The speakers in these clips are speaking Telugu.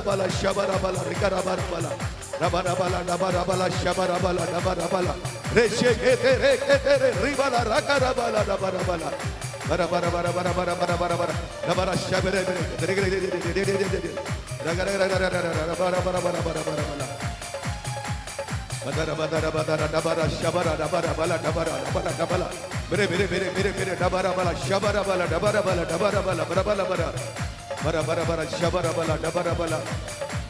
rabala shabarabala rikarabala rabarabala dabarabala shabarabala dabarabala reshekete rekete ribala rakarabala dabarabala bara bara bara bara bara bara bara bara dabara shabere ragara bara bara bara bara bara badara badara badara dabara shabara dabara bala dabara dabara dabala bere bere bere bere bere dabara bala shabara bala dabara bala dabara bala bara bala bara bara bara bara shabara bala dabara bala.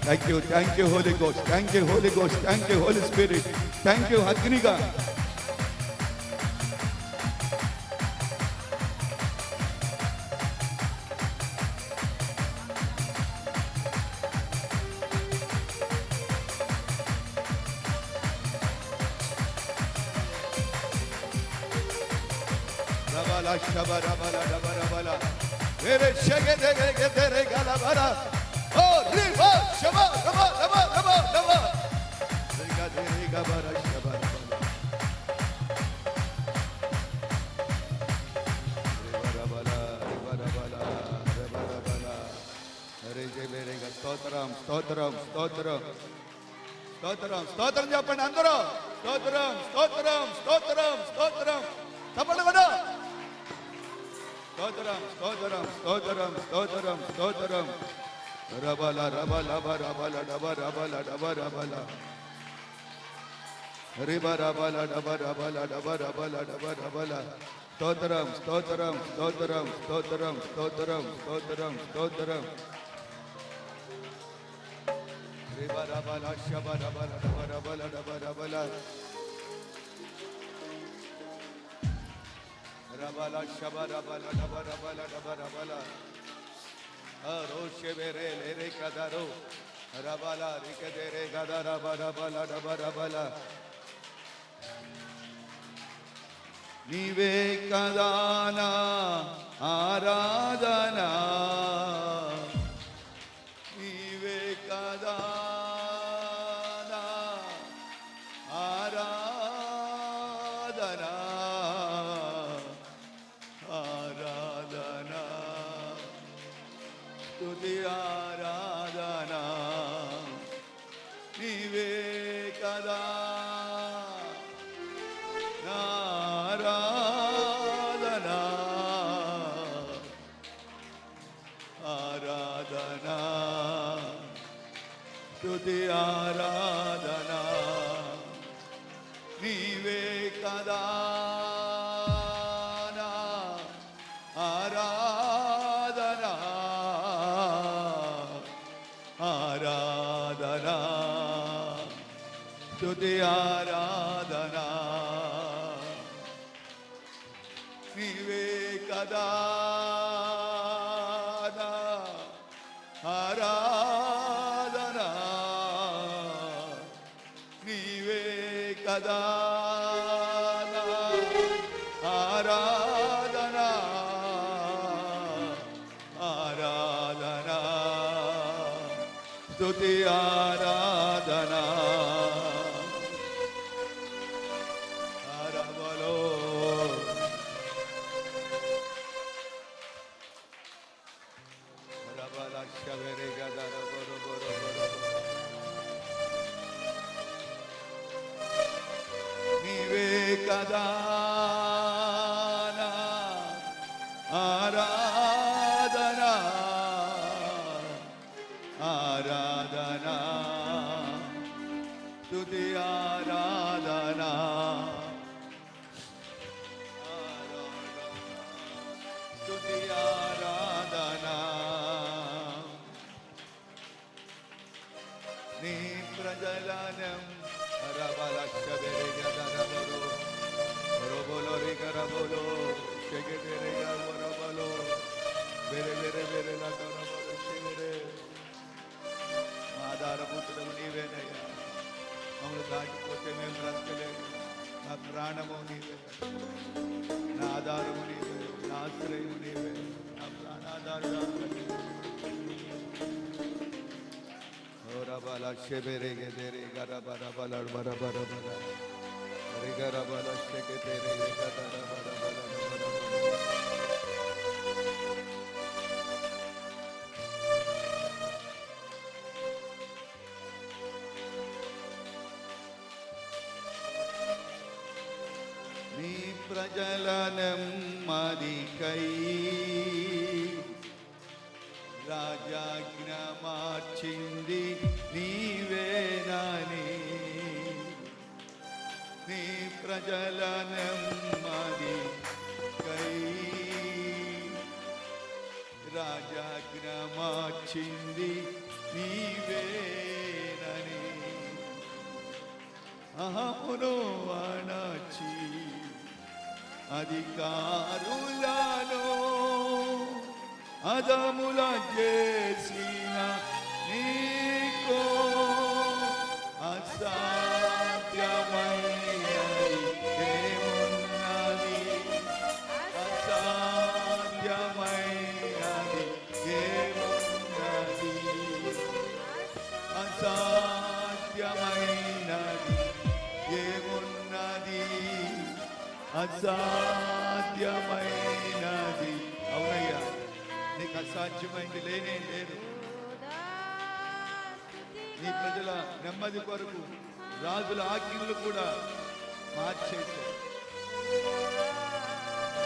Thank you Holy Ghost, thank you Holy Ghost, thank you Holy Spirit, thank you Agniga. Rabala shabara bala dabara bala mere shege de gala bara oh riba shaba raba raba raba raba riga de riga bara shabara bala ribara bala ribara bala rege berega stotram stotram stotram stotram stotram చెప్పండి అందరూ stotram stotram stotram stotram చెప్పండి కదా stotram stotram stotram stotram stotram rabala rabala rabala dabara bala dabara bala ribara bala dabara bala dabara bala dabara bala stotram stotram stotram stotram stotram stotram stotram ribara bala shabara bala dabara bala dabara bala rabala shabara bala dabara bala dabara bala aroshe bere lere kadaro rabala rikadere gadara bala bala dabara bala nive kadana aradana nive kadana aradana आराधना स्तुति आराधना नीवे कदा आराधना आराधना स्तुति आराधना नीवे कदा आराधना आराधना स्तुति आराधना नीवे कदा आराधना नीवे कदा आराधना आराधना स्तुति आराधना आराबलो रबला शबरे गदर बरो बरो बरो नीवे कदा आराधना आराधना स्तुति आराधना स्तुति आराधना नी प्रजलनम रबला शबरे गदर बरो बरो बोलो रे कर बोलो शेगे तेरे घर बरो बोलो बेरे बेरे बेरे ना करो बोलो शेगे आधार पुत्र नीवे नया हम दाटिपोते में ब्रतले ना प्राणमो नीवे ना आधारमो नीवे ना आश्रयमो नीवे ना प्राणाधार ओरा बाला शेबेरे के तेरे गरा बरा बला बरा बरा बरा रे गरा बला शेके तेरे गरा बरा बरा बरा ప్రజల నెమ్మదికై రాజాజ్ఞ మార్చింది నీవేనని, నీ ప్రజల నెమ్మదికై రాజాజ్ఞ మార్చింది నీవేనని, అహమును అణచి అధికారులను అదముల చేసిన నీకో అసాధ్యమైనది ఏమున్నది, అసాధ్యమైనది ఏమున్నది, అసాధ్యమైనది ఏమున్నది, అసాధ్యమైనది. అవునయ్యా, నీకు అసాధ్యమైంది లేనే లేదు. నీ ప్రజల నెమ్మది కొరకు రాజుల ఆజ్ఞలు కూడా మార్చేశారు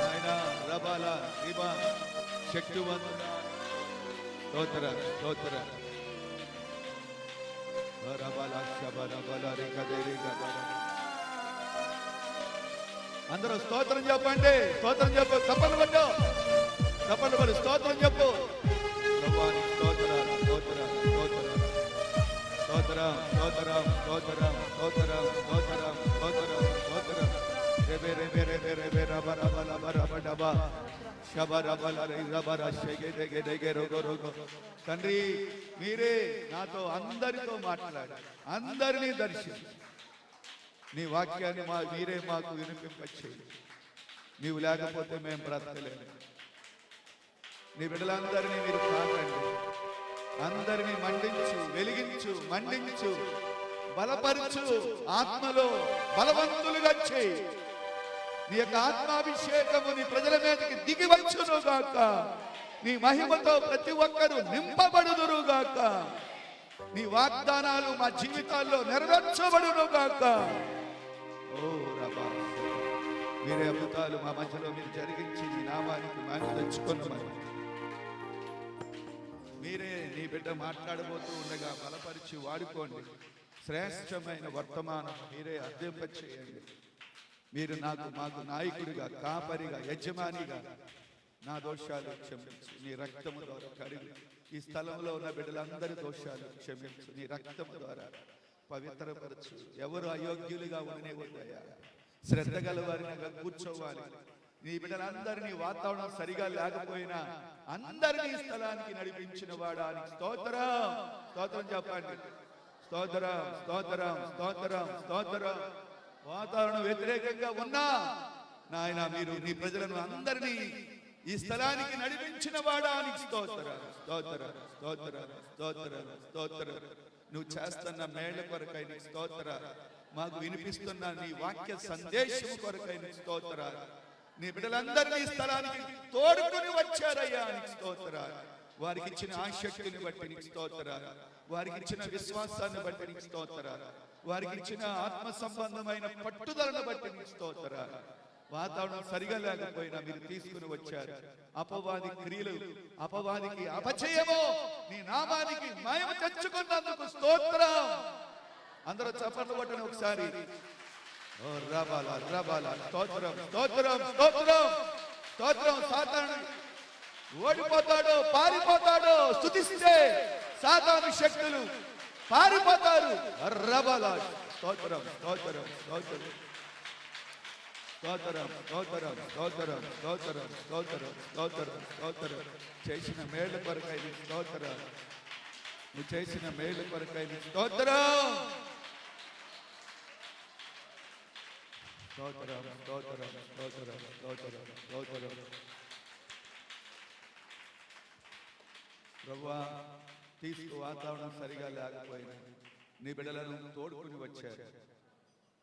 ఆయన. రబాల రిబా శక్తివంతుడ స్తోత్ర స్తోత్ర రబాల శబల బల రేఖదేరి గబల. అందరూ స్తోత్రం చెప్పండి, స్తోత్రం చెప్పు, తప్పలు పట్టు, తప్పలు పడు, స్తోత్రం చెప్పు. స్తోత్రం స్తోత్రం స్తోత్రం స్తోత్రం స్తోత్రం స్తోత్రం స్తోత్రం స్తోత్రం స్తోత్రం స్తోత్రం. రేబే రేబే రేబే రేబే రబ రబ రబ రబ డబ శబ రబ రబ రషగే దగే దగే రోగో రోగో. తండ్రి, మీరే నాతో అందరితో మాట్లాడి అందరినీ దర్శించి నీ వాక్యాన్ని మీరే మాకు వినిపింపచేయండి. నీవు లేకపోతే మేము బ్రతకలేము. నీ బిడ్డలందరినీ మీరు కాకండి, అందరినీ మండించు, వెలిగించు, మండించు, బలపరచు, ఆత్మలో బలవంతులుగా చేయి. నీ యొక్క ఆత్మాభిషేకము నీ ప్రజల మీదకి దిగి వచ్చును గాక. నీ మహిమతో ప్రతి ఒక్కరూ నింపబడుదురు గాక. నీ వాగ్దానాలు మా జీవితాల్లో నెరవేర్చబడును గాక. ఓ రబా, మీరే అద్భుతాలు మా మధ్యలో మీరు జరిగించి నీ నామానికి మహిమ తెచ్చుకొనుమని మీరే నీ బిడ్డ మాట్లాడబోతూ ఉండగా బలపరిచి వాడుకోండి. శ్రేష్టమైన వర్తమానం మీరే అర్థింపచేయండి. మీరు మాకు నాయకుడిగా, కాపరిగా, యజమానిగా నా దోషాలు క్షమించు. నీ రక్తము ద్వారా కడిగి ఈ స్థలంలో ఉన్న బిడ్డలందరి దోషాలు క్షమించు. నీ రక్తము ద్వారా పవిత్రపరచు. ఎవరు అయోగ్యులుగా ఉండనివ్వద్దయ్యా, శ్రద్ధ గల వారిని కూర్చోవాలి. నీ బిడ్డలందరినీ వాతావరణం సరిగా లేకపోయినా అందరినీ స్థలానికి నడిపించిన వాడానికి స్తోత్రం. స్తోత్రం చెప్పండి, స్తోత్రం స్తోత్రం స్తోత్రం స్తోత్రం. వాతావరణం వ్యతిరేకంగా ఉన్నా నాయన మీరు నీ ప్రజలను అందరినీ ఈ స్థలానికి నడిపించిన వాడానికి స్తోత్రం స్తోత్రం స్తోత్రం స్తోత్రం స్తోత్రం. నువ్వు చేస్తున్న మేళ్ల కొరకైన స్తోత్ర, మాకు వినిపిస్తున్న నీ వాక్య సందేశం కొరకైన స్తోత్ర. నీ బిడ్డలందరినీ స్థలానికి తోడుకుని వచ్చారయ్యా నీకు స్తోత్ర. వారికి ఇచ్చిన ఆసక్తిని బట్టి నీకు స్తోత్ర, వారికి ఇచ్చిన విశ్వాసాన్ని బట్టి నీకు స్తోత్ర, వారికి ఇచ్చిన ఆత్మ సంబంధమైన పట్టుదలను బట్టి నీకు స్తోత్ర. వాతావరణం సరిగా లేకపోయినా మీరు తీసుకుని వచ్చారు. అపవాది క్రియలు, అపవాదికి అపజయము నీ నామానికి మహిమ తెచ్చుకున్నందుకు స్తోత్రం. అందరూ చప్పట్లు కొట్టండి ఒకసారి. ఓ రబాల రబాల స్తోత్రం స్తోత్రం స్తోత్రం స్తోత్రం. సాతాను ఓడిపోతాడు, పారిపోతాడు. స్తుతిస్తే సాతాను శక్తులు పారిపోతారు. రబాల స్తోత్రం స్తోత్రం స్తోత్రం స్తోత్రం స్తోత్రం స్తోత్రం స్తోత్రం స్తోత్రం స్తోత్రం స్తోత్రం. చేసిన మేళ్ళ కొరకై స్తోత్రం, నువ్వు చేసిన మేళ్ళ కొరకై స్తోత్రం స్తోత్రం స్తోత్రం స్తోత్రం స్తోత్రం స్తోత్రం. ప్రభువా, తీసుకు వాతావరణం సరిగా లేకపోయినా నీ బిడ్డలను తోడుకుని వచ్చారు.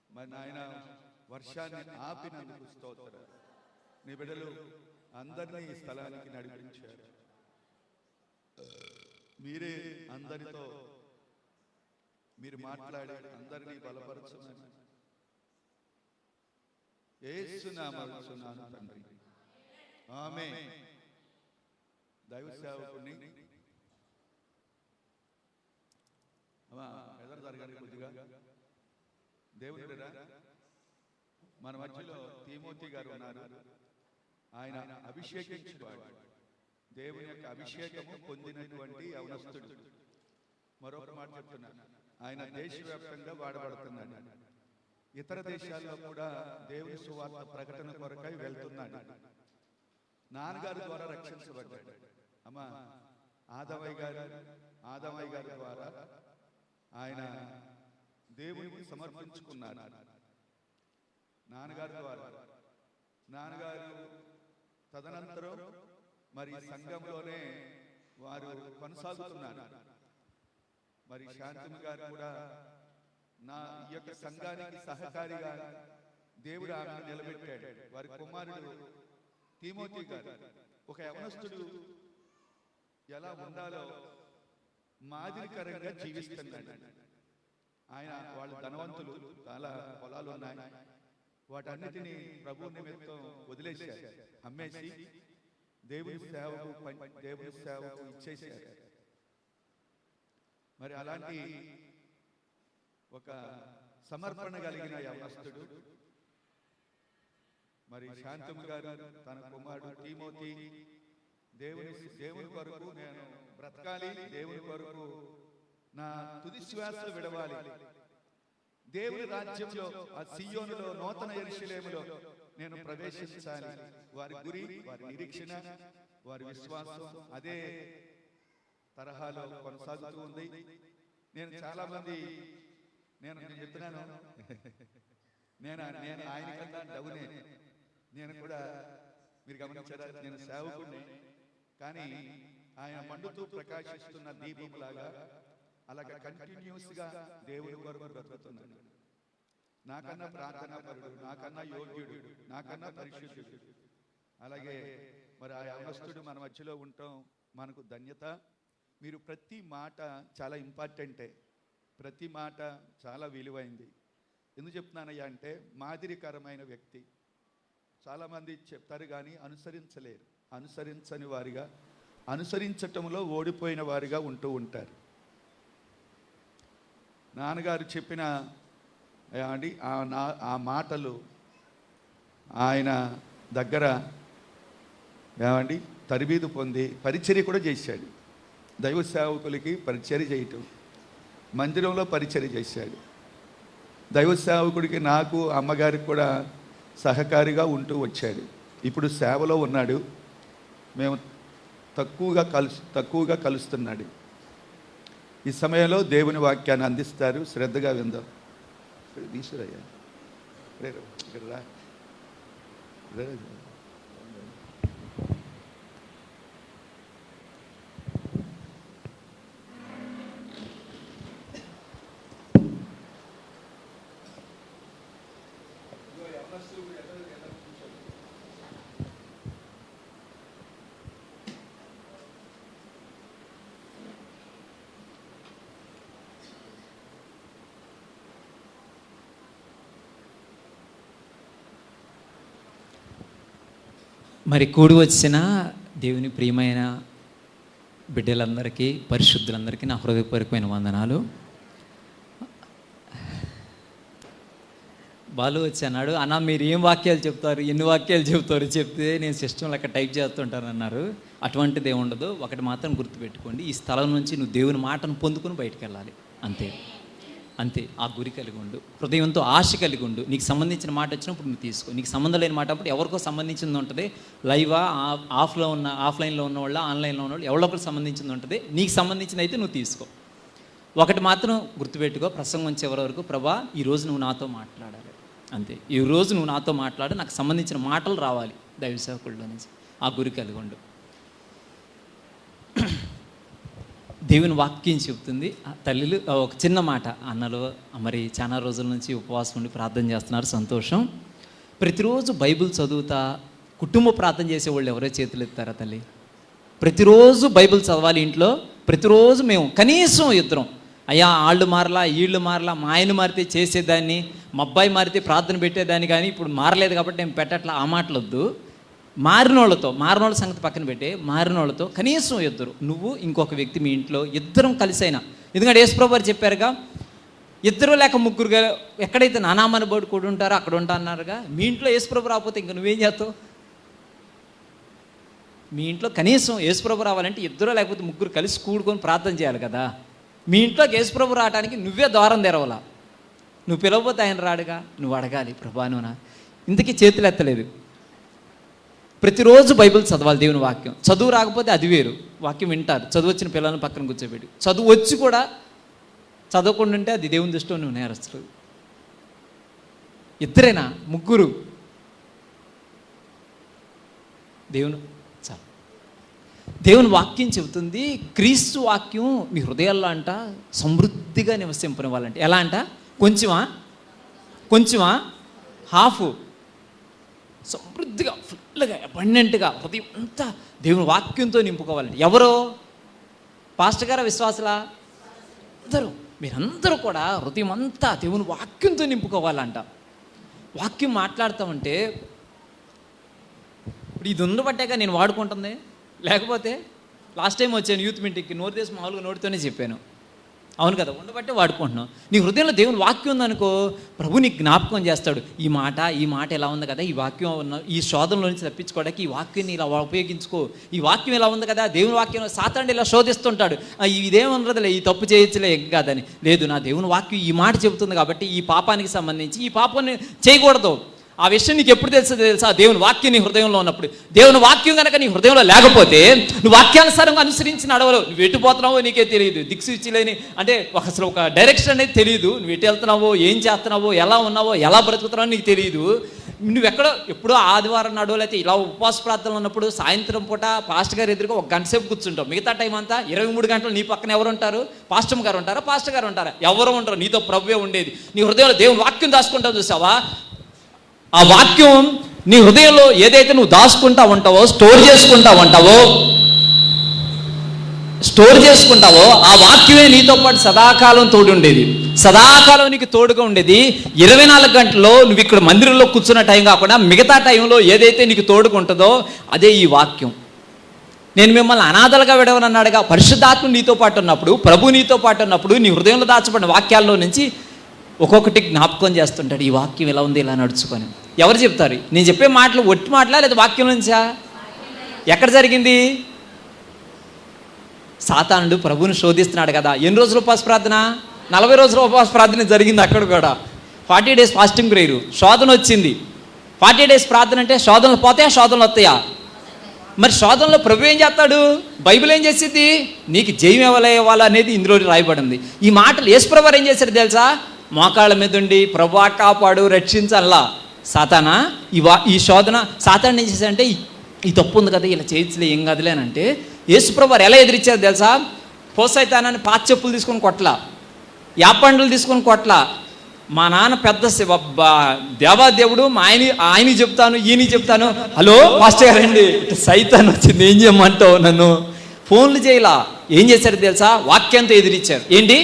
మరి నాయన వర్షాన్ని ఆపినందుకు స్తోత్రం. నీ బిడ్డలు అందరినీ ఈ స్థలానికి నడిపించారు. మీరే అందరితో మీరు మాట్లాడి అందరినీ బలపరచమని, యేసు నామములో అడుగుచున్నాను తండ్రి, ఆమేన్. దైవ సేవకుని ఎదురు జరగండి కొద్దిగా. దేవునిరా, మన మధ్యలో తిమోతి గారు ఉన్నారు. ఆయన అభిషేకించువాడు, దేవుని యొక్క అభిషేకము పొందినటువంటి యవనస్తుడు. మరొక మాట చెప్తున్నాను, ఆయన దేశవ్యాప్తంగా వాడబడుతున్నాడు. ఇతర దేశాల్లో కూడా దేవుని సువార్త ప్రకటన కొరకై వెళ్తున్నాడు. నాన్నగారి ద్వారా రక్షించబడ్డాడు. అమ్మా ఆదమయ్య గారి ద్వారా ఆయన దేవునికి సమర్పించుకున్నాడు. నాన్నగారి ద్వారా నాన్నగారు తదనంతరం మరి సంఘంలోనే వారు కొనసాగుతున్నారు. మరి శాంతమ్మ గారు కూడా నా ఈ యొక్క సంఘానికి సహకారిగా దేవుడు ఆమెను నిలబెట్టాడు. వారి కుమారుడు తిమోతి గారు ఒక యవనస్తుడు ఎలా ఉండాలో మాదిరికరంగా జీవిస్తున్నాడు. ఆయన వాళ్ళ ధనవంతులు, చాలా పొలాలు ఉన్నాయి. వాటన్నిటినీ ప్రభు నిమిత్తం వదిలేశారు, అమ్మేసి దేవుని సేవకు ఇచ్చేశారు. మరి అలాంటి ఒక సమర్పణ కలిగిన యవనస్తుడు మరి శాంతమ్మ గారు తన కుమారుడు తిమోతి దేవుని కొరకు నేను బ్రతకాలి, దేవుని కొరకు నా తుది శ్వాస విడవాలి, దేవుని రాజ్యంలో ఆ సియోనులో నూతన యెరూషలేములో నేను ప్రవేశించాలి. వారి గురి, వారి నిరీక్షణ, వారి విశ్వాసం అదే తరహాలో కొనసాగుతూ ఉంది. నేను చాలా మంది నేను చెప్తున్నాను, నేను ఆయన కన్నా డౌనే. నేను కూడా మీరు గమనించారా, నేను సేవకుడిని, కానీ ఆయన మండుతూ ప్రకాశిస్తున్న దీపములాగా అలాగే కంటిన్యూస్ గా దేవుడి కొరకు బ్రతుకుతున్నాడు. నాకన్నా ప్రార్థనాపరుడు, నాకన్నా యోగ్యుడు, నాకన్నా పరిశుద్ధుడు. అలాగే మరి ఆ యవనస్తుడు మన మధ్యలో ఉండటం మనకు ధన్యత. మీరు ప్రతి మాట చాలా ఇంపార్టెంటే, ప్రతి మాట చాలా విలువైంది. ఎందుకు చెప్తున్నానయ్యా అంటే, మాదిరికరమైన వ్యక్తి. చాలామంది చెప్తారు కానీ అనుసరించలేరు. అనుసరించని వారిగా, అనుసరించటంలో ఓడిపోయిన వారిగా ఉంటూ ఉంటారు. నాన్నగారు చెప్పిన అండి ఆ మాటలు ఆయన దగ్గర ఏమండి తరబీదు పొంది పరిచర్య కూడా చేశాడు. దైవ సేవకులకి పరిచర్య చేయటం, మందిరంలో పరిచర్య చేశాడు. దైవ సేవకుడికి, నాకు అమ్మగారికి కూడా సహకారిగా ఉంటూ వచ్చాడు. ఇప్పుడు సేవలో ఉన్నాడు. మేము తక్కువగా కలుస్తున్నాడు. ఈ సమయంలో దేవుని వాక్యాన్ని అందిస్తారు, శ్రద్ధగా విందాం. తీసుకురయ్యా, ఇక్కడ రా. మరి కూడి వచ్చిన దేవుని ప్రియమైన బిడ్డలందరికీ, పరిశుద్ధులందరికీ నా హృదయపూర్వకమైన వందనాలు. బాలు వచ్చి అన్నాడు, అన్న మీరు ఏం వాక్యాలు చెప్తారు, ఎన్ని వాక్యాలు చెప్తారు చెప్తే నేను సిస్టమ్ లెక్క టైప్ చేస్తుంటాను అన్నారు. అటువంటిది ఏమి ఉండదు. ఒకటి మాత్రం గుర్తుపెట్టుకోండి, ఈ స్థలం నుంచి నువ్వు దేవుని మాటను పొందుకుని బయటకు వెళ్ళాలి. అంతే అంతే. ఆ గురి కలిగి ఉండు, హృదయంతో ఆశ కలిగి ఉండు. నీకు సంబంధించిన మాట వచ్చినప్పుడు నువ్వు తీసుకో. నీకు సంబంధం లేని మాట అప్పుడు ఎవరికో సంబంధించింది ఉంటుంది. లైవా, ఆఫ్లైన్లో ఉన్నవాళ్ళ, ఆన్లైన్లో ఉన్నవాళ్ళు, ఎవరికొకరు సంబంధించింది ఉంటుంది. నీకు సంబంధించింది అయితే నువ్వు తీసుకో. ఒకటి మాత్రం గుర్తుపెట్టుకో, ప్రసంగం చివరి వరకు, ప్రభా ఈరోజు నువ్వు నాతో మాట్లాడాలి. అంతే. ఈరోజు నువ్వు నాతో మాట్లాడు, నాకు సంబంధించిన మాటలు రావాలి దైవ సేవకుల్లో నుంచి. ఆ గురి కలిగి ఉండు. దేవుని వాక్యం చెప్తుంది. తల్లిలు ఒక చిన్న మాట, అన్నలు మరి చాలా రోజుల నుంచి ఉపవాసం ఉండి ప్రార్థన చేస్తున్నారు, సంతోషం. ప్రతిరోజు బైబిల్ చదువుతా కుటుంబ ప్రార్థన చేసేవాళ్ళు ఎవరో చేతులు ఎత్తారా తల్లి? ప్రతిరోజు బైబిల్ చదవాలి ఇంట్లో. ప్రతిరోజు మేము కనీసం ఇద్దరం అయ్యా వాళ్ళు మారలా, వీళ్ళు మారలా, మా ఆయన మారితే చేసేదాన్ని, మా అబ్బాయి మారితే ప్రార్థన పెట్టేదాన్ని, కానీ ఇప్పుడు మారలేదు కాబట్టి నేను పెట్టట్లా. ఆ మాటలు వద్దు. మారినోళ్ళ సంగతి పక్కన పెట్టి, మారినోళ్ళతో కనీసం ఇద్దరు, నువ్వు ఇంకొక వ్యక్తి, మీ ఇంట్లో ఇద్దరం కలిసైనా, ఎందుకంటే యేసుప్రభు వారు చెప్పారుగా, ఇద్దరు లేక ముగ్గురుగా ఎక్కడైతే నానామని బోర్డు కూడా ఉంటారో అక్కడ ఉంటా అన్నారుగా. మీ ఇంట్లో యేసుప్రభు రాకపోతే ఇంక నువ్వేం చేస్తావు? మీ ఇంట్లో కనీసం యేసుప్రభు రావాలంటే ఇద్దరు లేకపోతే ముగ్గురు కలిసి కూడుకొని ప్రార్థన చేయాలి కదా. మీ ఇంట్లోకి యేసుప్రభు రావడానికి నువ్వే ద్వారం తెరవాలా. నువ్వు పిలవకపోతే ఆయన రాడుగా. నువ్వు అడగాలి, ప్రభా నువ్వునా ఇంతకీ చేతులు ఎత్తలేదు. ప్రతిరోజు బైబిల్ చదవాలి, దేవుని వాక్యం. చదువు రాకపోతే అది వేరు, వాక్యం వింటారు. చదువు వచ్చిన పిల్లలను పక్కన కూర్చోబెట్టి, చదువు వచ్చి కూడా చదవకుండా ఉంటే అది దేవుని దృష్టిలో నువ్వు నేరస్తులు. ఇద్దరేనా, ముగ్గురు, దేవుని చాలు. దేవుని వాక్యం చెబుతుంది, క్రీస్తు వాక్యం మీ హృదయాల్లో అంట సమృద్ధిగా నివసింపనివ్వాలంటే. ఎలా అంట? కొంచెమా హాఫ్, సమృద్ధిగా ఫుల్గా అబండెంట్గా హృదయం అంతా దేవుని వాక్యంతో నింపుకోవాలంటే. ఎవరో పాస్టర్ గారా, విశ్వాసులా? అందరూ, మీరందరూ కూడా హృదయం అంతా దేవుని వాక్యంతో నింపుకోవాలంట. వాక్యం మాట్లాడతామంటే ఇప్పుడు ఇది ఉండబట్టాక నేను వాడుకుంటుంది, లేకపోతే లాస్ట్ టైం వచ్చాను యూత్ మీటింగ్కి, నోరు తీసి మామూలుగా నోటితోనే చెప్పాను. అవును కదా, ఉండబట్టే వాడుకుంటున్నాం. నీ హృదయంలో దేవుని వాక్యం ఉందనుకో, ప్రభు నీకు జ్ఞాపకం చేస్తాడు. ఈ మాట ఎలా ఉంది కదా, ఈ వాక్యం ఉన్న ఈ శోధనలో నుంచి తప్పించుకోవడానికి ఈ వాక్యాన్ని ఇలా ఉపయోగించుకో. ఈ వాక్యం ఇలా ఉంది కదా, దేవుని వాక్యం సాతానుడు ఇలా శోధిస్తుంటాడు, ఇదేమన్నదిలే, ఈ తప్పు చేయొచ్చులే ఏం కాదని. లేదు, నా దేవుని వాక్యం ఈ మాట చెబుతుంది కాబట్టి ఈ పాపానికి సంబంధించి ఈ పాపాన్ని చేయకూడదు. ఆ విషయం నీకు ఎప్పుడు తెలుసా? దేవుని వాక్యం నీ హృదయంలో ఉన్నప్పుడు. దేవుని వాక్యం కనుక నీ హృదయంలో లేకపోతే నువ్వు వాక్యానుసారంగా అనుసరించి నడవలేవు. నువ్వు ఎటు పోతున్నావో నీకే తెలియదు, దిక్సూచిలేని అంటే అసలు ఒక డైరెక్షన్ అనేది తెలియదు. నువ్వు ఎటు వెళ్తున్నావో, ఏం చేస్తున్నావో, ఎలా ఉన్నావో, ఎలా బ్రతుకుతున్నావో నీకు తెలియదు. నువ్వు ఎప్పుడో ఆదివారం నాడో లేకపోతే ఇలా ఉపవాస ప్రార్థనలు ఉన్నప్పుడు సాయంత్రం పూట పాస్టర్ గారు ఎదురుగా ఒక గంట సేపు కూర్చుంటావు. మిగతా టైం అంతా 23 గంటలు నీ పక్కన ఎవరు ఉంటారు? పాస్టర్ గారు ఉంటారా? పాస్టర్ గారు ఉంటారా? ఎవరు ఉంటారు? నీతో ప్రభువే ఉండేది. నీ హృదయంలో దేవుని వాక్యం దాచుకుంటావు, చూసావా? ఆ వాక్యం నీ హృదయంలో ఏదైతే నువ్వు దాచుకుంటా ఉంటావో, స్టోర్ చేసుకుంటావో ఆ వాక్యమే నీతో పాటు సదాకాలం తోడు ఉండేది. సదాకాలం నీకు తోడుగా ఉండేది. 24 గంటల్లో నువ్వు ఇక్కడ మందిరంలో కూర్చున్న టైం కాకుండా మిగతా టైంలో ఏదైతే నీకు తోడుగా ఉంటుందో అదే ఈ వాక్యం. నేను మిమ్మల్ని అనాథలుగా విడవనన్నాడుగా. పరిశుద్ధాత్మ నీతో పాటు ఉన్నప్పుడు, ప్రభు నీతో పాటు ఉన్నప్పుడు నీ హృదయంలో దాచబడిన వాక్యాల్లో నుంచి ఒక్కొక్కటి జ్ఞాపకం చేస్తుంటాడు. ఈ వాక్యం ఎలా ఉంది, ఇలా నడుచుకొని. ఎవరు చెప్తారు? నేను చెప్పే మాటలు ఒట్టి మాటలా లేదా వాక్యం నుంచా? ఎక్కడ జరిగింది? సాతానుడు ప్రభువుని శోధిస్తున్నాడు కదా. ఎన్ని రోజులు ఉపవాస ప్రార్థన? 40 రోజుల ఉపవాస ప్రార్థన జరిగింది. అక్కడ కూడా 40 days ఫాస్టింగ్ ప్రేయరు. శోధన వచ్చింది. 40 days ప్రార్థన అంటే శోధనలు పోతాయా, శోధనలు వస్తాయా? మరి శోధనలో ప్రభు ఏం చేస్తాడు? బైబిల్ ఏం చేసింది? నీకు జయం ఇవ్వాలా అనేది ఇందులో రాయబడింది. ఈ మాటలు యేసుప్రభు వారు ఏం చేశారు తెలుసా? మోకాళ్ళ మీద ఉండి ప్రభువా కాపాడు, రక్షించల్లా. సాతానా ఈ శోధన సాతాను ఏం చేశాడంటే, ఈ తప్పు ఉంది కదా, ఇలా చేయొచ్చులే, ఏం కాదులే అని అంటే యేసుప్రభు వారు ఎలా ఎదిరించారు తెలుసా? పోసైతానని పాత చెప్పులు తీసుకొని కొట్లా, యాపండ్లు తీసుకొని కొట్లా. మా నాన్న పెద్ద దేవాదేవుడు, మా ఆయనకి చెప్తాను, ఈయనకి చెప్తాను. హలో మాస్టర్ గారండి, సైతాన్ వచ్చింది, ఏం చేయమంటావు? నన్ను ఫోన్లు చేయలా. ఏం చేశారు తెలుసా? వాక్యంతో ఎదిరించారు. ఏంటి?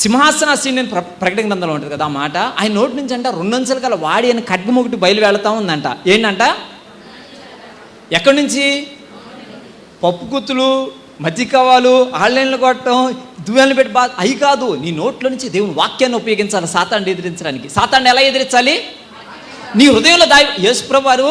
సింహాసనాసీనుడు అని ప్రకటన గ్రంథంలో ఉంటుంది కదా ఆ మాట. ఆయన నోటి నుంచి అంట 2 అంచెల గల వాడి అని ఖడ్గం ఒకటి బయలు వెళతా ఉందంట. ఏంటంట? ఎక్కడి నుంచి? పప్పు గుత్తులు, మజ్జిగవాలు, ఆన్లైన్లు కొట్టడం, దువ్వెనలు పెట్టి అవి కాదు. నీ నోట్లో నుంచి దేవుని వాక్యాన్ని ఉపయోగించాలి సాతాన్ని ఎదిరించడానికి. సాతాన్ని ఎలా ఎదిరించాలి? నీ హృదయంలో యేసుప్రభు వారు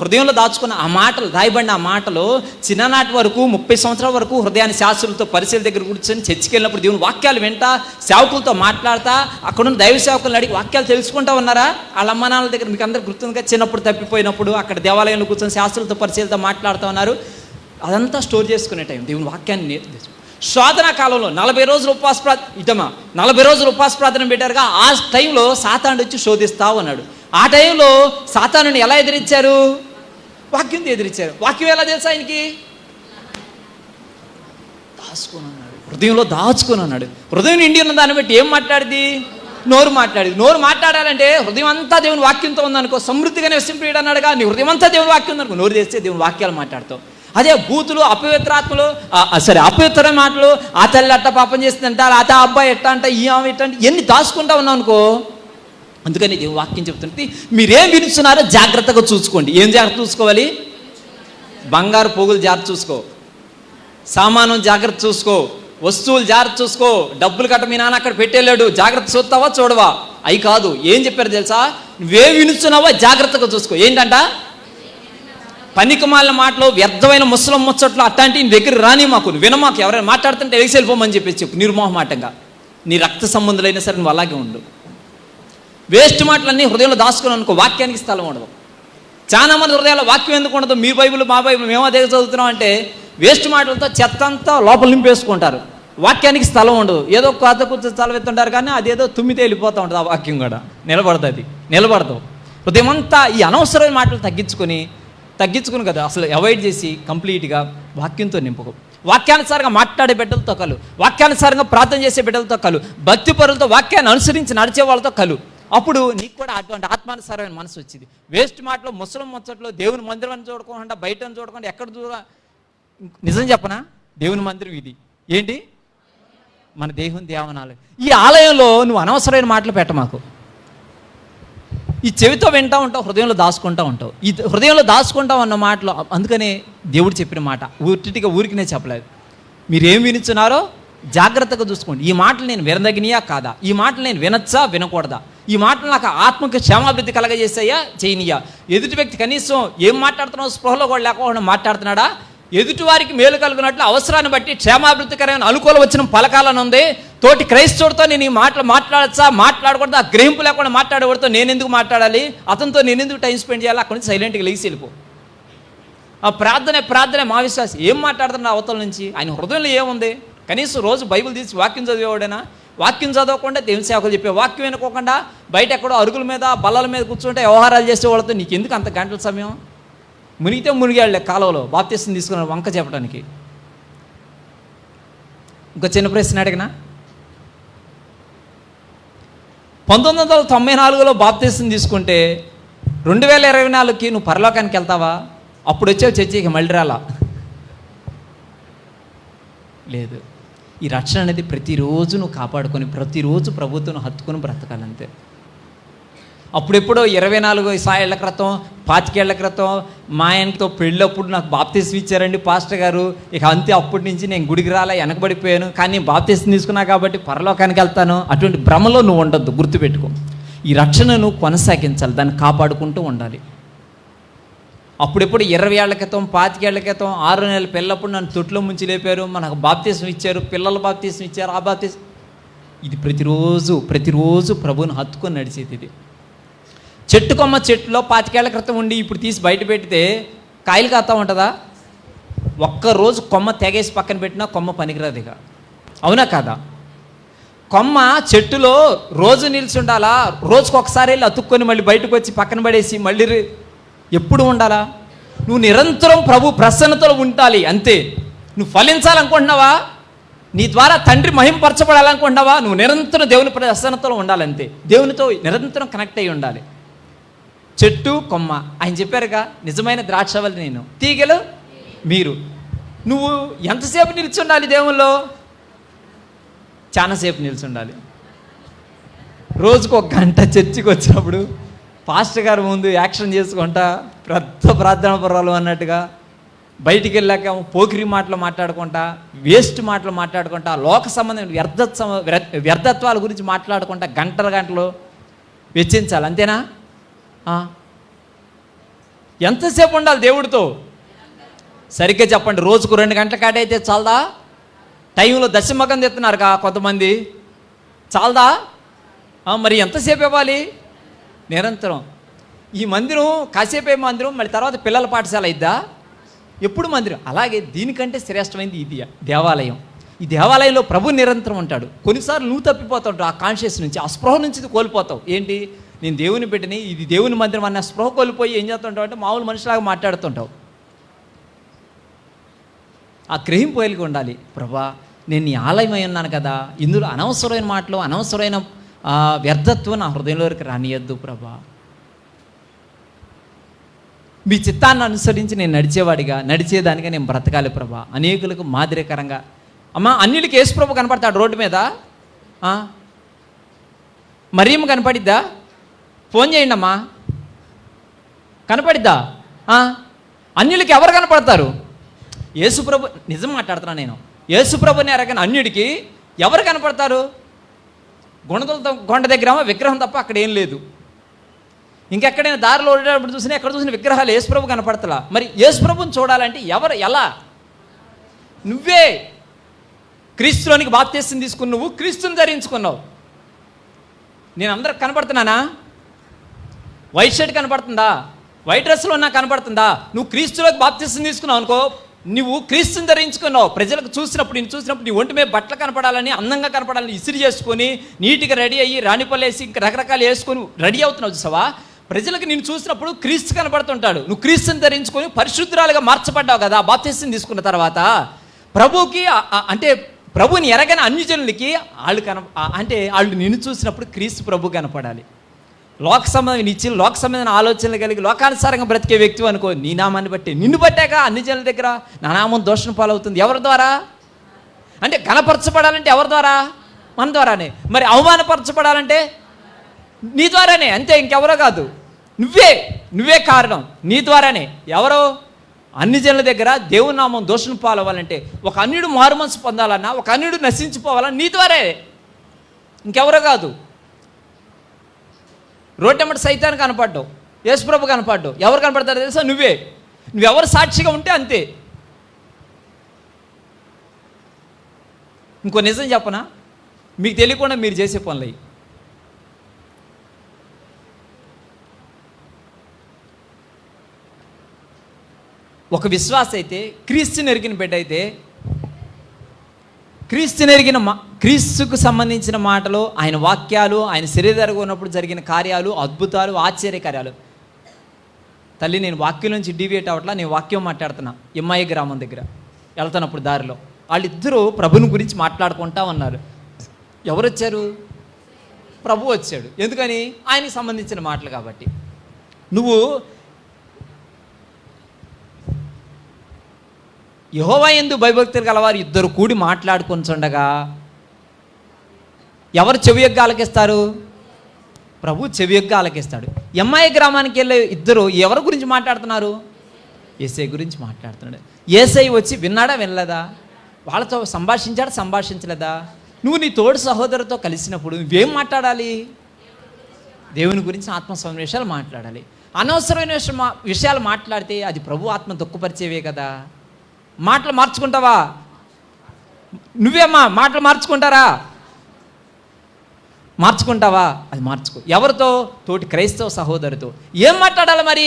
హృదయంలో దాచుకున్న ఆ మాటలు, రాయబడిన ఆ మాటలు చిన్ననాటి వరకు 30 సంవత్సరాల వరకు హృదయాన్ని శాస్త్రులతో పరిశీలన దగ్గర కూర్చొని చర్చికి వెళ్ళినప్పుడు దేవుని వాక్యాలు వింటా, సేవకులతో మాట్లాడతా, అక్కడున్న దైవ సేవకులను అడిగి వాక్యాలు తెలుసుకుంటా ఉన్నారా? వాళ్ళ అమ్మ నాన్నల దగ్గర మీకు అందరు గుర్తుందిగా, చిన్నప్పుడు తప్పిపోయినప్పుడు అక్కడ దేవాలయంలో కూర్చొని శాస్త్రులతో పరిశీలనతో మాట్లాడుతూ ఉన్నారు. అదంతా స్టోర్ చేసుకునే టైం దేవుని వాక్యాన్ని శోధన కాలంలో 40 రోజులు ఉపవాస ప్రార్థన 40 రోజులు ఉపవాస ప్రార్థన పెట్టారుగా. ఆ టైంలో సాతానుడు వచ్చి శోధిస్తా ఉన్నాడు. ఆ టైంలో సాతానుని ఎలా ఎదిరించారు? వాక్యంతో ఎదిరించారు. వాక్యం ఎలా తెలుసా ఆయనకి? దాచుకొని ఉన్నాడు, హృదయంలో దాచుకొని ఉన్నాడు. హృదయం నిండి ఉన్న దాన్ని బట్టి ఏం మాట్లాడింది? నోరు మాట్లాడింది. నోరు మాట్లాడాలంటే హృదయం అంతా దేవుని వాక్యంతో ఉందనుకో, సమృద్ధిగా నివసింపేయడు అన్నాడుగా. నీ హృదయం అంతా దేవుని వాక్యం ఉందనుకో, నోరు చేస్తే దేవుని వాక్యాలు మాట్లాడతావు. అదే బూతులు, అపవిత్రాత్మలు, అపవిత్ర మాటలు, ఆ తల్లి అట్ట పాపం చేస్తుందంట, ఆ అబ్బాయి ఎట్ట అంట, ఈ ఆమె ఎట్ట అంటే ఎన్ని దాచుకుంటా ఉన్నావు అనుకో. అందుకని వాక్యం చెప్తుంటే మీరేం వినిస్తున్నారో జాగ్రత్తగా చూసుకోండి. ఏం జాగ్రత్త చూసుకోవాలి? బంగారు పోగులు జాగ్రత్త చూసుకో, సామానం జాగ్రత్త చూసుకో, వస్తువులు జాగ్రత్త చూసుకో. డబ్బులు కట్ట మీ నాన్న అక్కడ పెట్టేళ్ళాడు, జాగ్రత్త చూస్తావా చూడవా? అవి కాదు. ఏం చెప్పారు తెలుసా? నువ్వేం వినుస్తున్నావో జాగ్రత్తగా చూసుకో. ఏంటంట? పనికిమాలిన మాటలు, వ్యర్థమైన ముసలం ముచ్చట్లు అట్లాంటి నీ దగ్గర రాని మాకు, నువ్వు వినమాకు. ఎవరైనా మాట్లాడుతుంటే ఎగిసిపోమని చెప్పు నిర్మోహమాటంగా. నీ రక్త సంబంధులైనా సరే నువ్వు అలాగే ఉండు. వేస్ట్ మాటలన్నీ హృదయంలో దాచుకుని అనుకో, వాక్యానికి స్థలం ఉండదు. చాలా మంది హృదయాల్లో వాక్యం ఎందుకు ఉండదు? మీ బైబిల్ మా బైబిల్ మేము అదే చదువుతున్నాం అంటే వేస్ట్ మాటలతో చెత్త అంతా లోపల నింపేసుకుంటారు. వాక్యానికి స్థలం ఉండదు. ఏదో కొత్త కూర్చొని చలవెత్తుంటారు, కానీ అదేదో తుమ్మితే వెళ్ళిపోతూ ఉంటుంది. ఆ వాక్యం కూడా నిలబడదు. హృదయం అంతా ఈ అనవసరమైన మాటలు తగ్గించుకుని కదా అసలు అవాయిడ్ చేసి కంప్లీట్గా వాక్యంతో నింపుకో. వాక్యానుసారంగా మాట్లాడే బిడ్డలతో కలు, వాక్యానుసారంగా ప్రార్థన చేసే బిడ్డలతో కలు, భక్తి పరులతో వాక్యాన్ని అనుసరించి నడిచే వాళ్ళతో కలు. అప్పుడు నీకు కూడా అటువంటి ఆత్మానుసారమైన మనసు వచ్చింది. వేస్ట్ మాటలు, ముసలం ముచ్చట్లు, దేవుని మందిరం చూడకుండా, బయటను చూడకుండా, ఎక్కడ నిజం చెప్పనా? దేవుని మందిరం ఇది ఏంటి? మన దేవుని దేవాలయం. ఈ ఆలయంలో నువ్వు అనవసరమైన మాటలు పెట్టమాకు. ఈ చెవితో వింటూ ఉంటావు, హృదయంలో దాచుకుంటూ ఉంటావు. ఈ హృదయంలో దాచుకుంటావు అన్న మాటలు, అందుకనే దేవుడు చెప్పిన మాట ఊరికినే చెప్పలేదు. మీరేం వినిస్తున్నారో జాగ్రత్తగా చూసుకోండి. ఈ మాటలు నేను వినదగినయా కాదా? ఈ మాటలు నేను వినచ్చా వినకూడదా? ఈ మాటలు నాకు ఆత్మకి క్షేమాభివృద్ధి కలగజేస్తాయా చేయనియా? ఎదుటి వ్యక్తి కనీసం ఏం మాట్లాడుతున్నావు స్పృహలో కూడా లేకుండా మాట్లాడుతున్నాడా? ఎదుటి వారికి మేలు కలుగునట్లు అవసరాన్ని బట్టి క్షేమాభివృద్ధికరమైన అనుకూల వచ్చిన పలకాలను ఉంది. తోటి క్రైస్తవుడితో నేను ఈ మాటలు మాట్లాడచ్చా మాట్లాడకూడదు? ఆ గ్రహింపు లేకుండా మాట్లాడకూడదు. నేను ఎందుకు మాట్లాడాలి? అతనితో నేను ఎందుకు టైం స్పెండ్ చేయాలి? అక్కడి నుంచి సైలెంట్గా లేచి వెళ్ళిపో. ఆ ప్రార్థనే మా విశ్వాసం. ఏం మాట్లాడుతున్నా అవతల నుంచి? ఆయన హృదయంలో ఏముంది? కనీసం రోజు బైబిల్ తీసి వాక్యం చదివేవాడైనా? వాక్యం చదవకుండా దేవుని సేవకులు చెప్పే వాక్యం వినుకోకుండా బయట ఎక్కడో అరుగుల మీద బల్లల మీద కూర్చుంటే వ్యవహారాలు చేసే వాళ్ళతో నీకు ఎందుకు అంత గంటల సమయం? మునిగితే మునిగాళ్లే కాలువలో బాప్తిసం తీసుకున్నాడు వంక చెప్పడానికి. ఇంకో చిన్న ప్రశ్న అడిగినా, 1994లో బాప్తిసం తీసుకుంటే 2024కి నువ్వు పరలోకానికి వెళ్తావా? అప్పుడు వచ్చావు చర్చికి, మళ్ళీ రాలా? లేదు. ఈ రక్షణ అనేది ప్రతిరోజు నువ్వు కాపాడుకొని, ప్రతిరోజు ప్రభుత్వం హత్తుకొని బ్రతకాలంతే. అప్పుడెప్పుడో 24 ఏళ్ల క్రితం, 25 ఏళ్ల క్రితం మా ఆయనతో పెళ్ళప్పుడు నాకు బాప్తిసం ఇచ్చారండి పాస్టర్ గారు, ఇక అంతే. అప్పటి నుంచి నేను గుడికి రాలా, వెనకబడిపోయాను. కానీ బాప్తిసం తీసుకున్నా కాబట్టి పరలోకానికి వెళ్తాను. అటువంటి భ్రమలో నువ్వు ఉండొద్దు, గుర్తుపెట్టుకో. ఈ రక్షణ నువ్వు కొనసాగించాలి, దాన్ని కాపాడుకుంటూ ఉండాలి. అప్పుడెప్పుడు 20 ఏళ్ల క్రితం, 25 ఏళ్ల క్రితం, 6 నెలల పిల్లప్పుడు నన్ను తొట్లో ముంచి లేపారు, మనకు బాప్తిసం ఇచ్చారు, పిల్లల బాప్తిసం ఇచ్చారు. ఆ బాప్తిసం ఇది ప్రతిరోజు ప్రభువుని హత్తుకొని నడిచేది. ఇది చెట్టులో 25 ఏళ్ల క్రితం ఉండి ఇప్పుడు తీసి బయట పెడితే కాయలు కాస్తా ఉంటుందా? ఒక్కరోజు కొమ్మ తెగేసి పక్కన పెట్టినా కొమ్మ పనికిరాదు ఇక. అవునా కాదా? కొమ్మ చెట్టులో రోజు నిలిచి ఉండాలా? రోజుకు ఒకసారి వెళ్ళి అతుక్కొని మళ్ళీ బయటకు వచ్చి పక్కన పడేసి మళ్ళీ ఎప్పుడు ఉండాలా? నువ్వు నిరంతరం ప్రభు ప్రసన్నతలో ఉండాలి అంతే. నువ్వు ఫలించాలనుకుంటున్నావా? నీ ద్వారా తండ్రి మహింపరచబడాలనుకుంటున్నావా? నువ్వు నిరంతరం దేవుని ప్రసన్నతలో ఉండాలంతే. దేవునితో నిరంతరం కనెక్ట్ అయ్యి ఉండాలి. చెట్టు కొమ్మ ఆయన చెప్పారుగా, నిజమైన ద్రాక్షవల్లి నేను, తీగలు మీరు. నువ్వు ఎంతసేపు నిల్చుండాలి దేవుల్లో? చాలాసేపు నిల్చుండాలి. రోజుకు 1 గంట చర్చికి వచ్చినప్పుడు పాస్టర్ గారు ముందు యాక్షన్ చేసుకుంటా పెద్ద ప్రార్థన పర్వాలు అన్నట్టుగా, బయటికి వెళ్ళాక పోకిరి మాటలు మాట్లాడుకుంటా, వేస్ట్ మాటలు మాట్లాడుకుంటా, లోక సంబంధం వ్యర్థత్వాల గురించి మాట్లాడుకుంటా గంటలు వెచ్చించాలి. అంతేనా? ఎంతసేపు ఉండాలి దేవుడితో? సరిగ్గా చెప్పండి. రోజుకు 2 గంటల కాటైతే చాలదా? టైంలో దశమగం తెస్తున్నారు కొంతమంది, చాలదా? మరి ఎంతసేపు ఇవ్వాలి? నిరంతరం. ఈ మందిరం కాసేపే మందిరం, మళ్ళీ తర్వాత పిల్లల పాఠశాల అయిద్దా? ఎప్పుడు మందిరం? అలాగే దీనికంటే శ్రేష్టమైనది ఇది దేవాలయం. ఈ దేవాలయంలో ప్రభు నిరంతరం ఉంటాడు. కొన్నిసార్లు నువ్వు తప్పిపోతావు, ఆ కాన్షియస్ నుంచి, ఆ స్పృహ నుంచి కోల్పోతావు. ఏంటి? నేను దేవుని బిడ్డని, ఇది దేవుని మందిరం అన్న స్పృహ కోల్పోయి ఏం చేస్తుంటావు అంటే మామూలు మనిషిలాగా మాట్లాడుతుంటావు. ఆ గ్రహింపు కలిగి ఉండాలి. ప్రభా, నేను నీ ఆలయమై ఉన్నాను కదా, ఇందులో అనవసరమైన మాటలు, అనవసరమైన వ్యర్థత్వం నా హృదయంలోకి రానియద్దు ప్రభా. మీ చిత్తాన్ని అనుసరించి నేను నడిచేదానిగా నేను బ్రతకాలి ప్రభా, అనేకులకు మాదిరికరంగా. అమ్మా, అన్యులకి యేసు ప్రభు కనపడతాడు రోడ్డు మీద, మరియమ్మ కనపడిద్దా? ఫోన్ చేయండి అమ్మా, కనపడిద్దా? అన్యులకి ఎవరు కనపడతారు? యేసుప్రభు, నిజం మాట్లాడుతున్నాను నేను, యేసుప్రభుని ఎరగని అన్యుడికి ఎవరు కనపడతారు? కొండ దగ్గర విగ్రహం తప్ప అక్కడ ఏం లేదు. ఇంకెక్కడైనా దారిలో ఉండేటప్పుడు చూసినా ఎక్కడ చూసిన విగ్రహాలు, యేసుప్రభు కనపడతలా. మరి యేసుప్రభుని చూడాలంటే ఎలా? నువ్వే క్రీస్తులోనికి బాప్తిసం తీసుకుని నువ్వు క్రీస్తుని ధరించుకున్నావు. నేను అందరికి కనపడుతున్నానా? వైట్ షర్ట్ కనపడుతుందా? వైట్ డ్రెస్లో ఉన్నా కనపడుతుందా? నువ్వు క్రీస్తులోకి బాప్తిసం తీసుకున్నావు అనుకో, నువ్వు క్రీస్తుని ధరించుకున్నావు. ప్రజలకు చూసినప్పుడు నీ ఒంటి మీద బట్టలు కనపడాలని, అందంగా కనపడాలని ఇసిరి చేసుకొని నీట్గా రెడీ అయ్యి రాణిపల్లేసి ఇంకా రకరకాలు వేసుకొని రెడీ అవుతున్నావు చూసావా? ప్రజలకు నేను చూసినప్పుడు క్రీస్తు కనపడుతుంటాడు. నువ్వు క్రీస్తుని ధరించుకొని పరిశుద్ధురాలుగా మార్చబడ్డావు కదా బాప్తిసం తీసుకున్న తర్వాత. ప్రభువుకి అంటే ప్రభుని ఎరగని అన్యజనులకి వాళ్ళు నిన్ను చూసినప్పుడు క్రీస్తు ప్రభు కనపడాలి. లోక సంబంధమైన ఆలోచనలు కలిగి లోకానుసారంగా బ్రతికే వ్యక్తి అనుకో, నీ నామాన్ని బట్టి నిన్ను బట్టాక అన్ని జనుల దగ్గర నా నామం దోషణ పాలవుతుంది. ఎవరి ద్వారా? అంటే ఘనపరచబడాలంటే ఎవరి ద్వారా? మన ద్వారానే. మరి అవమానపరచబడాలంటే నీ ద్వారానే, అంతే, ఇంకెవరో కాదు. నువ్వే కారణం, నీ ద్వారానే. ఎవరో అన్ని జనుల దగ్గర దేవుని నామం దోషణ పాలవ్వాలంటే, ఒక అన్యుడు మారుమనసు పొందాలన్నా, ఒక అన్యుడు నశించిపోవాలన్నా నీ ద్వారే, ఇంకెవరో కాదు. రోడ్డెమ్మటి సైతాన్ని కనపడ్డావు, యేసుప్రభు కనపడ్డావు. ఎవరు కనపడతారో తెలుసా? నువ్వెవరు సాక్షిగా ఉంటే అంతే. ఇంకో నిజం చెప్పనా, మీకు తెలియకుండా మీరు చేసే పనులు. ఒక విశ్వాస అయితే, క్రీస్తుని ఎరిగిన బిడ్డ అయితే, క్రీస్తుకు సంబంధించిన మాటలు, ఆయన వాక్యాలు, ఆయన శరీరగా ఉన్నప్పుడు జరిగిన కార్యాలు, అద్భుతాలు, ఆశ్చర్య కార్యాలు. తల్లి, నేను వాక్యం నుంచి డివియేట్ అవ్వట్లా, నేను వాక్యం మాట్లాడుతున్నా. ఎమ్మాయి గ్రామం దగ్గర వెళ్తున్నప్పుడు దారిలో వాళ్ళిద్దరూ ప్రభుని గురించి మాట్లాడుకుంటా ఉన్నారు. ఎవరు వచ్చారు? ప్రభు వచ్చాడు. ఎందుకని? ఆయనకి సంబంధించిన మాటలు కాబట్టి. నువ్వు యెహోవా యందు భయభక్తులు గలవారు ఇద్దరు కూడి మాట్లాడుకొనిచుండగా ఎవరు చెవియొగ్గా ఆలకిస్తారు? ప్రభు చెవియొగ్గా ఆలకిస్తాడు. ఎమ్మాయి గ్రామానికి వెళ్ళే ఇద్దరు ఎవరి గురించి మాట్లాడుతున్నారు? యేసయ్య గురించి మాట్లాడుతున్నాడు. యేసయ్య వచ్చి విన్నాడా, వినలేదా? వాళ్ళతో సంభాషించలేదా? నువ్వు నీ తోడు సహోదరుతో కలిసినప్పుడు నువ్వేం మాట్లాడాలి? దేవుని గురించి ఆత్మ సందేశాలు మాట్లాడాలి. అనవసరమైన విషయాలు మాట్లాడితే అది ప్రభు ఆత్మ దుఃఖపరిచేవే కదా. మాటలు మార్చుకుంటావా? నువ్వేమ్మా మాటలు మార్చుకుంటావా? అది మార్చుకో. ఎవరితో? తోటి క్రైస్తవ సహోదరుతో. ఏం మాట్లాడాలి మరి?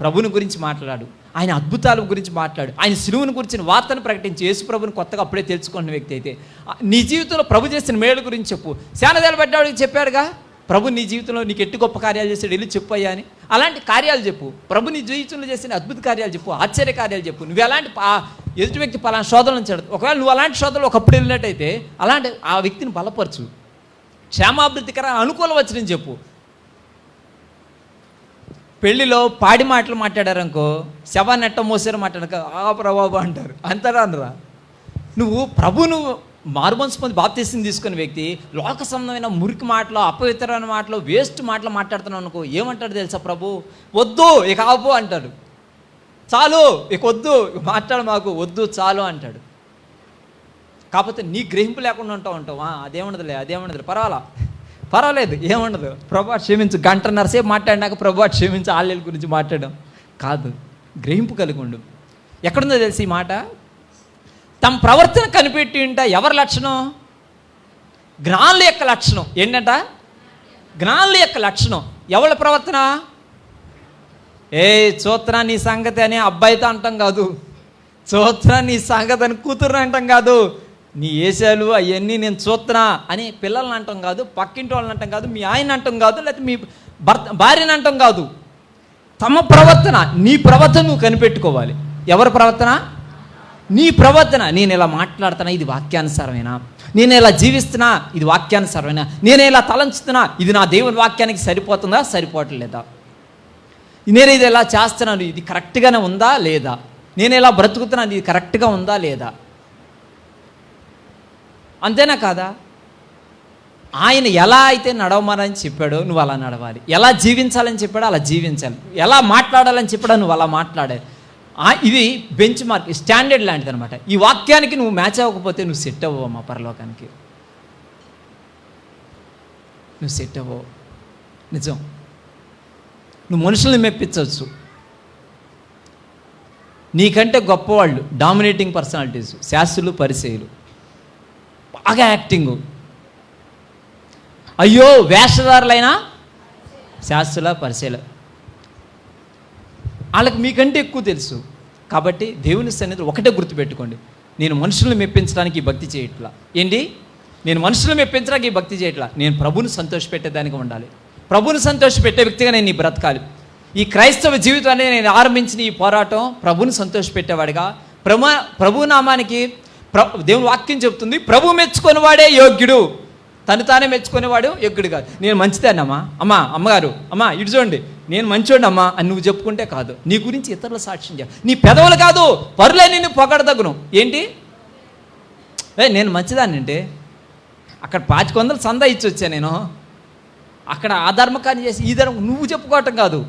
ప్రభుని గురించి మాట్లాడు, ఆయన అద్భుతాల గురించి మాట్లాడు, ఆయన సిలువను గురించిన వార్తను ప్రకటించి, యేసు ప్రభుని కొత్తగా అప్పుడే తెలుసుకున్న వ్యక్తి అయితే నీ జీవితంలో ప్రభు చేసిన మేలు గురించి చెప్పు. శానదేలు పడ్డాడికి చెప్పాడుగా, ప్రభు నీ జీవితంలో నీకు ఎట్టు గొప్ప కార్యాలు చేశాడు, వెళ్ళి చెప్పయ్యా అని. అలాంటి కార్యాలు చెప్పు. ప్రభు నీ జీవితంలో చేసిన అద్భుత కార్యాలు చెప్పు, ఆశ్చర్య కార్యాలు చెప్పు. నువ్వు ఎలాంటి ఎదుటి వ్యక్తి పలానా శోధన నుంచి, ఒకవేళ నువ్వు అలాంటి శోధనలు ఒకప్పుడు వెళ్ళినట్టయితే అలాంటి ఆ వ్యక్తిని బలపరచు. క్షేమాభివృద్ధికర అనుకూల వచ్చినని చెప్పు. పెళ్లిలో పాడి మాటలు మాట్లాడారనుకో, శవాన్ని ఎట్ట మోసారు మాట్లాడక ప్రభావ అంటారు, అంటారా అనరా? నువ్వు ప్రభును మారుమనసు పొంది బాప్తిసం తీసుకున్న వ్యక్తి లోక సంబంధమైన మురికి మాటలు, అపవిత్రమైన మాటలు, వేస్ట్ మాటలు మాట్లాడుతున్నావు అనుకో, ఏమంటాడు తెలుసా? ప్రభు వద్దు ఇక ఆపు అంటాడు. చాలు ఇక వద్దు, మాట్లాడు మాకు వద్దు, చాలు అంటాడు. కాకపోతే నీ గ్రహింపు లేకుండా ఉంటావు. అదేముండదులే పర్వాలేదు, ఏముండదు, ప్రభు క్షమించు. గంటన్నర సేపు మాట్లాడినాక ప్రభు క్షమించు ఆళ్ళ గురించి మాట్లాడడం కాదు. గ్రహింపు కలిగి ఉండు. ఎక్కడుందో తెలిసి ఈ మాట? తమ ప్రవర్తన కనిపెట్టి ఉంట ఎవరి లక్షణం? జ్ఞానుల యొక్క లక్షణం ఏంటంట? జ్ఞానుల యొక్క లక్షణం. ఎవరి ప్రవర్తన? చూస్తున్నా నీ సంగతి అని అబ్బాయితో అంటాం కాదు, చూస్తున్నా నీ సంగతి అని కూతురు అంటాం కాదు, నీ ఏసాలు అవన్నీ నేను చూస్తున్నా అని పిల్లల్ని అంటాం కాదు, పక్కింటి వాళ్ళని అంటాం కాదు, మీ ఆయన అంటాం కాదు, లేకపోతే మీ భార్యని అంటాం కాదు. తమ ప్రవర్తన, నీ ప్రవర్తన నువ్వు కనిపెట్టుకోవాలి. ఎవరి ప్రవర్తన? నీ ప్రవర్తన. నేను ఇలా మాట్లాడుతున్నా, ఇది వాక్యానుసారమేనా? నేను ఇలా జీవిస్తున్నా, ఇది వాక్యానుసారమేనా? నేను ఇలా తలంచుతున్నా, ఇది నా దేవుని వాక్యానికి సరిపోతుందా, సరిపోవట్లేదా? నేను ఇది ఎలా చేస్తున్నాను, ఇది కరెక్ట్గానే ఉందా లేదా, నేను ఎలా బ్రతుకుతున్నాను, ఇది కరెక్ట్గా ఉందా లేదా. అంతేనా కాదా? ఆయన ఎలా అయితే నడవమని చెప్పాడో నువ్వు అలా నడవాలి, ఎలా జీవించాలని చెప్పాడో అలా జీవించాలి, ఎలా మాట్లాడాలని చెప్పాడో నువ్వు అలా మాట్లాడాలి. ఇది బెంచ్ మార్క్, స్టాండర్డ్ లాంటిది అనమాట. ఈ వాక్యానికి నువ్వు మ్యాచ్ అవ్వకపోతే నువ్వు సెట్ అవ్వవు అమ్మా, పరలోకానికి నువ్వు సెట్ అవ్వవు. నిజం. నువ్వు మనుషుల్ని మెప్పించవచ్చు, నీకంటే గొప్పవాళ్ళు డామినేటింగ్ పర్సనాలిటీస్, శాస్త్రులు పరిచయులు, బాగా యాక్టింగు, అయ్యో వేషధారులైనా శాస్త్రుల పరిచయలు, వాళ్ళకి మీకంటే ఎక్కువ తెలుసు. కాబట్టి దేవుని సన్నిధిలో ఒకటే గుర్తుపెట్టుకోండి, నేను మనుషులను మెప్పించడానికి ఈ భక్తి చేయట్లా. ఏంటి? నేను మనుషులను మెప్పించడానికి ఈ భక్తి చేయట్లా, నేను ప్రభుని సంతోషపెట్టేదానికి ఉండాలి, ప్రభుని సంతోషపెట్టే వ్యక్తిగా నేను ఈ బ్రతకాలి. ఈ క్రైస్తవ జీవితాన్ని నేను ఆరంభించిన ఈ పోరాటం ప్రభుని సంతోషపెట్టేవాడిగా, ప్రభు నామానికి దేవుని వాక్యం చెబుతుంది, ప్రభు మెచ్చుకొని వాడే యోగ్యుడు, తను తానే మెచ్చుకునేవాడు యోగ్యుడు కాదు. నేను మంచిదాన్నమ్మా, అమ్మగారు ఇటు చూడండి నేను మంచోండి అమ్మా అని నువ్వు చెప్పుకుంటే కాదు, నీ గురించి ఇతరుల సాక్ష్యం చేయాలి. నీ పెదవులు కాదు, పరులే నిన్ను పొగడదగును. ఏంటి? నేను మంచిదాన్ని అంటే అక్కడ 500 సందా ఇచ్చి వచ్చా నేను, అక్కడ ఆ ధర్మకాన్ని చేసి ఈ ధర్మం నువ్వు చెప్పుకోవటం కాదు.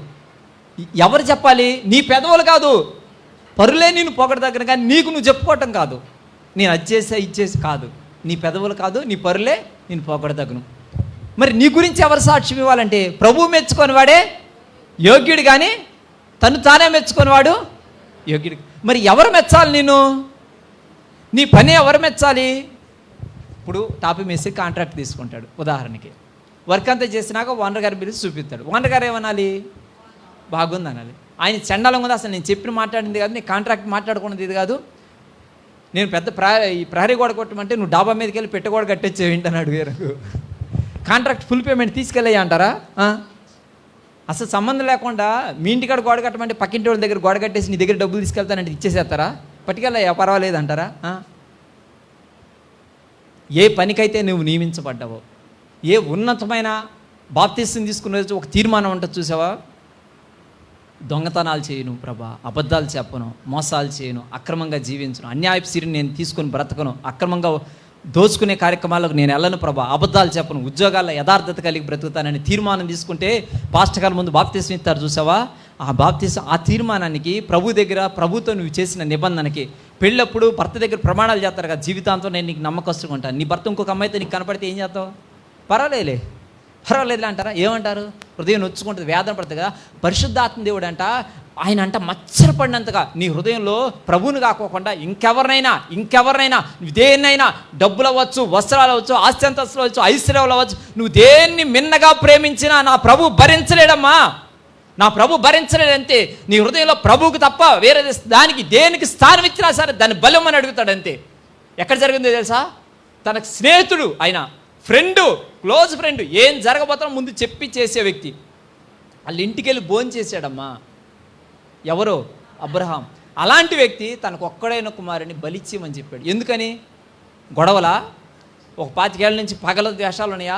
ఎవరు చెప్పాలి? నీ పెదవులు కాదు, పరులే నిన్ను పొగడదగ్గను, కానీ నీకు నువ్వు చెప్పుకోవటం కాదు. నేను అది చేసా ఇచ్చేసి కాదు, నీ పెదవులు కాదు, నీ పరులే నేను పొగడదగ్గను. మరి నీ గురించి ఎవరు సాక్ష్యం ఇవ్వాలంటే ప్రభు మెచ్చుకొని వాడే యోగ్యుడు, కానీ తను తానే మెచ్చుకునేవాడు యోగ్యుడు. మరి ఎవరు మెచ్చాలి? నేను నీ పని ఎవరు మెచ్చాలి? ఇప్పుడు టాపీ మేసి కాంట్రాక్ట్ తీసుకుంటాడు ఉదాహరణకి, వర్క్ అంతా చేసినాక ఓనర్ గారి పిలిచి చూపిస్తాడు. ఓనర్ గారు ఏమనాలి? బాగుంది అనాలి. ఆయన చండాలం ఉంది, అసలు నేను చెప్పిన మాట్లాడింది కాదు, నీ కాంట్రాక్ట్ మాట్లాడుకున్నది ఇది కాదు, నేను పెద్ద ఈ ప్రహరీ గోడ కొట్టమంటే నువ్వు డాబా మీదకి వెళ్ళి పెట్టగోడ కట్టేచ్చే ఏంటని అడిగారు. కాంట్రాక్ట్ ఫుల్ పేమెంట్ తీసుకెళ్ళాయి అంటారా? అసలు సంబంధం లేకుండా మీ ఇంటికాడ గోడ కట్టమంటే పక్కింటి వాళ్ళ దగ్గర గోడ కట్టేసి నీ దగ్గర డబ్బులు తీసుకెళ్తానంటే ఇచ్చేసేస్తారా? పట్టుకెళ్ళా పర్వాలేదు అంటారా? ఏ పనికైతే నువ్వు నియమించబడ్డావో, ఏ ఉన్నతమైన బాప్తిస్తం తీసుకునే ఒక తీర్మానం ఉంటుంది చూసావా, దొంగతనాలు చేయను ప్రభా, అబద్ధాలు చెప్పను, మోసాలు చేయను, అక్రమంగా జీవించను, అన్యాయపు సిరిని నేను తీసుకొని బ్రతకను, అక్రమంగా దోచుకునే కార్యక్రమాలకు నేను వెళ్ళను ప్రభా, అబద్ధాలు చెప్పను, ఉద్యోగాల్లో యథార్థత కలిగి బ్రతుకుతానని తీర్మానం తీసుకుంటే పాస్టర్ గారి ముందు బాప్తిస్తం ఇస్తారు చూసావా, ఆ తీర్మానానికి ప్రభు దగ్గర ప్రభుతో నువ్వు చేసిన నిబంధనకి, పెళ్ళప్పుడు భర్త దగ్గర ప్రమాణాలు చేస్తారు కదా, జీవితాంతం నేను నీకు నమ్మకస్తుగా ఉంటాను, నీ భర్త ఇంకొక అమ్మాయితో నీకు కనపడితే ఏం చేస్తావు? పర్వాలేదులే అంటారా? ఏమంటారు? హృదయం నొచ్చుకుంటుంది, వేదన పడుతుంది కదా. పరిశుద్ధాత్మ దేవుడు అంట, ఆయన అంట మచ్చరపడినంతగా నీ హృదయంలో ప్రభువుని కాకోకుండా ఇంకెవరినైనా దేన్నైనా, డబ్బులు అవ్వచ్చు, వస్త్రాలు అవ్వచ్చు, ఆస్తి అంతస్తులు అవ్వచ్చు, ఐశ్వర్యాలు అవ్వచ్చు, నువ్వు దేన్ని మిన్నగా ప్రేమించినా నా ప్రభు భరించలేడమ్మా, నా ప్రభు భరించలేడంతే. నీ హృదయంలో ప్రభువుకు తప్ప వేరే దానికి దేనికి స్థానం ఇచ్చినా సరే దాన్ని బలమని అడుగుతాడంతే. ఎక్కడ జరిగిందో తెలుసా? తన స్నేహితుడు, ఆయన క్లోజ్ ఫ్రెండ్ ఏం జరగబోతానో ముందు చెప్పి చేసే వ్యక్తి, వాళ్ళ ఇంటికి వెళ్ళి భోజనం చేశాడమ్మా. ఎవరో? అబ్రహాం. అలాంటి వ్యక్తి తనకు ఒక్కడైన కుమారుని బలిచ్చేయమని చెప్పాడు. ఎందుకని? గొడవలా? ఒక 25 ఏళ్ళ నుంచి పగల ద్వేషాలు ఉన్నాయా?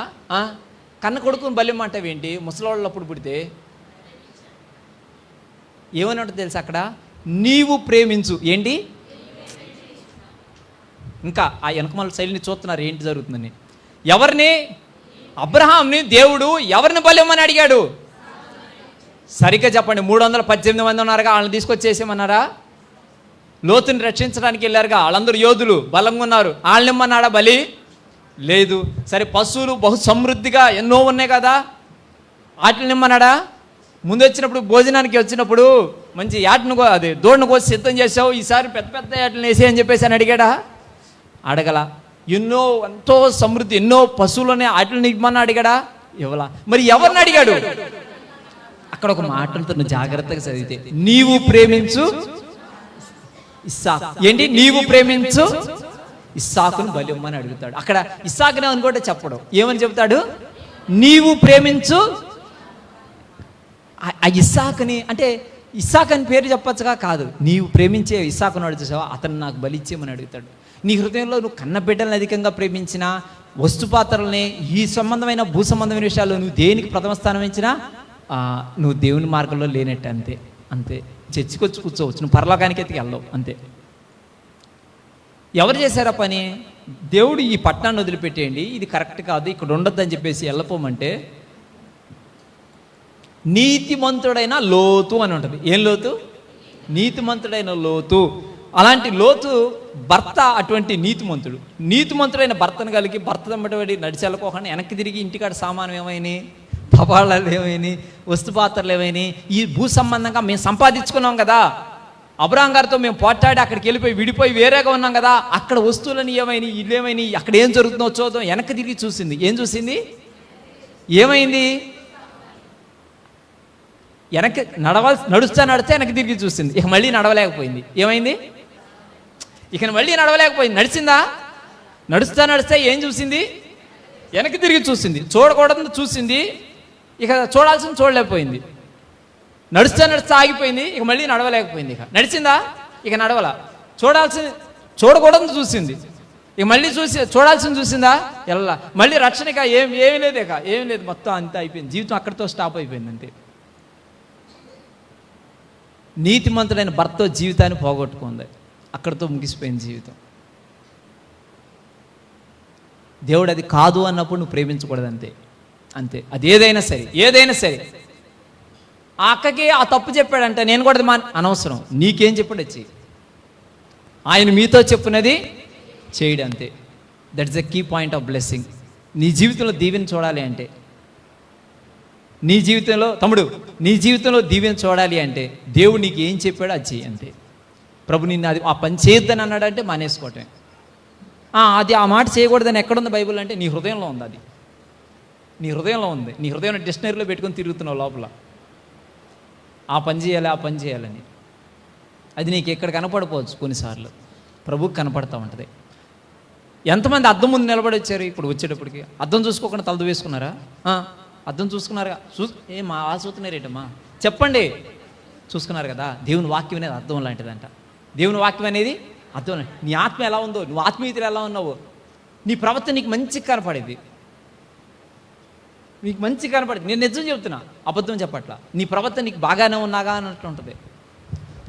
కన్న కొడుకుని బలిమ్మంటావేంటి? ముసలోళ్ళప్పుడు పుడితే ఏమని ఉంటుంది తెలుసా అక్కడ? నీవు ప్రేమించు. ఏంటి? ఇంకా ఆ వెనకమాల శైలిని చూస్తున్నారు ఏంటి జరుగుతుందని. ఎవరిని? అబ్రహాంని దేవుడు ఎవరిని బలిమ్మని అడిగాడు? సరిగ్గా చెప్పండి. 318 మంది ఉన్నారుగా, వాళ్ళని తీసుకొచ్చేసేమన్నారా? లోతుని రక్షించడానికి వెళ్ళారుగా, వాళ్ళందరూ యోధులు బలంగా ఉన్నారు, వాళ్ళని ఇమ్మన్నాడా బలి? లేదు. సరే పశువులు బహు సమృద్ధిగా ఎన్నో ఉన్నాయి కదా, వాటిని ఇమ్మన్నాడా? ముందు వచ్చినప్పుడు భోజనానికి వచ్చినప్పుడు మంచి దూడను కోసి సిద్ధం చేసావు, ఈసారి పెద్ద పెద్ద యాటలను వేసే అని చెప్పేసి అని అడిగాడా? అడగల. ఎంతో సమృద్ధి, ఎన్నో పశువులనే వాటిని ఇవ్వమని అడిగాడా? ఇవ్వలా. మరి ఎవరిని అడిగాడు? అక్కడ ఒక మాటలతో నువ్వు జాగ్రత్తగా చదివితే, నీవు ప్రేమించు ఇస్సాకు. ఏంటి? నీవు ప్రేమించు ఇస్సాకును బలి ఇవ్వమని అడుగుతాడు. అక్కడ ఇస్సాకునే అనుకోటే చెప్పడం, ఏమని చెప్తాడు? నీవు ప్రేమించు ఆ ఇస్సాకుని. అంటే ఇస్సాకు అని పేరు చెప్పచ్చుగా? కాదు, నీవు ప్రేమించే ఇస్సాకును అడుగుతావా, అతను నాకు బలి ఇచ్చేయమని అడుగుతాడు. నీ హృదయంలో నువ్వు కన్న బిడ్డలను అధికంగా ప్రేమించినా, వస్తుపాత్రల్ని, ఈ సంబంధమైన భూ సంబంధమైన విషయాల్లో నువ్వు దేనికి ప్రథమ స్థానం ఇచ్చినా నువ్వు దేవుని మార్గంలో లేనట్టు, అంతే అంతే. చర్చికి వచ్చి కూర్చోవచ్చు, నువ్వు పరలోకానికి ఎత్తికి వెళ్ళవు, అంతే. ఎవరు చేశారా పని? దేవుడు ఈ పట్టణాన్ని వదిలిపెట్టేయండి, ఇది కరెక్ట్ కాదు, ఇక్కడ ఉండొద్దని చెప్పేసి వెళ్ళపోమంటే నీతిమంతుడైన లోతు అని ఉంటుంది. ఏం లోతు? నీతిమంతుడైన లోతు. అలాంటి లోతు భర్త అటువంటి నీతిమంతుడు. నీతిమంతుడైన భర్తను కలిగి భర్త తమ్మటి నడిచెళ్ళకోకుండా వెనక్కి తిరిగి ఇంటికాడ సామానం ఏమైనాయి, పపాళాలు ఏమైనాయి, వస్తుపాత్రలు ఏమైనాయి, ఈ భూ సంబంధంగా మేము సంపాదించుకున్నాం కదా, అబ్రాహం గారితో మేము పోట్లాడి అక్కడికి వెళ్ళిపోయి విడిపోయి వేరేగా ఉన్నాం కదా, అక్కడ వస్తువులని ఏమైనాయి, ఇల్లు ఏమైనాయి, అక్కడ ఏం జరుగుతుందో చూద్దాం. వెనక్కి తిరిగి చూసింది. ఏం చూసింది? ఏమైంది? వెనక్కి నడుస్తా వెనక్కి తిరిగి చూసింది. ఇక మళ్ళీ నడవలేకపోయింది. ఏమైంది? ఇక మళ్ళీ నడవలేకపోయింది. నడిచిందా? నడుస్తా ఏం చూసింది? వెనక్కి తిరిగి చూసింది. చూడకూడదు చూసింది, ఇక చూడాల్సింది చూడలేకపోయింది. నడుస్తా ఆగిపోయింది, ఇక మళ్ళీ నడవలేకపోయింది. ఇక నడిచిందా? ఇక నడవల. చూడకూడదు చూసింది, ఇక మళ్ళీ చూడాల్సింది చూసిందా? వెళ్ళా. మళ్ళీ రక్షణ ఇక ఏమీ లేదు, ఇక ఏమీ లేదు, మొత్తం అంతా అయిపోయింది. జీవితం అక్కడితో స్టాప్ అయిపోయింది, అంతే. నీతిమంతుడైన భర్త జీవితాన్ని పోగొట్టుకుంది, అక్కడితో ముగిసిపోయింది జీవితం. దేవుడు అది కాదు అన్నప్పుడు నువ్వు ప్రేమించకూడదు, అంతే అంతే. అది ఏదైనా సరే. ఆ అక్కకి ఆ తప్పు చెప్పాడంటే నేను కూడా అనవసరం, నీకేం చెప్పాడు వచ్చి ఆయన మీతో చెప్పున్నది చేయడు, అంతే. That's the key point of blessing. నీ జీవితంలో దీవెన చూడాలి అంటే, నీ జీవితంలో తమ్ముడు, నీ జీవితంలో దీవెన చూడాలి అంటే దేవుడు నీకు ఏం చెప్పాడో అది చెయ్యి, అంతే. ప్రభు నిన్ను అది ఆ పని చేయొద్దని అన్నాడంటే మానేసుకోవటమే. అది ఆ మాట చేయకూడదని ఎక్కడుంది బైబిల్ అంటే నీ హృదయంలో ఉంది. అది నీ హృదయంలో ఉంది. నీ హృదయం డిక్షనరీలో పెట్టుకొని తిరుగుతున్నావు లోపల, ఆ పని చేయాలని. అది నీకు ఎక్కడ కనపడిపోవచ్చు, కొన్నిసార్లు ప్రభుకి కనపడతా ఉంటుంది. ఎంతమంది అద్దం ముందు నిలబడి వచ్చారు ఇప్పుడు వచ్చేటప్పటికి? అద్దం చూసుకోకుండా తలదు వేసుకున్నారా? అద్దం చూసుకున్నారుగా? ఏమా చూస్తున్నారేటమ్మా? చెప్పండి. చూసుకున్నారు కదా. దేవుని వాక్యం అనేది అద్దం లాంటిదంట. దేవుని వాక్యం అనేది అద్దం. నీ ఆత్మ ఎలా ఉందో, నువ్వు ఆత్మీయతలు ఎలా ఉన్నావో, నీ ప్రవర్తన నీకు మంచిగా కనపడేది, నీకు మంచిగా కనపడేది. నేను నిజం చెప్తున్నా, అబద్ధం చెప్పట్లా. నీ ప్రవర్తన నీకు బాగానే ఉన్నాగా అన్నట్లు ఉంటుంది.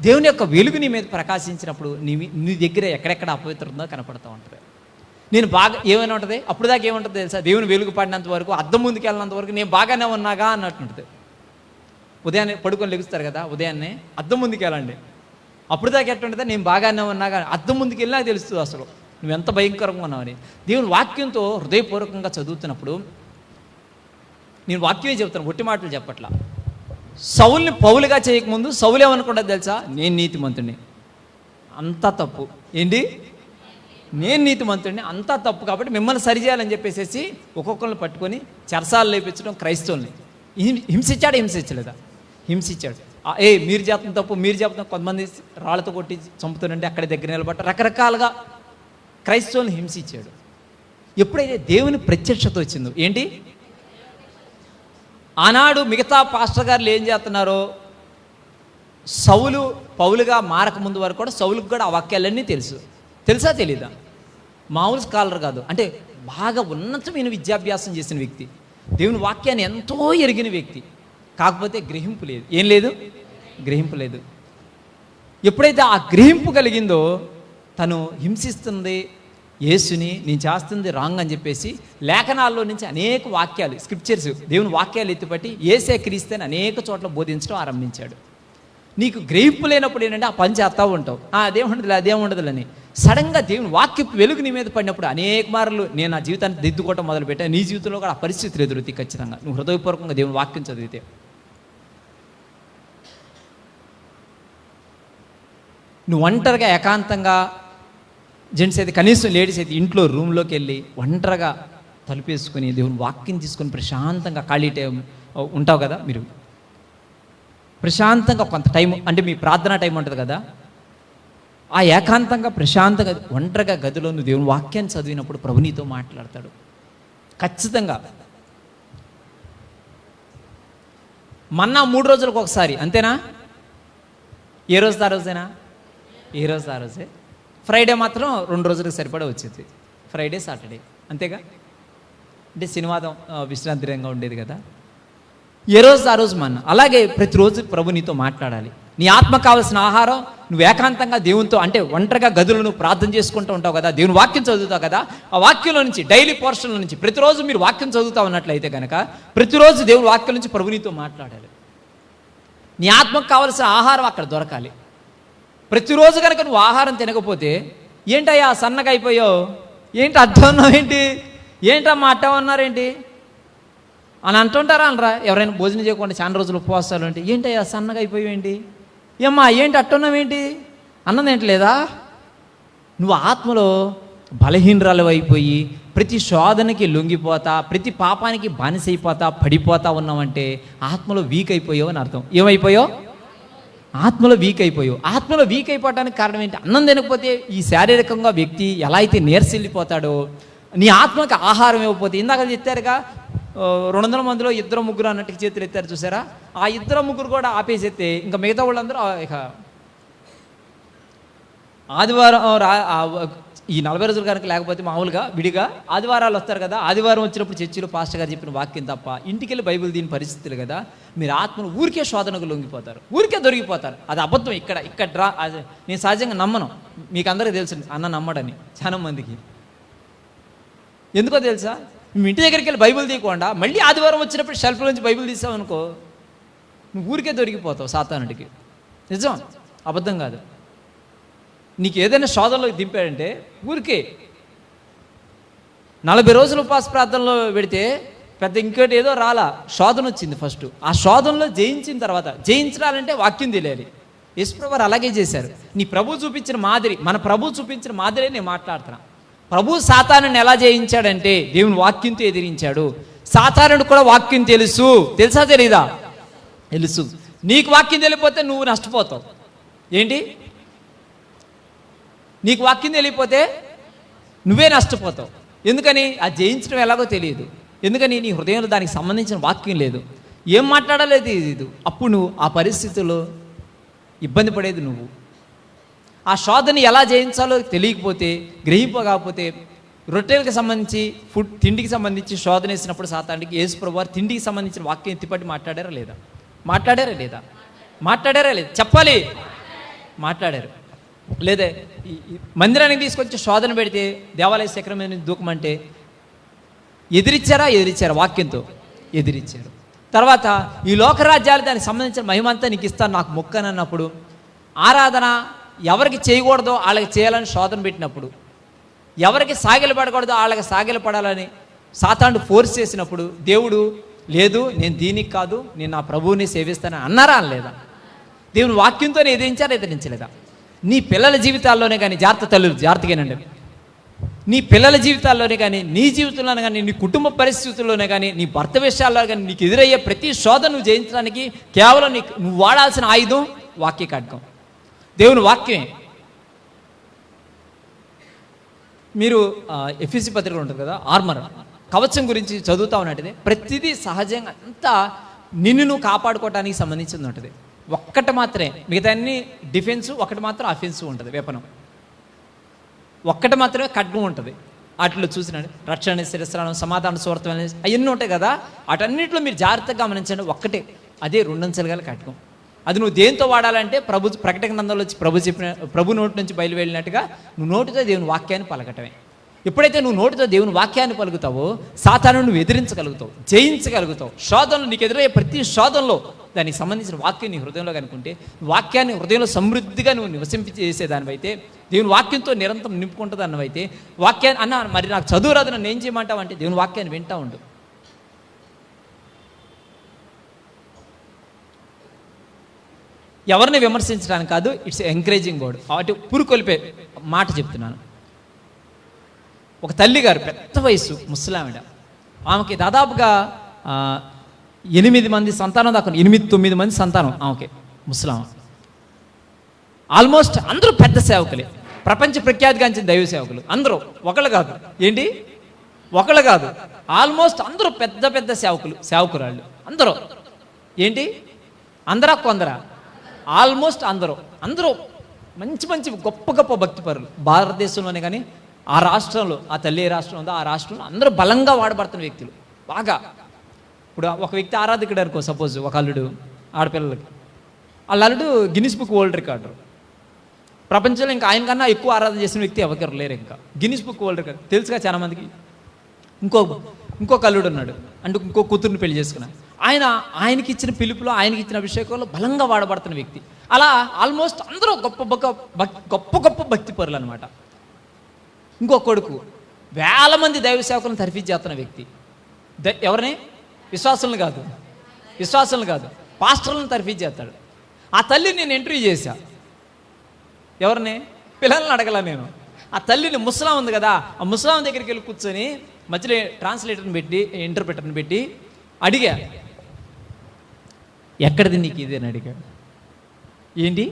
దేవుని యొక్క వెలుగు నీ మీద ప్రకాశించినప్పుడు నీ దగ్గర ఎక్కడెక్కడ అపవిత్రత ఉందో కనపడుతూ ఉంటుంది. నేను బాగా ఏమైనా ఉంటుంది, అప్పుడు దాకా ఏముంటుంది తెలుసా? దేవుని వెలుగు పడినంత వరకు, అద్దం ముందుకు వెళ్ళినంత వరకు నేను బాగానే ఉన్నాగా అన్నట్టుంటుంది. ఉదయాన్నే పడుకొని లెగుస్తారు కదా, ఉదయాన్నే అద్దం ముందుకు వెళ్ళండి. అప్పుడు దాకా ఎట్టుంటుందా? నేను బాగానే ఉన్నాగా. అద్దం ముందుకు వెళ్ళినా తెలుస్తుంది అసలు నువ్వు ఎంత భయంకరంగా ఉన్నావని. దేవుని వాక్యంతో హృదయపూర్వకంగా చదువుతున్నప్పుడు, నేను వాక్యమే చెప్తాను, ఒట్టి మాటలు చెప్పట్లా. సౌలుని పౌలుగా చేయకముందు సౌలు ఏమనుకుంటా తెలుసా? నేను నీతిమంతుడిని, అంతా తప్పు. ఏంటి? నేను నీతిమంతుడిని, అంతా తప్పు, కాబట్టి మిమ్మల్ని సరిచేయాలని చెప్పేసి ఒక్కొక్కరిని పట్టుకొని చెరసాలు లేపించడం, క్రైస్తవుల్ని హింసించలేదా? హింసించాడు. మీరు చేస్తున్న తప్పు, మీరు చెప్తున్న. కొంతమంది రాళ్లతో కొట్టి చంపుతుంటే అక్కడ దగ్గర నిలబడ్డ, రకరకాలుగా క్రైస్తవుల్ని హింసించాడు. ఎప్పుడైతే దేవుని ప్రత్యక్షత వచ్చిందో, ఏంటి ఆనాడు మిగతా పాస్టర్ గారులు ఏం చేస్తున్నారో, సౌలు పౌలుగా మారక ముందు వరకు కూడా సౌలుకు కూడా ఆ వాక్యాలన్నీ తెలుసా తెలీదా? మామూలు స్కాలర్ కాదు, అంటే బాగా ఉన్నతమైన విద్యాభ్యాసం చేసిన వ్యక్తి, దేవుని వాక్యాన్ని ఎంతో ఎరిగిన వ్యక్తి. కాకపోతే గ్రహింపు లేదు. ఏం లేదు? గ్రహింపు లేదు. ఎప్పుడైతే ఆ గ్రహింపు కలిగిందో, తను హింసిస్తుంది యేసుని, నేను చేస్తుంది రాంగ్ అని చెప్పేసి లేఖనాల్లో నుంచి అనేక వాక్యాలు, స్క్రిప్చర్స్, దేవుని వాక్యాలు ఎత్తిపట్టి యేసే క్రీస్తుని అనేక చోట్ల బోధించడం ఆరంభించాడు. నీకు గ్రహింపు లేనప్పుడు ఏంటంటే ఆ పని చేస్తూ ఉంటావు, అదేముండదులని. సడన్గా దేవుని వాక్యపు వెలుగు నీ మీద పడినప్పుడు అనేక మార్లు నేను నా జీవితాన్ని దిద్దుకోవటం మొదలుపెట్టాను. నీ జీవితంలో కూడా ఆ పరిస్థితులు ఎదురుతాయి ఖచ్చితంగా, నువ్వు హృదయపూర్వకంగా దేవుని వాక్యం చదివితే. నువ్వు ఒంటరిగా ఏకాంతంగా, జెంట్స్ అయితే కనీసం లేడీస్ అయితే ఇంట్లో రూమ్లోకి వెళ్ళి ఒంటరిగా తలుపేసుకుని దేవుని వాక్యం తీసుకొని ప్రశాంతంగా ఖాళీ టైం ఉంటావు కదా, మీరు ప్రశాంతంగా కొంత టైం, అంటే మీ ప్రార్థనా టైం ఉంటుంది కదా, ఆ ఏకాంతంగా ప్రశాంతంగా ఒంటరిగా గదిలో నువ్వు దేవుని వాక్యాన్ని చదివినప్పుడు ప్రభు నీతో మాట్లాడతాడు ఖచ్చితంగా. మన్నా 3 రోజులకు ఒకసారి, అంతేనా? ఏ రోజు ఆ రోజేనా? ఏ రోజు ఆ రోజే. ఫ్రైడే మాత్రం 2 రోజులకు సరిపడా వచ్చేది, ఫ్రైడే సాటర్డే, అంతేగా. అంటే శనివారం విశ్రాంతిరంగా ఉండేది కదా. ఏ రోజు ఆ రోజు మన్నా. అలాగే ప్రతిరోజు ప్రభు నీతో మాట్లాడాలి. నీ ఆత్మ కావాల్సిన ఆహారం నువ్వు ఏకాంతంగా దేవునితో, అంటే ఒంటరిగా గదులు నువ్వు ప్రార్థన చేసుకుంటూ ఉంటావు కదా, దేవుని వాక్యం చదువుతావు కదా, ఆ వాక్యంలో నుంచి డైలీ పోర్షన్ల నుంచి ప్రతిరోజు మీరు వాక్యం చదువుతా ఉన్నట్లయితే కనుక ప్రతిరోజు దేవుని వాక్యం నుంచి ప్రభు నీతో మాట్లాడాలి. నీ ఆత్మకు కావాల్సిన ఆహారం అక్కడ దొరకాలి. ప్రతిరోజు కనుక నువ్వు ఆహారం తినకపోతే ఏంటయ్యా సన్నగా అయిపోయావు, ఏంటి అడ్డం ఉన్నావు, ఏంటమ్మా అడ్డం ఉన్నారేంటి అని అంటుంటారా అనరా? ఎవరైనా భోజనం చేయకుండా చాలా రోజులు ఉపవాసాలు అంటే ఏంటయ్యా సన్నగా అయిపోయావు ఏంటి, ఏమ్మా ఏంటి అట్టున్నావేంటి, అన్నం తింటలేదా? నువ్వు ఆత్మలో బలహీనరాలు అయిపోయి ప్రతి శోధనకి లొంగిపోతా, ప్రతి పాపానికి బానిసైపోతా, పడిపోతా ఉన్నావంటే ఆత్మలో వీక్ అయిపోయావు అని అర్థం. ఏమైపోయావు? ఆత్మలో వీక్ అయిపోయావు. ఆత్మలో వీక్ అయిపోవడానికి కారణం ఏంటి? అన్నం తినకపోతే ఈ శారీరకంగా వ్యక్తి ఎలా అయితే నీరసిల్లిపోతాడో, నీ ఆత్మకి ఆహారం ఇవ్వకపోతే, ఇందాక చెప్తారుగా 200 మందిలో 2-3 అన్నట్టుగా చేతులు ఎత్తారు చూసారా, ఆ 2-3 కూడా ఆపేసేస్తే ఇంకా మిగతా వాళ్ళందరూ ఇక ఆదివారం ఈ 40 రోజులు కనుక లేకపోతే మామూలుగా విడిగా ఆదివారాలు వస్తారు కదా, ఆదివారం వచ్చినప్పుడు చర్చిలో పాస్టర్ గారు చెప్పిన వాక్యం తప్ప ఇంటికి వెళ్ళి బైబిల్ దీని పరిస్థితులు కదా, మీరు ఆత్మను ఊరికే శోధనకు లొంగిపోతారు, ఊరికే దొరికిపోతారు. అది అబద్ధం. ఇక్కడ నేను సహజంగా నమ్మను, మీకు అందరికీ తెలుసు అన్న నమ్మడని చాలా మందికి. ఎందుకో తెలుసా? మీ ఇంటి దగ్గరికి వెళ్ళి బైబిల్ తీయకుండా మళ్ళీ ఆదివారం వచ్చినప్పుడు షెల్ఫ్ నుంచి బైబిల్ తీసావనుకో, నువ్వు ఊరికే దొరికిపోతావు సాతానుడికి. నిజం, అబద్ధం కాదు. నీకు ఏదైనా శోధనలోకి దింపాడంటే ఊరికే 40 రోజులు ఉపవాస ప్రార్థనలో పెడితే పెద్ద ఇంకోటి ఏదో రాలా, శోధన వచ్చింది ఫస్ట్. ఆ శోధనలో జయించిన తర్వాత, జయించాలంటే వాక్యం తెలియాలి. యేసుప్రభువారు అలాగే చేశారు. నీ ప్రభు చూపించిన మాదిరి, మన ప్రభు చూపించిన మాదిరే నేను మాట్లాడుతున్నా. ప్రభు సాతానుని ఎలా జయించాడంటే దేవుని వాక్యంతో ఎదిరించాడు. సాతానుడు కూడా వాక్యం తెలుసా తెలీదా? తెలుసు. నీకు వాక్యం తెలియకపోతే నువ్వు నష్టపోతావు. ఏంటి? నీకు వాక్యం తెలియకపోతే నువ్వే నష్టపోతావు. ఎందుకని? అది జయించడం ఎలాగో తెలియదు. ఎందుకని? నీ హృదయంలో దానికి సంబంధించిన వాక్యం లేదు, ఏం మాట్లాడాలో తెలియదు. అప్పుడు నువ్వు ఆ పరిస్థితుల్లో ఇబ్బంది పడేది నువ్వు. ఆ శోధన ఎలా జయించాలో తెలియకపోతే, గ్రహింపకపోతే, రొట్టెలకు సంబంధించి తిండికి సంబంధించి శోధన వేసినప్పుడు సాతానికి యేసుప్రభువారు తిండికి సంబంధించిన వాక్యం ఎత్తిపట్టి మాట్లాడారా లేదా? మాట్లాడారా లేదా? చెప్పాలి. మాట్లాడారు. లేదా మందిరానికి తీసుకొచ్చి శోధన పెడితే దేవాలయ శిఖరం మీద దూకమంటే ఎదిరించారా? వాక్యంతో ఎదిరించారు. తర్వాత ఈ లోకరాజ్యాలు దానికి సంబంధించిన మహిమంతా నీకు ఇస్తాను, నాకు మొక్కనన్నప్పుడు, ఆరాధన ఎవరికి చేయకూడదో వాళ్ళకి చేయాలని శోధన పెట్టినప్పుడు, ఎవరికి సాగిలపడకూడదో వాళ్ళకి సాగిలపడాలని సాతానుడు ఫోర్స్ చేసినప్పుడు, దేవుడు లేదు నేను దీనికి కాదు, నేను నా ప్రభువుని సేవిస్తానని అన్నారా? అనలేదా? దేవుని వాక్యంతోనే ఎదిరించలేదా? నీ పిల్లల జీవితాల్లోనే కానీ, జాగ్రత్తగానండి, నీ పిల్లల జీవితాల్లోనే కానీ, నీ జీవితంలోనే కానీ, నీ కుటుంబ పరిస్థితుల్లోనే కానీ, నీ భర్త విషయాల్లో కానీ నీకు ఎదురయ్యే ప్రతి శోధన నువ్వు జయించడానికి కేవలం నువ్వు వాడాల్సిన ఆయుధం వాక్య ఖడ్గం, దేవుని వాక్యమే. మీరు ఎఫ్ఎస్సి పత్రికలు ఉంటుంది కదా, ఆర్మర్ కవచం గురించి చదువుతా ఉన్నట్టుదే. ప్రతిదీ సహజంగా అంతా నిన్ను నువ్వు కాపాడుకోవడానికి సంబంధించింది ఉంటుంది. ఒక్కటి మాత్రమే, మిగతా అన్ని డిఫెన్సు, ఒకటి మాత్రం అఫెన్సు ఉంటుంది, వేపనం. ఒక్కటి మాత్రమే ఖడ్గం ఉంటుంది. వాటిలో చూసినండి రక్షణ, శిరస్త్రాణం, సమాధాన సువార్త అవన్నీ ఉంటాయి కదా, వాటన్నింటిలో మీరు జాగ్రత్తగా గమనించండి. ఒక్కటే, అదే 2 అంచెలు గల ఖడ్గం. అది నువ్వు దేంతో వాడాలంటే ప్రకటన గ్రంథంలో వచ్చి ప్రభు నోటి నుంచి బయలువెళ్ళినట్టుగా నువ్వు నోటితో దేవుని వాక్యాన్ని పలకటమే. ఎప్పుడైతే నువ్వు నోటితో దేవుని వాక్యాన్ని పలుకుతావో సాతానుని నువ్వు ఎదిరించగలుగుతావు, జయించగలుగుతావు. శోధనలు నీకు ఎదురయ్యే ప్రతి శోధనలో దానికి సంబంధించిన వాక్యం నీ హృదయంలో కనుకుంటే, వాక్యాన్ని హృదయంలో సమృద్ధిగా నువ్వు నివసింపజేసేదానివైతే, దేవుని వాక్యంతో నిరంతరం నింపుకుంటుంది అన్నవైతే, వాక్యాన్ని అన్న మరి నాకు చదువు రాదు నన్ను ఏం చేయమంటావు అంటే దేవుని వాక్యాన్ని వింటా ఉండు. ఎవరిని విమర్శించడానికి కాదు, ఇట్స్ ఎంకరేజింగ్ వర్డ్. వాటి పురుకొల్పే మాట చెప్తున్నాను. ఒక తల్లి గారు, పెద్ద వయసు ముసలావిడ, ఆమెకి దాదాపుగా 8 మంది సంతానం దాకా, 8-9 మంది సంతానం ఆమెకి, ముసలామ. ఆల్మోస్ట్ అందరూ పెద్ద సేవకులే, ప్రపంచ ప్రఖ్యాతిగాంచిన దైవ సేవకులు అందరూ. ఒకళ్ళు కాదు, ఏంటి ఒకళ్ళు కాదు, ఆల్మోస్ట్ అందరూ పెద్ద పెద్ద సేవకురాళ్ళు అందరూ. ఏంటి అందరా కొందరా? ఆల్మోస్ట్ అందరూ మంచి మంచి గొప్ప గొప్ప భక్తిపరులు. భారతదేశంలోనే కానీ ఆ రాష్ట్రంలో, ఆ తల్లి ఏ రాష్ట్రం ఉందో ఆ రాష్ట్రంలో అందరూ బలంగా వాడబడుతున్న వ్యక్తులు. బాగా ఇప్పుడు ఒక వ్యక్తి ఆరాధకుడు అనుకో, సపోజ్ ఒక అల్లుడు ఆడపిల్లలకి, వాళ్ళ అల్లుడు గిన్నిస్ బుక్ వరల్డ్ రికార్డు. ప్రపంచంలో ఇంకా ఆయన కన్నా ఎక్కువ ఆరాధన చేసిన వ్యక్తి ఎవరికరు లేరు. ఇంకా గిన్నిస్ బుక్ వరల్డ్ రికార్డు తెలుసుగా చాలా మందికి. ఇంకొక అల్లుడు ఉన్నాడు, అంటే ఇంకో కూతుర్ని పెళ్లి చేసుకున్నాడు. ఆయనకి ఇచ్చిన పిలుపులో, ఆయనకి ఇచ్చిన అభిషేకంలో బలంగా వాడబడుతున్న వ్యక్తి. అలా ఆల్మోస్ట్ అందరూ గొప్ప భక్తి పరులు అనమాట. ఇంకో కొడుకు వేల మంది దైవ సేవకులను తర్ఫీదు చేస్తున్న వ్యక్తి. ఎవరిని? విశ్వాసులను కాదు, పాస్టర్లను తర్ఫీదు చేస్తాడు. ఆ తల్లిని నేను ఇంటర్వ్యూ చేశా. ఎవరిని? పిల్లల్ని అడగల నేను. ఆ తల్లిని, ముసలాం ఉంది కదా, ఆ ముసలాం దగ్గరికి వెళ్ళి కూర్చొని మధ్యలో ట్రాన్స్లేటర్ని పెట్టి, ఇంటర్ప్రిటర్ని పెట్టి అడిగా, ఎక్కడిది నీకు ఇది అని అడిగాడు. ఏంటి?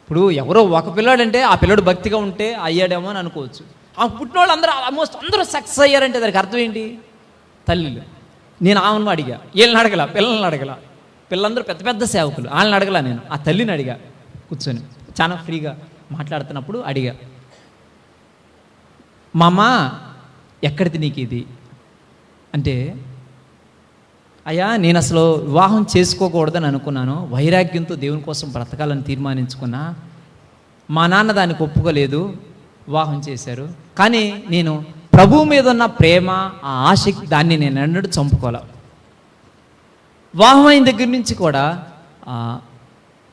ఇప్పుడు ఎవరో ఒక పిల్లాడంటే ఆ పిల్లడు భక్తిగా ఉంటే అయ్యాడేమో అని అనుకోవచ్చు. ఆ పుట్టినోళ్ళు ఆల్మోస్ట్ అందరూ సక్సెస్ అయ్యారంటే దానికి అర్థం ఏంటి? తల్లిలు. నేను ఆమెను అడిగా, వీళ్ళని అడగల, పిల్లల్ని అడగల. పిల్లలందరూ పెద్ద సేవకులు, వాళ్ళని అడగల. నేను ఆ తల్లిని అడిగా కూర్చొని, చాలా ఫ్రీగా మాట్లాడుతున్నప్పుడు అడిగా, మా అమ్మ ఎక్కడిది నీకు ఇది అంటే, అయ్యా నేను అసలు వివాహం చేసుకోకూడదని అనుకున్నాను, వైరాగ్యంతో దేవుని కోసం బ్రతకాలని తీర్మానించుకున్నా. మా నాన్న దానికి ఒప్పుకోలేదు, వివాహం చేశారు. కానీ నేను ప్రభువు మీద ఉన్న ప్రేమ, ఆ ఆసక్తి, దాన్ని నేను ఎన్నడూ చంపుకోలే. వివాహం అయిన దగ్గర నుంచి కూడా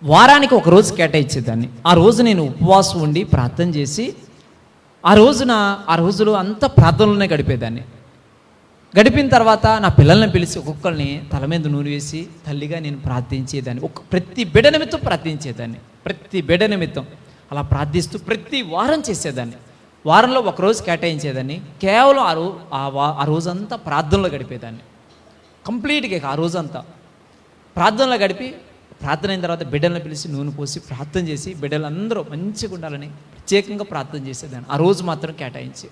వారానికి ఒక రోజు కేటాయించేదాన్ని. ఆ రోజు నేను ఉపవాసం ఉండి ప్రార్థన చేసి ఆ రోజులు అంతా ప్రార్థనలోనే గడిపేదాన్ని. గడిపిన తర్వాత నా పిల్లల్ని పిలిచి ఒక్కొక్కరిని తల మీద నూనె వేసి తల్లిగా నేను ప్రార్థించేదాన్ని. ప్రతి బిడ్డ నిమిత్తం ప్రార్థించేదాన్ని. ప్రతి బిడ్డ నిమిత్తం అలా ప్రార్థిస్తూ ప్రతి వారం చేసేదాన్ని. వారంలో ఒకరోజు కేటాయించేదాన్ని. కేవలం ఆ రోజంతా ప్రార్థనలో గడిపేదాన్ని. కంప్లీట్గా ఆ రోజంతా ప్రార్థనలో గడిపి, ప్రార్థన అయిన తర్వాత బిడ్డలను పిలిచి నూనె పోసి ప్రార్థన చేసి బిడ్డలందరూ మంచిగా ఉండాలని ప్రత్యేకంగా ప్రార్థన చేసేదాన్ని. ఆ రోజు మాత్రం కేటాయించి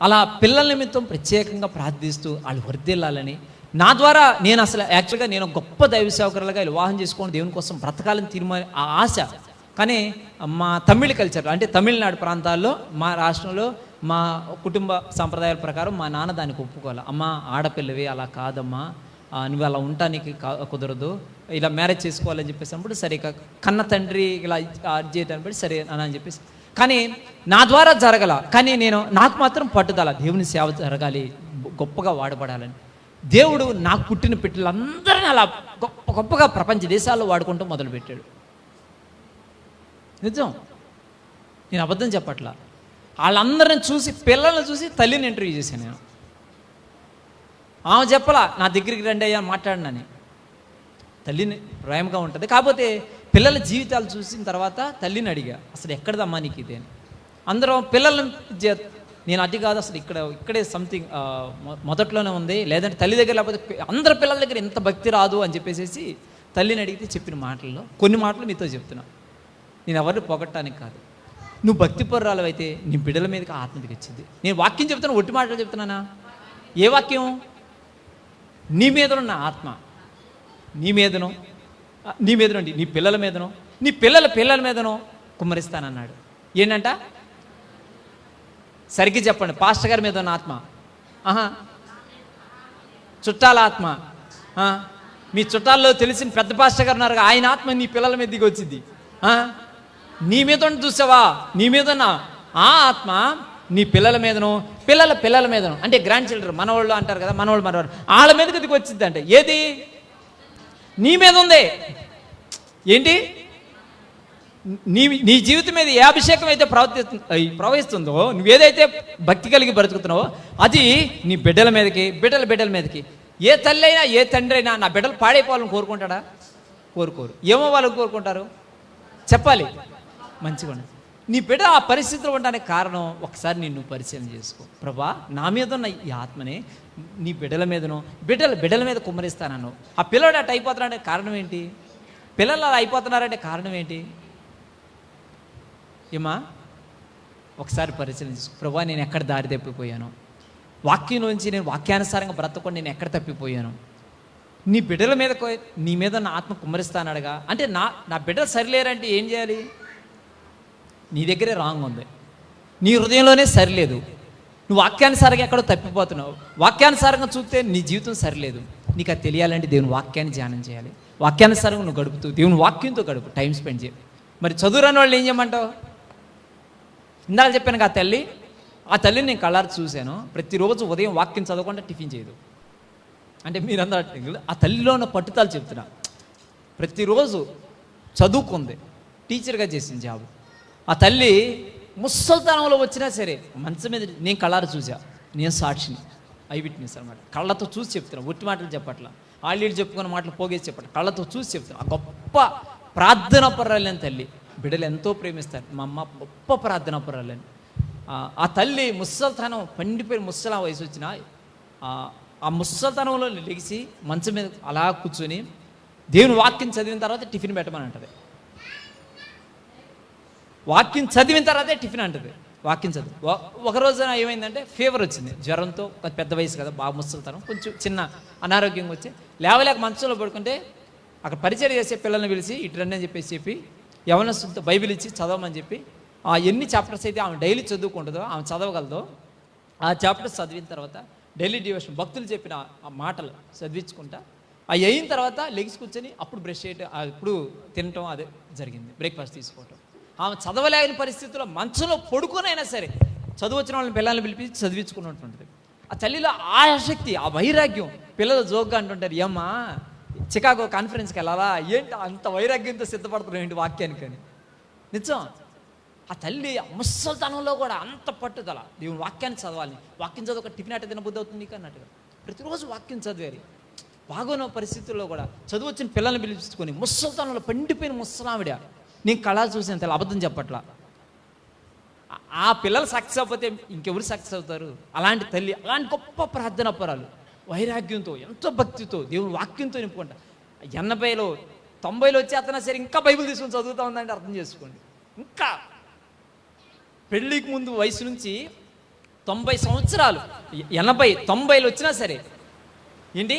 అలా పిల్లల నిమిత్తం ప్రత్యేకంగా ప్రార్థిస్తూ వాళ్ళు వర్ధిల్లాలని, నా ద్వారా నేను అసలు యాక్చువల్గా నేను గొప్ప దైవ సేవకురాలుగా వివాహం చేసుకొని దేవుని కోసం బ్రతకాలని ఆ ఆశ. కానీ మా తమిళ కల్చర్, అంటే తమిళనాడు ప్రాంతాల్లో, మా రాష్ట్రంలో మా కుటుంబ సాంప్రదాయాల ప్రకారం మా నాన్న దానికి ఒప్పుకోవాలి. అమ్మ ఆడపిల్లవి, అలా కాదమ్మా, నువ్వు అలా ఉండటానికి కుదరదు, ఇలా మ్యారేజ్ చేసుకోవాలని చెప్పేసినప్పుడు సరే, కన్న తండ్రి ఇలా చేయడానికి బట్టి సరే అని చెప్పేసి. కానీ నా ద్వారా జరగల. కానీ నాకు మాత్రం పట్టుదల, దేవుని సేవ జరగాలి, గొప్పగా వాడబడాలని. దేవుడు నాకు పుట్టిన పిల్లలందరినీ అలా గొప్పగా ప్రపంచ దేశాల్లో వాడుకుంటూ మొదలుపెట్టాడు. నిజం, నేను అబద్ధం చెప్పట్లా. వాళ్ళందరిని చూసి, పిల్లల్ని చూసి తల్లిని ఇంటర్వ్యూ చేశాను నేను. ఆమె చెప్పలా నా దగ్గరికి రండి అయ్యా మాట్లాడినని. తల్లిని ప్రేమగా ఉంటుంది. కాకపోతే పిల్లల జీవితాలు చూసిన తర్వాత తల్లిని అడిగా, అసలు ఎక్కడదమ్మా నీకు ఇది అని. అందరం పిల్లలను నేను అది కాదు, అసలు ఇక్కడే సంథింగ్ మొదట్లోనే ఉంది, లేదంటే తల్లి దగ్గర లేకపోతే అందరి పిల్లల దగ్గర ఇంత భక్తి రాదు అని చెప్పేసి తల్లిని అడిగితే చెప్పిన మాటల్లో కొన్ని మాటలు మీతో చెప్తున్నా. నేను ఎవరిని పొగట్టడానికి కాదు. నువ్వు భక్తి పరురాలు అయితే నీ బిడ్డల మీదకి ఆత్మ దిగొచ్చింది. నేను వాక్యం చెప్తున్నా, ఒట్టి మాటలు చెప్తున్నానా? ఏ వాక్యం? నీ మీదనున్న ఆత్మ నీ మీదనో నీ పిల్లల మీదనో, నీ పిల్లల మీదనో కుమ్మరిస్తానన్నాడు. ఏంటంట? సరిగ్గా చెప్పండి. పాస్టర్ గారి మీద ఉన్న ఆత్మ? చుట్టాల ఆత్మ? మీ చుట్టాల్లో తెలిసిన పెద్ద పాస్టర్ గారు ఉన్నారు, ఆయన ఆత్మ నీ పిల్లల మీద దిగి వచ్చింది. నీ మీద చూసావా? నీ మీద ఉన్న ఆ ఆత్మ నీ పిల్లల మీదనో, పిల్లల మీదనో, అంటే గ్రాండ్ చిల్డ్రన్, మనవాళ్ళు అంటారు కదా, మనవాళ్ళు వాళ్ళ మీదకి దిగి వచ్చింది. అంటే ఏది? నీ మీద ఉంది. ఏంటి? నీ జీవితం మీద ఏ అభిషేకం అయితే ప్రవహిస్తుందో, నువ్వేదైతే భక్తి కలిగి బ్రతుకుతున్నావో అది నీ బిడ్డల మీదకి. ఏ తల్లి అయినా ఏ తండ్రి అయినా నా బిడ్డలు పాడైపోవాలని కోరుకుంటాడా? కోరుకోరు. ఏమో వాళ్ళు కోరుకుంటారు? చెప్పాలి మంచిగా. నీ బిడ్డ ఆ పరిస్థితిలో ఉండడానికి కారణం ఒకసారి నిన్ను పరిశీలన చేసుకో. ప్రభా, నా మీద ఉన్న ఈ ఆత్మని నీ బిడ్డల మీదనో, బిడ్డల మీద కుమ్మరిస్తానను. ఆ పిల్లడు అటు అయిపోతున్నాడంటే కారణం ఏంటి? పిల్లలు అలా అయిపోతున్నారంటే కారణం ఏంటి? ఏమా ఒకసారి పరిశీలన చేసుకో. ప్రభా, నేను ఎక్కడ దారి తప్పిపోయాను? వాక్యం నుంచి నేను వాక్యానుసారంగా బ్రతకుండా నేను ఎక్కడ తప్పిపోయాను? నీ బిడ్డల మీద నీ మీద నా ఆత్మ కుమ్మరిస్తానడగా. అంటే నా బిడ్డలు సరిలేరంటే ఏం చేయాలి? నీ దగ్గరే రాంగ్ ఉంది, నీ హృదయంలోనే సరిలేదు. నువ్వు వాక్యానుసారంగా ఎక్కడో తప్పిపోతున్నావు. వాక్యానుసారంగా చూస్తే నీ జీవితం సరిలేదు. నీకు అది తెలియాలంటే దేవుని వాక్యాన్ని ధ్యానం చేయాలి. వాక్యానుసారంగా నువ్వు గడుపుతూ దేవుని వాక్యంతో గడుపు, టైం స్పెండ్ చేయి. మరి చదువురాని వాళ్ళు ఏం చేయమంటావు? ఇందాక చెప్పాను ఆ తల్లిని నేను కళ్ళారు చూశాను. ప్రతిరోజు ఉదయం వాక్యం చదవకుండా టిఫిన్ చేయదు. అంటే మీరందరూ ఆ తల్లిలో ఉన్న పట్టుదల చెప్తున్నా. ప్రతిరోజు చదువుకుంది, టీచర్గా చేసింది జాబ్. ఆ తల్లి ముసల్తనంలో వచ్చినా సరే మంచం మీద నేను కళ్ళారు చూసా. నేను సాక్షిని, ఐ విట్నెస్ అనమాట. కళ్ళతో చూసి చెప్తున్నా, ఒట్టి మాటలు చెప్పట్లా, ఆళ్ళు చెప్పుకున్న మాటలు పోగేసి చెప్పట్లా, కళ్ళతో చూసి చెప్తున్నా. ఆ గొప్ప ప్రార్థనా పర్రాలని తల్లి. బిడ్డలు ఎంతో ప్రేమిస్తారు. మా అమ్మ గొప్ప ప్రార్థనా పర్రాలని. ఆ తల్లి ముసల్తనం పండిపోయిన ముసలా వయసు వచ్చిన ఆ ముసల్తనంలో లెగిసి మంచం మీద అలా కూర్చొని దేవుని వాక్యం చదివిన తర్వాత టిఫిన్ పెట్టమని అంటది. వాక్యం చదివిన తర్వాతే టిఫిన్ అంటది. వాక్యం చదివి ఒక రోజున ఏమైందంటే ఫీవర్ వచ్చింది, జ్వరంతో. పెద్ద వయసు కదా, బాగా ముసల్తనం, కొంచెం చిన్న అనారోగ్యంగా వచ్చి లేవలేక మంచంలో పడుకుంటే అక్కడ పరిచయం చేసే పిల్లల్ని పిలిచి ఇటు రండి అని చెప్పి యవనస్తులతో బైబిల్ ఇచ్చి చదవమని చెప్పి ఎన్ని చాప్టర్స్ అయితే ఆమె డైలీ చదువుకుంటుందో, ఆమె చదవగలదో, ఆ చాప్టర్స్ చదివిన తర్వాత డైలీ డివోషన్ భక్తులు చెప్పిన ఆ మాటలు చదివించుకుంటా అవి అయిన తర్వాత లెగిసి కూర్చొని అప్పుడు బ్రష్ చేయటం, అప్పుడు తినటం అదే జరిగింది, బ్రేక్ఫాస్ట్ తీసుకోవటం. ఆమె చదవలేని పరిస్థితుల్లో మంచంలో పడుకునైనా సరే చదువు వచ్చిన వాళ్ళని పిల్లల్ని పిలిపించి చదివించుకున్నట్టుంటుంది. ఆ తల్లిలో ఆ శక్తి, ఆ వైరాగ్యం. పిల్లలు జోక్గా అంటుంటారు, ఏమ్మా చికాగో కాన్ఫరెన్స్కి వెళ్ళాలా, ఏంటి అంత వైరాగ్యంతో సిద్ధపడుతున్నాం ఏంటి వాక్యానికి అని. నిజం. ఆ తల్లి ముసల్తనంలో కూడా అంత పట్టుదల, దేవుని వాక్యాన్ని చదవాలి. వాక్యం చదవ టిఫిన్ అట్ట తినబుద్ధి అవుతుంది నీకు అన్నట్టుగా ప్రతిరోజు వాక్యం చదివేది. బాగున్న పరిస్థితుల్లో కూడా చదువు వచ్చిన పిల్లల్ని పిలిపించుకొని ముసల్తనంలో పండిపోయిన ముసలావిడ. నేను కళ చూసాను తల్లి, అబద్ధం చెప్పట్లా. ఆ పిల్లలు సక్సెస్ అయిపోతే ఇంకెవరు సక్సెస్ అవుతారు? అలాంటి తల్లి, అలాంటి గొప్ప ప్రార్థన పరాలు, వైరాగ్యంతో, ఎంతో భక్తితో దేవుని వాక్యంతో నింపుకుంటా. 80లో 90లో వచ్చి అతను సరే ఇంకా బైబిల్ తీసుకొని చదువుతా ఉందంటే అర్థం చేసుకోండి. ఇంకా పెళ్ళికి ముందు వయసు నుంచి 90 సంవత్సరాలు, 80 90లో వచ్చినా సరే, ఏంటి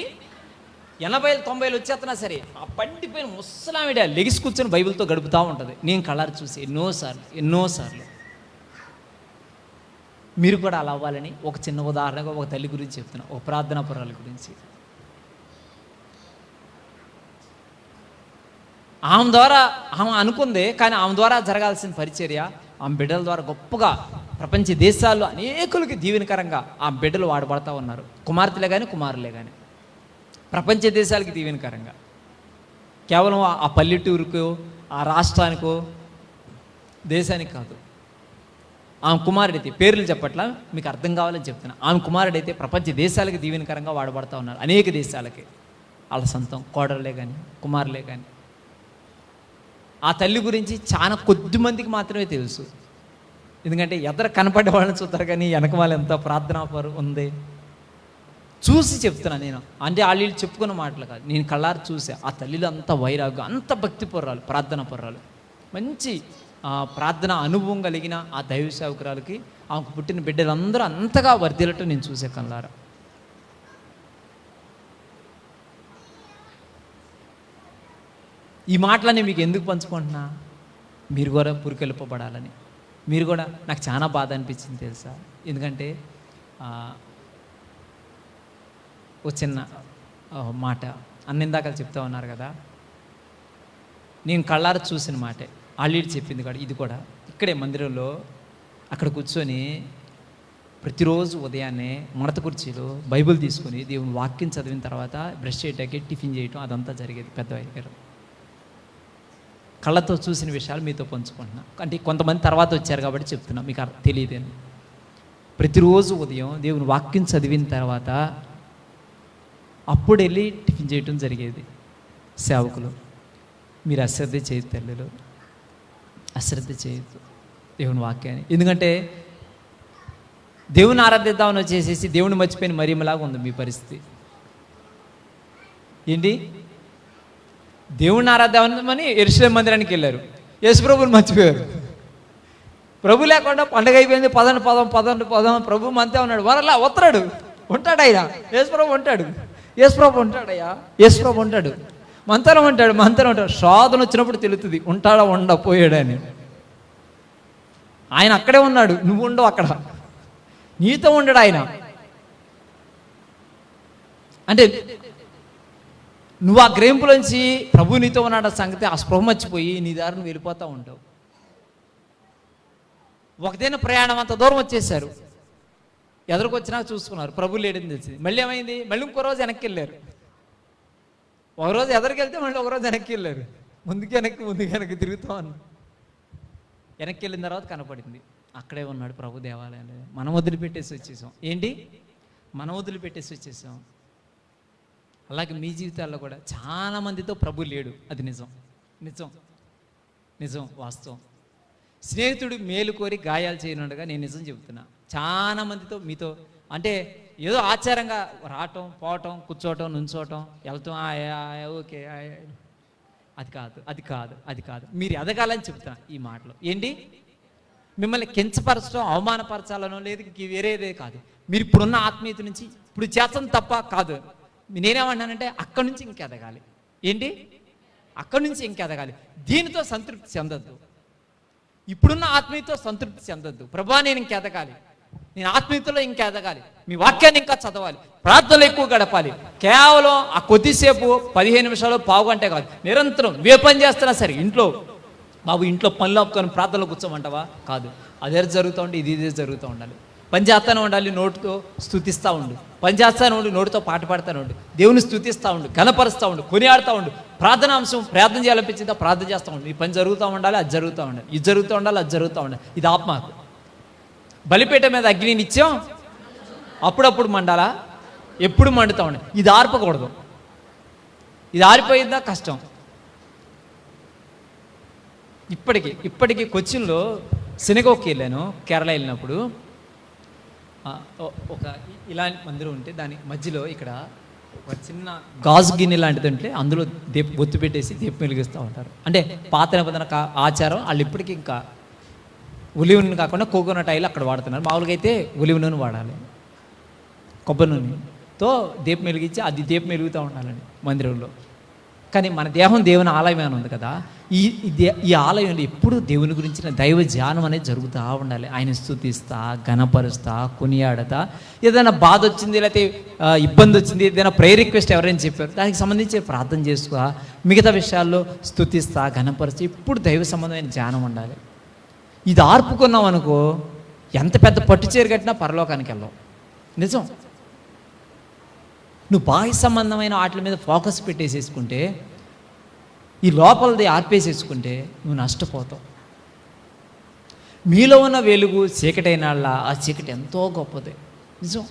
80 90లో వచ్చేస్తున్నా సరే ఆ పండిపోయిన ముసలావిడ లెగిసి కూర్చొని బైబిల్తో గడుపుతూ ఉంటుంది. నేను కళ్ళారు చూసి ఎన్నోసార్లు. మీరు కూడా అలా అవ్వాలని ఒక చిన్న ఉదాహరణగా ఒక తల్లి గురించి చెప్తున్నా, ఒక ప్రార్థనా పరాల గురించి. ఆమె ద్వారా ఆమె అనుకుంది, కానీ ఆమె ద్వారా జరగాల్సిన పరిచర్య ఆమె బిడ్డల ద్వారా గొప్పగా ప్రపంచ దేశాల్లో అనేకులకి దీవెనకరంగా ఆ బిడ్డలు వాడబడతా ఉన్నారు. కుమార్తెలే కానీ కుమారులే కానీ ప్రపంచ దేశాలకి దీవెనకరంగా. కేవలం ఆ పల్లెటూరుకో ఆ రాష్ట్రానికో దేశానికి కాదు. ఆమె కుమారుడైతే, పేర్లు చెప్పట్లా, మీకు అర్థం కావాలని చెప్తున్నా. ఆమె కుమారుడైతే ప్రపంచ దేశాలకి దీవెనకరంగా వాడబడతా ఉన్నారు. అనేక దేశాలకి వాళ్ళ సొంతం కోడళ్ళే కానీ కుమారులే కానీ. ఆ తల్లి గురించి చాలా కొద్ది మందికి మాత్రమే తెలుసు. ఎందుకంటే ఎదర కనపడే వాళ్ళని చూస్తారు, కానీ వెనక వాళ్ళు ఎంత ప్రార్థనా ఉంది చూసి చెప్తున్నా నేను. అంటే వాళ్ళు చెప్పుకున్న మాటలు కాదు, నేను కళ్ళారు చూసా. ఆ తల్లిలో అంత వైరాగ్యం, అంత భక్తి పొర్రాలు, ప్రార్థన పొర్రాలు, మంచి ప్రార్థన అనుభవం కలిగిన ఆ దైవ సేవకురాలకి ఆమెకు పుట్టిన బిడ్డలందరూ అంతగా వర్ధిల్లటం నేను చూసే కళ్ళారా. ఈ మాటలని మీకు ఎందుకు పంచుకుంటున్నా? మీరు కూడా పురికెళ్ళిపోబడాలని. మీరు కూడా, నాకు చాలా బాధ అనిపించింది తెలుసా. ఎందుకంటే ఒక చిన్న మాట అన్నిందాక చెప్తా ఉన్నారు కదా, నేను కళ్ళారు చూసిన మాటే ఆల్రెడీ చెప్పింది కూడా. ఇది కూడా ఇక్కడే మందిరంలో అక్కడ కూర్చొని ప్రతిరోజు ఉదయాన్నే మడత కుర్చీలో బైబిల్ తీసుకొని దేవుని వాక్యం చదివిన తర్వాత బ్రష్ చేయటానికి టిఫిన్ చేయటం అదంతా జరిగేది. పెద్దవారి గారు కళ్ళతో చూసిన విషయాలు మీతో పంచుకుంటున్నా. అంటే కొంతమంది తర్వాత వచ్చారు కాబట్టి చెప్తున్నా, మీకు తెలియదేను. ప్రతిరోజు ఉదయం దేవుని వాక్యం చదివిన తర్వాత అప్పుడు వెళ్ళి టిఫిన్ చేయటం జరిగేది. సేవకులు, మీరు అశ్రద్ధ చేయొద్దు తల్లులు, అశ్రద్ధ చేయొద్దు దేవుని వాక్యాన్ని. ఎందుకంటే దేవుని ఆరాధిద్దామని వచ్చేసేసి దేవుని మర్చిపోయిన మరియమ్మలాగా ఉంది మీ పరిస్థితి. ఏంటి, దేవుని ఆరాధిద్దామని యెరూషలేము మందిరానికి వెళ్ళారు, యేసుప్రభుని మర్చిపోయారు. ప్రభు లేకుండా పండగ అయిపోయింది, పదం ప్రభు మంతే ఉన్నాడు. వరలా వస్తాడు, ఉంటాడు ఆయన. యేసుప్రభు ఉంటాడయ్యా, యేసుప్రభు ఉంటాడు. మంతరం ఉంటాడు. శోధన వచ్చినప్పుడు తెలుస్తుంది ఉంటాడా ఉండపోయాడని. ఆయన అక్కడే ఉన్నాడు, నువ్వు ఉండవు అక్కడ. నీతో ఉండడు ఆయన. అంటే నువ్వు ఆ గ్రహింపులోంచి ప్రభు నీతో ఉన్నాడు సంగతి ఆ స్పృహ మర్చిపోయి నీ దారిని వెళ్ళిపోతూ ఉంటావు. ఒకదైనా ప్రయాణం అంత దూరం వచ్చేసారు, ఎదురుకొచ్చినా చూసుకున్నారు, ప్రభు లేడని తెలిసింది. మళ్ళీ ఏమైంది? మళ్ళీ ఇంకో రోజు వెనక్కి వెళ్ళారు. ఒకరోజు ఎదరికి వెళ్తే మళ్ళీ ఒకరోజు వెనక్కి వెళ్ళారు. ముందుకు వెనక్కి తిరుగుతాం అన్న. వెనక్కి వెళ్ళిన తర్వాత కనపడింది, అక్కడే ఉన్నాడు ప్రభు దేవాలయంలో. మనం వదిలిపెట్టేసి వచ్చేసాం. ఏంటి? మనం వదిలిపెట్టేసి వచ్చేసాం. అలాగే మీ జీవితాల్లో కూడా చాలా మందితో ప్రభు లేడు. అది నిజం, నిజం, నిజం, వాస్తవం. స్నేహితుడు మేలు కోరి గాయాలు చేయనుండగా నేను నిజం చెబుతున్నా, చాలా మందితో మీతో అంటే ఏదో ఆచారంగా రావటం, పోవటం, కూర్చోవటం, నుంచోవటం, వెళ్తాం, ఓకే, అది కాదు, అది కాదు, అది కాదు. మీరు ఎదగాలని చెప్తున్నా ఈ మాటలు. ఏంటి? మిమ్మల్ని కించపరచడం, అవమానపరచాలనో లేదు వేరేదే కాదు. మీరు ఇప్పుడున్న ఆత్మీయత నుంచి ఇప్పుడు చేస్తాం తప్ప కాదు. నేనేమన్నానంటే అక్కడి నుంచి ఇంకెదగాలి. ఏంటి? అక్కడి నుంచి ఇంకెదగాలి. దీనితో సంతృప్తి చెందొద్దు. ఇప్పుడున్న ఆత్మీయతో సంతృప్తి చెందొద్దు. ప్రభా నేను ఇంకెదగాలి, నేను ఆత్మీయతలో ఇంకా ఎదగాలి, మీ వాక్యాన్ని ఇంకా చదవాలి, ప్రార్థనలు ఎక్కువ గడపాలి. కేవలం ఆ కొద్దిసేపు 15 నిమిషాలు, పావు గంటే కాదు, నిరంతరం ఏ పని చేస్తున్నా సరే ఇంట్లో బాబు ఇంట్లో పనులు ఆపుకొని ప్రార్థనలు కూర్చోమంటావా? కాదు. అదే జరుగుతూ ఉండి ఇదే జరుగుతూ ఉండాలి. పని చేస్తానే ఉండాలి, నోటితో స్తుతిస్తూ ఉండు. పని చేస్తానే ఉండు, నోటితో పాట పాడుతూనే ఉండు. దేవుని స్తుతిస్తూ ఉండు, కనపరుస్తూ ఉండు, కొనియాడుతూ ఉండు. ప్రార్థన అంశం ప్రార్థన చేయాలనిపించిందా ప్రార్థన చేస్తూ ఉండు. ఈ పని జరుగుతూ ఉండాలి, అది జరుగుతూ ఉండాలి, ఇది జరుగుతూ ఉండాలి, అది జరుగుతూ ఉండాలి. ఇది ఆత్మకు. బలిపీఠ మీద అగ్ని నిత్యం అప్పుడప్పుడు మండాలా? ఎప్పుడు మండుతూ ఉండాలి. ఇది ఆర్పకూడదు. ఇది ఆరిపోయిందా కష్టం. ఇప్పటికీ కొచ్చిన్లో సినగోకి వెళ్ళాను, కేరళ వెళ్ళినప్పుడు. ఒక ఇలాంటి మందిరం ఉంటే దాని మధ్యలో ఇక్కడ ఒక చిన్న గాజు గిన్నె లాంటిది ఉంటే అందులో బొత్తు పెట్టేసి దీపం వెలిగిస్తూ ఉంటారు. అంటే పాత నిబంధన ఆచారం. వాళ్ళు ఇప్పటికీ ఇంకా ఒలివ్ నూనె కాకుండా కోకోనట్ ఆయిల్ అక్కడ వాడుతున్నారు. మామూలుగా అయితే ఒలివ్ నూనె వాడాలి, కొబ్బరి నూనెతో దీపం వెలిగించి అది దీపం వెలుగుతూ ఉండాలండి మందిరంలో. కానీ మన దేహం దేవుని ఆలయం అని ఉంది కదా, ఈ ఆలయంలో ఎప్పుడు దేవుని గురించిన దైవ ధ్యానం అనేది జరుగుతూ ఉండాలి. ఆయన స్తుతిస్తా, ఘనపరుస్తా, కొనియాడతా. ఏదైనా బాధ వచ్చింది, లేకపోతే ఇబ్బంది వచ్చింది, ఏదైనా ప్రేయర్ రిక్వెస్ట్ ఎవరైనా చెప్పారు, దానికి సంబంధించి ప్రార్థన చేసుకో. మిగతా విషయాల్లో స్తుతిస్తా, ఘనపరుస్తా, ఎప్పుడు దైవ సంబంధమైన ధ్యానం ఉండాలి. ఇది ఆర్పుకున్నాం అనుకో, ఎంత పెద్ద పట్టుచీర కట్టినా పరలోకానికి వెళ్ళావు. నిజం. నువ్వు బాహ్య సంబంధమైన వాటి మీద ఫోకస్ పెట్టేసేసుకుంటే, ఈ లోపలది ఆర్పేసేసుకుంటే నువ్వు నష్టపోతావు. మీలో ఉన్న వెలుగు చీకటైన ఆ చీకటి ఎంతో గొప్పది. నిజం.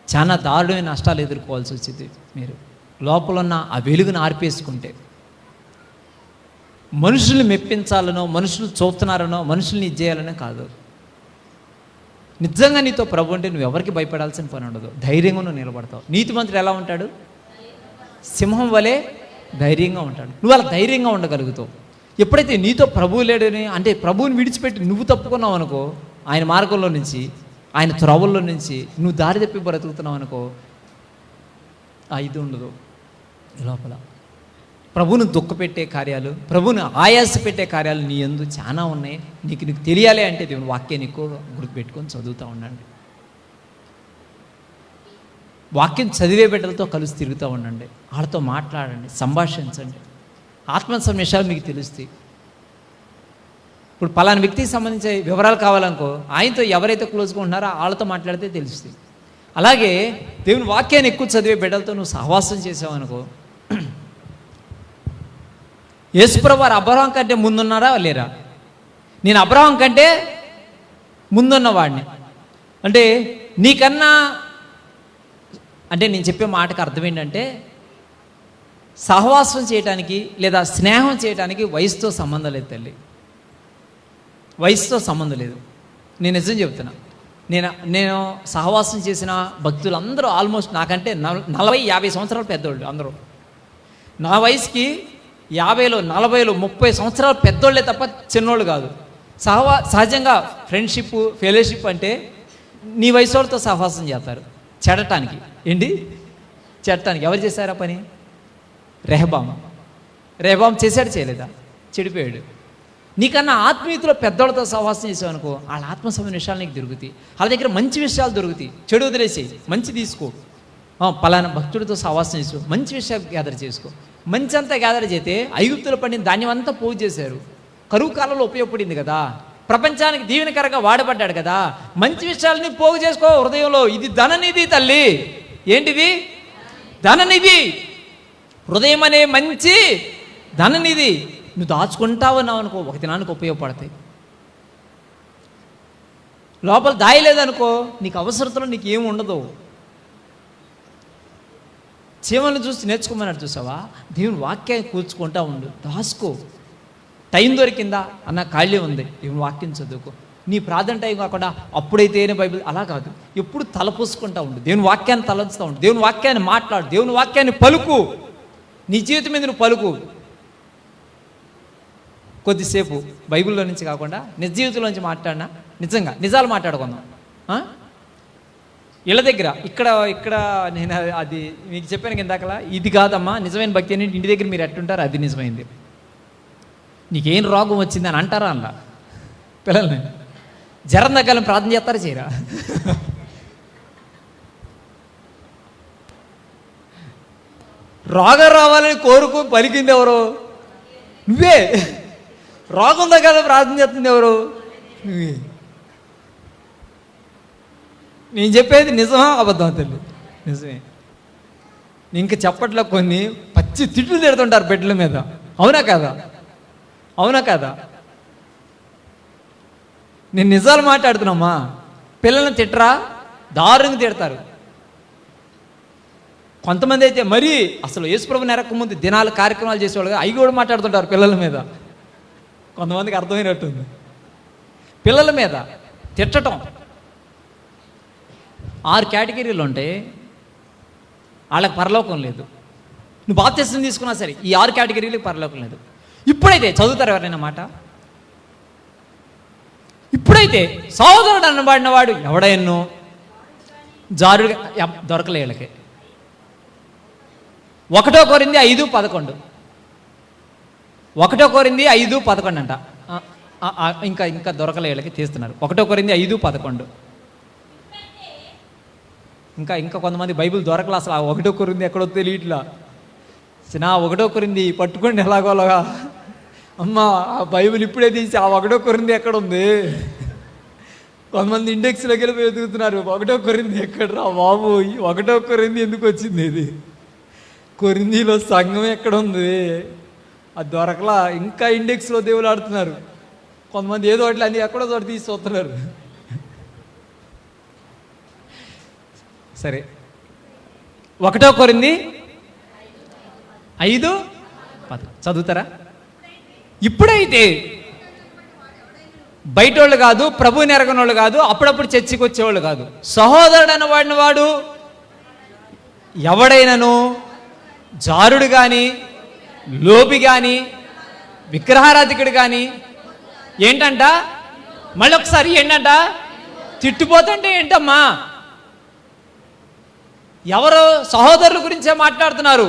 చాలా దారుణమైన నష్టాలు ఎదుర్కోవాల్సి వచ్చింది మీరు లోపల ఉన్న ఆ వెలుగును ఆర్పేసుకుంటే. మనుషుల్ని మెప్పించాలనో, మనుషులు చూస్తున్నారనో, మనుషుల్ని ఇచ్చేయాలనో కాదు. నిజంగా నీతో ప్రభు అంటే నువ్వు ఎవరికి భయపడాల్సిన పని ఉండదు. ధైర్యంగా నువ్వు నిలబడతావు. నీతిమంతుడు ఎలా ఉంటాడు? సింహం వలె ధైర్యంగా ఉంటాడు. నువ్వు అలా ధైర్యంగా ఉండగలుగుతావు. ఎప్పుడైతే నీతో ప్రభువు లేడని, అంటే ప్రభువుని విడిచిపెట్టి నువ్వు తప్పుకున్నావు అనుకో, ఆయన మార్గంలో నుంచి, ఆయన త్రోవల్లో నుంచి నువ్వు దారి తప్పి బ్రతుకుతున్నావు అనుకో, ఇది ఉండదు లోపల. ప్రభువును దుఃఖపెట్టే కార్యాలు, ప్రభువును ఆయాస పెట్టే కార్యాలు నీ యందు చాలా ఉన్నాయి. నీకు తెలియాలి అంటే దేవుని వాక్యాన్ని ఎక్కువగా గుర్తుపెట్టుకొని చదువుతూ ఉండండి. వాక్యం చదివే బిడ్డలతో కలిసి తిరుగుతూ ఉండండి. వాళ్ళతో మాట్లాడండి, సంభాషించండి. ఆత్మ విషయాలు మీకు తెలుస్తాయి. ఇప్పుడు పలానా వ్యక్తికి సంబంధించిన వివరాలు కావాలనుకో, ఆయనతో ఎవరైతే క్లోజ్గా ఉంటున్నారో వాళ్ళతో మాట్లాడితే తెలుస్తాయి. అలాగే దేవుని వాక్యాన్ని ఎక్కువ చదివే బిడ్డలతో నువ్వు సహవాసం చేసావనుకో, యేసుప్రభు వారు అబ్రహాం కంటే ముందున్నారా లేరా? నేను అబ్రహాం కంటే ముందున్నవాడిని. అంటే నీకన్నా, అంటే నేను చెప్పే మాటకు అర్థం ఏంటంటే, సహవాసం చేయటానికి లేదా స్నేహం చేయటానికి వయసుతో సంబంధం లేదు తల్లి. వయసుతో సంబంధం లేదు. నేను నిజం చెప్తున్నా. నేను సహవాసం చేసిన భక్తులందరూ ఆల్మోస్ట్ నాకంటే 40-50 సంవత్సరాలు పెద్దోళ్ళు అందరూ. నా వయసుకి 50లో 40లో 30 సంవత్సరాలు పెద్దోళ్ళే తప్ప చిన్నోళ్ళు కాదు. సహజంగా ఫ్రెండ్షిప్, ఫెలోషిప్ అంటే నీ వయసు వాళ్ళతో సహవాసం చేస్తారు చెడటానికి. ఏంటి చెడటానికి? ఎవరు చేశారా పని? రెహబాం చేశాడు, చేయలేదా? చెడిపోయాడు. నీకన్నా ఆత్మీయతలో పెద్దోళ్ళతో సహవాసం చేసావు అనుకో, వాళ్ళ ఆత్మ సంబంధించిన విషయాలు నీకు దొరుకుతాయి. వాళ్ళ దగ్గర మంచి విషయాలు దొరుకుతాయి. చెడు వదిలేసి మంచి తీసుకో. పలానా భక్తుడితో సహవాసం చేసుకో, మంచి విషయాలు గ్యాదర్ చేసుకో. మంచి అంతా గ్యాదర్ చేస్తే ఐగుప్తులో పండిన ధాన్యం అంతా పోగు చేశారు. కరువు కాలంలో ఉపయోగపడింది కదా, ప్రపంచానికి దీవెనకరంగా వాడబడ్డాడు కదా. మంచి విషయాలని పోగు చేసుకో హృదయంలో. ఇది ధననిధి తల్లి. ఏంటిది? ధననిధి. హృదయం అనే మంచి ధననిధి. నువ్వు దాచుకుంటావన్నావు అనుకో, ఒక దినానికి ఉపయోగపడతాయి. లోపల దాయలేదనుకో, నీకు అవసరతలో నీకు ఏమి ఉండదు. చీమలను చూసి నేర్చుకోమన్నాడు చూసావా? దేవుని వాక్యాన్ని కూర్చుకుంటా ఉండు, దాసుకో. టైం దొరికిందా అన్న ఖాళీ ఉంది, దేవుని వాక్యం చదువుకో. నీ ప్రార్థన టైం కాకుండా అప్పుడైతేనే బైబిల్, అలా కాదు. ఎప్పుడు తలపోసుకుంటా ఉండు, దేవుని వాక్యాన్ని తలంచుతూ ఉండు, దేవుని వాక్యాన్ని మాట్లాడు, దేవుని వాక్యాన్ని పలుకు. నీ జీవితం మీద నువ్వు పలుకు. కొద్దిసేపు బైబిల్లో నుంచి కాకుండా నిజ జీవితంలో నుంచి మాట్లాడినా, నిజంగా నిజాలు మాట్లాడుకుందాం. ఇళ్ళ దగ్గర ఇక్కడ నేను అది మీకు చెప్పాను ఇందాకలా, ఇది కాదమ్మా నిజమైన భక్తి అని. ఇంటి దగ్గర మీరు ఎట్టుంటారు, అది నిజమైంది. నీకేం రోగం వచ్చింది అని అంటారా అలా పిల్లల్ని? జ్వరం తగ్గాలని ప్రార్థన చేస్తారా చేయరా? రోగం రావాలని కోరుకు పలికింది ఎవరు? నువ్వే. రోగం తగ్గాలని ప్రార్థన చేస్తుంది ఎవరు? నువ్వే. నేను చెప్పేది నిజమా అబద్ధమా తల్లి? నిజమే. ఇంక చెప్పట్లో కొన్ని పచ్చి తిట్లు తిడుతుంటారు బిడ్డల మీద. అవునా కాదా? అవునా కాదా? నేను నిజాలు మాట్లాడుతున్నామా? పిల్లల్ని తిట్టరా? దారుణంగా తిడతారు. కొంతమంది అయితే మరీ అసలు యేసుప్రభు నెరక్క ముందు దినాలు కార్యక్రమాలు చేసేవాళ్ళు అవి కూడా మాట్లాడుతుంటారు పిల్లల మీద. కొంతమందికి అర్థమైనట్టుంది. పిల్లల మీద తిట్టడం 6 కేటగిరీలు ఉంటాయి. వాళ్ళకి పరలోకం లేదు. నువ్వు బాప్తిస్మం తీసుకున్నా సరే ఈ 6 కేటగిరీలకు పరలోకం లేదు. ఇప్పుడైతే చదువుతారు ఎవరైనా మాట? ఇప్పుడైతే సహోదరుడు అనబడినవాడు ఎవడైనో జారుడుగా దొరకలే. వీళ్ళకి 1 కొరింథీ 5:11 1 కొరింథీ 5:11 అంట. ఇంకా దొరకలే వీళ్ళకి, తీస్తున్నారు. 1 కొరింథీ 5:11. ఇంకా కొంతమంది బైబిల్ దొరకలే అసలు. 1 కొరింథీ ఎక్కడో తెలియట్లా. నా 1 కొరింథీ పట్టుకోండి ఎలాగోలాగా. అమ్మ ఆ బైబిల్ ఇప్పుడే తీసి ఆ 1 కొరింథీ ఎక్కడుంది? కొంతమంది ఇండెక్స్లోకి వెళ్ళి ఎదుగుతున్నారు. 1 కొరింథీ ఎక్కడరా బాబు? 1 కొరింథీ ఎందుకు వచ్చింది? ఇది కొరింథీలో సంఘం ఎక్కడుంది? అది దొరకలా. ఇంకా ఇండెక్స్లో దేవులు ఆడుతున్నారు. కొంతమంది ఏదో ఒకటి అన్ని ఎక్కడో చోట తీసి వస్తున్నారు. సరే, 1 కొరింథీ 5:10 చదువుతారా? ఇప్పుడైతే బయట వాళ్ళు కాదు, ప్రభువుని ఎరగని వాళ్ళు కాదు, అప్పుడప్పుడు చర్చికి వచ్చేవాళ్ళు కాదు, సహోదరుడు అనబడిన వాడు ఎవడైనను జారుడు కానీ, లోబి కానీ, విగ్రహారాధికుడు కానీ ఏంటంట? మళ్ళీ ఒకసారి ఏంటంట? తిట్టుపోతుంటే ఏంటమ్మా? ఎవరు? సహోదరుల గురించే మాట్లాడుతున్నారు.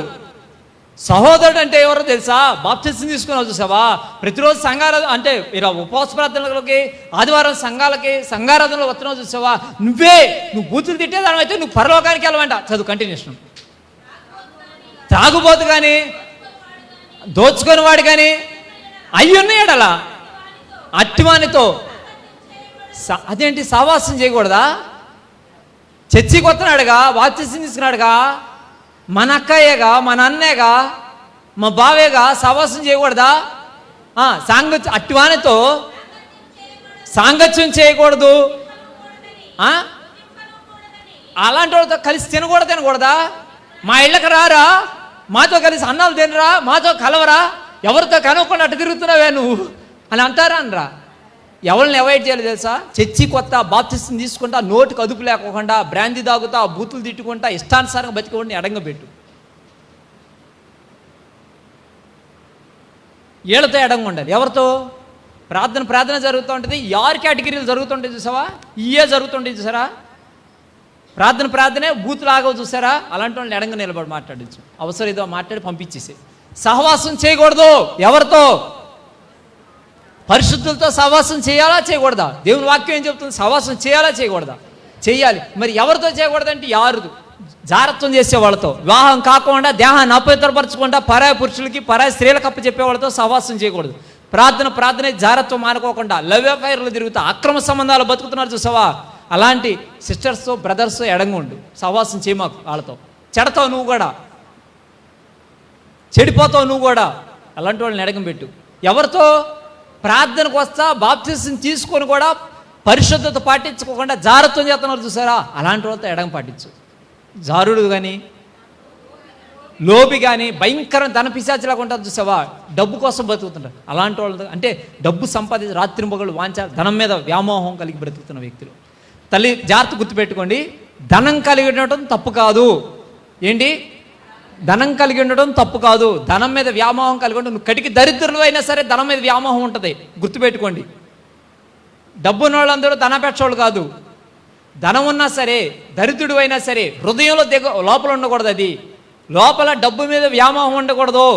సహోదరుడు అంటే ఎవరో తెలుసా? బాప్తిస్మం తీసుకున్నావు చూసావా? ప్రతిరోజు సంఘాలు అంటే ఇలా ఉపవాస ప్రార్థనలకి, ఆదివారం సంఘారాధనలో వస్తున్నావు చూసావా? నువ్వు బూతులు తిట్టేదాని అయితే నువ్వు పరలోకానికి వెళ్ళమంట. చదువు కంటిన్యూషన్. త్రాగుబోతు కానీ, దోచుకొని వాడు కానీ అయ్యున్నాయడలా అట్టివానితో అదేంటి సావాసం చేయకూడదా? చర్చికి వస్తున్నాడుగా, బాప్తిస్మం తీసుకున్నాడుగా, మన అక్కయ్యగా, మన అన్నేగా, మా బావేగా, సావాసం చేయకూడదా? అట్టివానితో సాంగత్యం చేయకూడదు. అలాంటి వాళ్ళతో కలిసి తినకూడదా? మా ఇళ్ళకి రారా, మాతో కలిసి అన్నాలు తినరా, మాతో కలవరా, ఎవరితో కనుక్కుండా అటు తిరుగుతున్నావే నువ్వు అని అంటారా అనరా? ఎవరిని అవాయిడ్ చేయాలి తెలుసా? చర్చి కొత్త బాప్తిస్మం తీసుకుంటా, నోటికి అదుపు లేకోకుండా బ్రాందీ తాగుతా, బూతులు తిట్టుకుంటా, ఇష్టానుసారంగా బతికోండి ఎడంగబెట్టు. ఏళ్ళతో ఎడంగా ఉండాలి. ఎవరితో? ప్రార్థన జరుగుతూ ఉంటుంది. 6 కేటగిరీలు జరుగుతుంటాయి చూసావా? ఇయే జరుగుతుంటాయి చూసారా? ప్రార్థనే బూతులు ఆగవు చూసారా? అలాంటి వాళ్ళని ఎడంగా నిలబడి మాట్లాడించు. అవసరం ఏదో మాట్లాడి పంపించేసి. సహవాసం చేయకూడదు. ఎవరితో? పరిశుద్ధులతో సహవాసం చేయాలా చేయకూడదా? దేవుని వాక్యం ఏం చెప్తుంది? సహవాసం చేయాలా చేయకూడదా? చేయాలి. మరి ఎవరితో చేయకూడదంటే యారుదు జారత్వం చేసే వాళ్ళతో, వివాహం కాకుండా దేహాన్ని అపవిత్రపరచకుండా పరాయ పురుషులకి పరాయ స్త్రీలకు అప్పచెప్పే వాళ్ళతో సహవాసం చేయకూడదు. ప్రార్థన జారత్వం మానుకోకుండా లవ్ అఫైర్లు తిరుగుతా అక్రమ సంబంధాలు బతుకుతున్నారు చూసావా, అలాంటి సిస్టర్స్తో బ్రదర్స్తో ఎడంగుండు. సహవాసం చేయమాకు వాళ్ళతో. చెడతావు నువ్వు కూడా, చెడిపోతావు నువ్వు కూడా. అలాంటి వాళ్ళని ఎడగం పెట్టు. ఎవరితో? ప్రార్థనకు వస్తా బాప్తిసం తీసుకొని కూడా పరిశుద్ధత పాటించుకోకుండా జారత్వం చేస్తున్నారు చూసారా, అలాంటి వాళ్ళతో ఎడగం పాటించు. జారుడు కానీ లోబి కానీ భయంకరం ధన పిశాచిలాగా ఉంటుంది చూసావా, డబ్బు కోసం బతుకుతుంటారు. అలాంటి వాళ్ళు అంటే డబ్బు సంపాదించి రాత్రి మొగలు వాంచ ధనం మీద వ్యామోహం కలిగి బ్రతుకుతున్న వ్యక్తులు. తల్లి జాగ్రత్త గుర్తుపెట్టుకోండి, ధనం కలిగి ఉండటం తప్పు కాదు. ఏంటి? ధనం కలిగి ఉండడం తప్పు కాదు. ధనం మీద వ్యామోహం కలిగి ఉంటే నువ్వు కటికి దరిద్రులు అయినా సరే ధనం మీద వ్యామోహం ఉంటుంది, గుర్తుపెట్టుకోండి. డబ్బున్న వాళ్ళందరూ ధనపెట్టోళ్ళు కాదు. ధనం ఉన్నా సరే, దరిద్రుడు అయినా సరే హృదయంలో లోపల ఉండకూడదు. అది లోపల డబ్బు మీద వ్యామోహం ఉండకూడదు.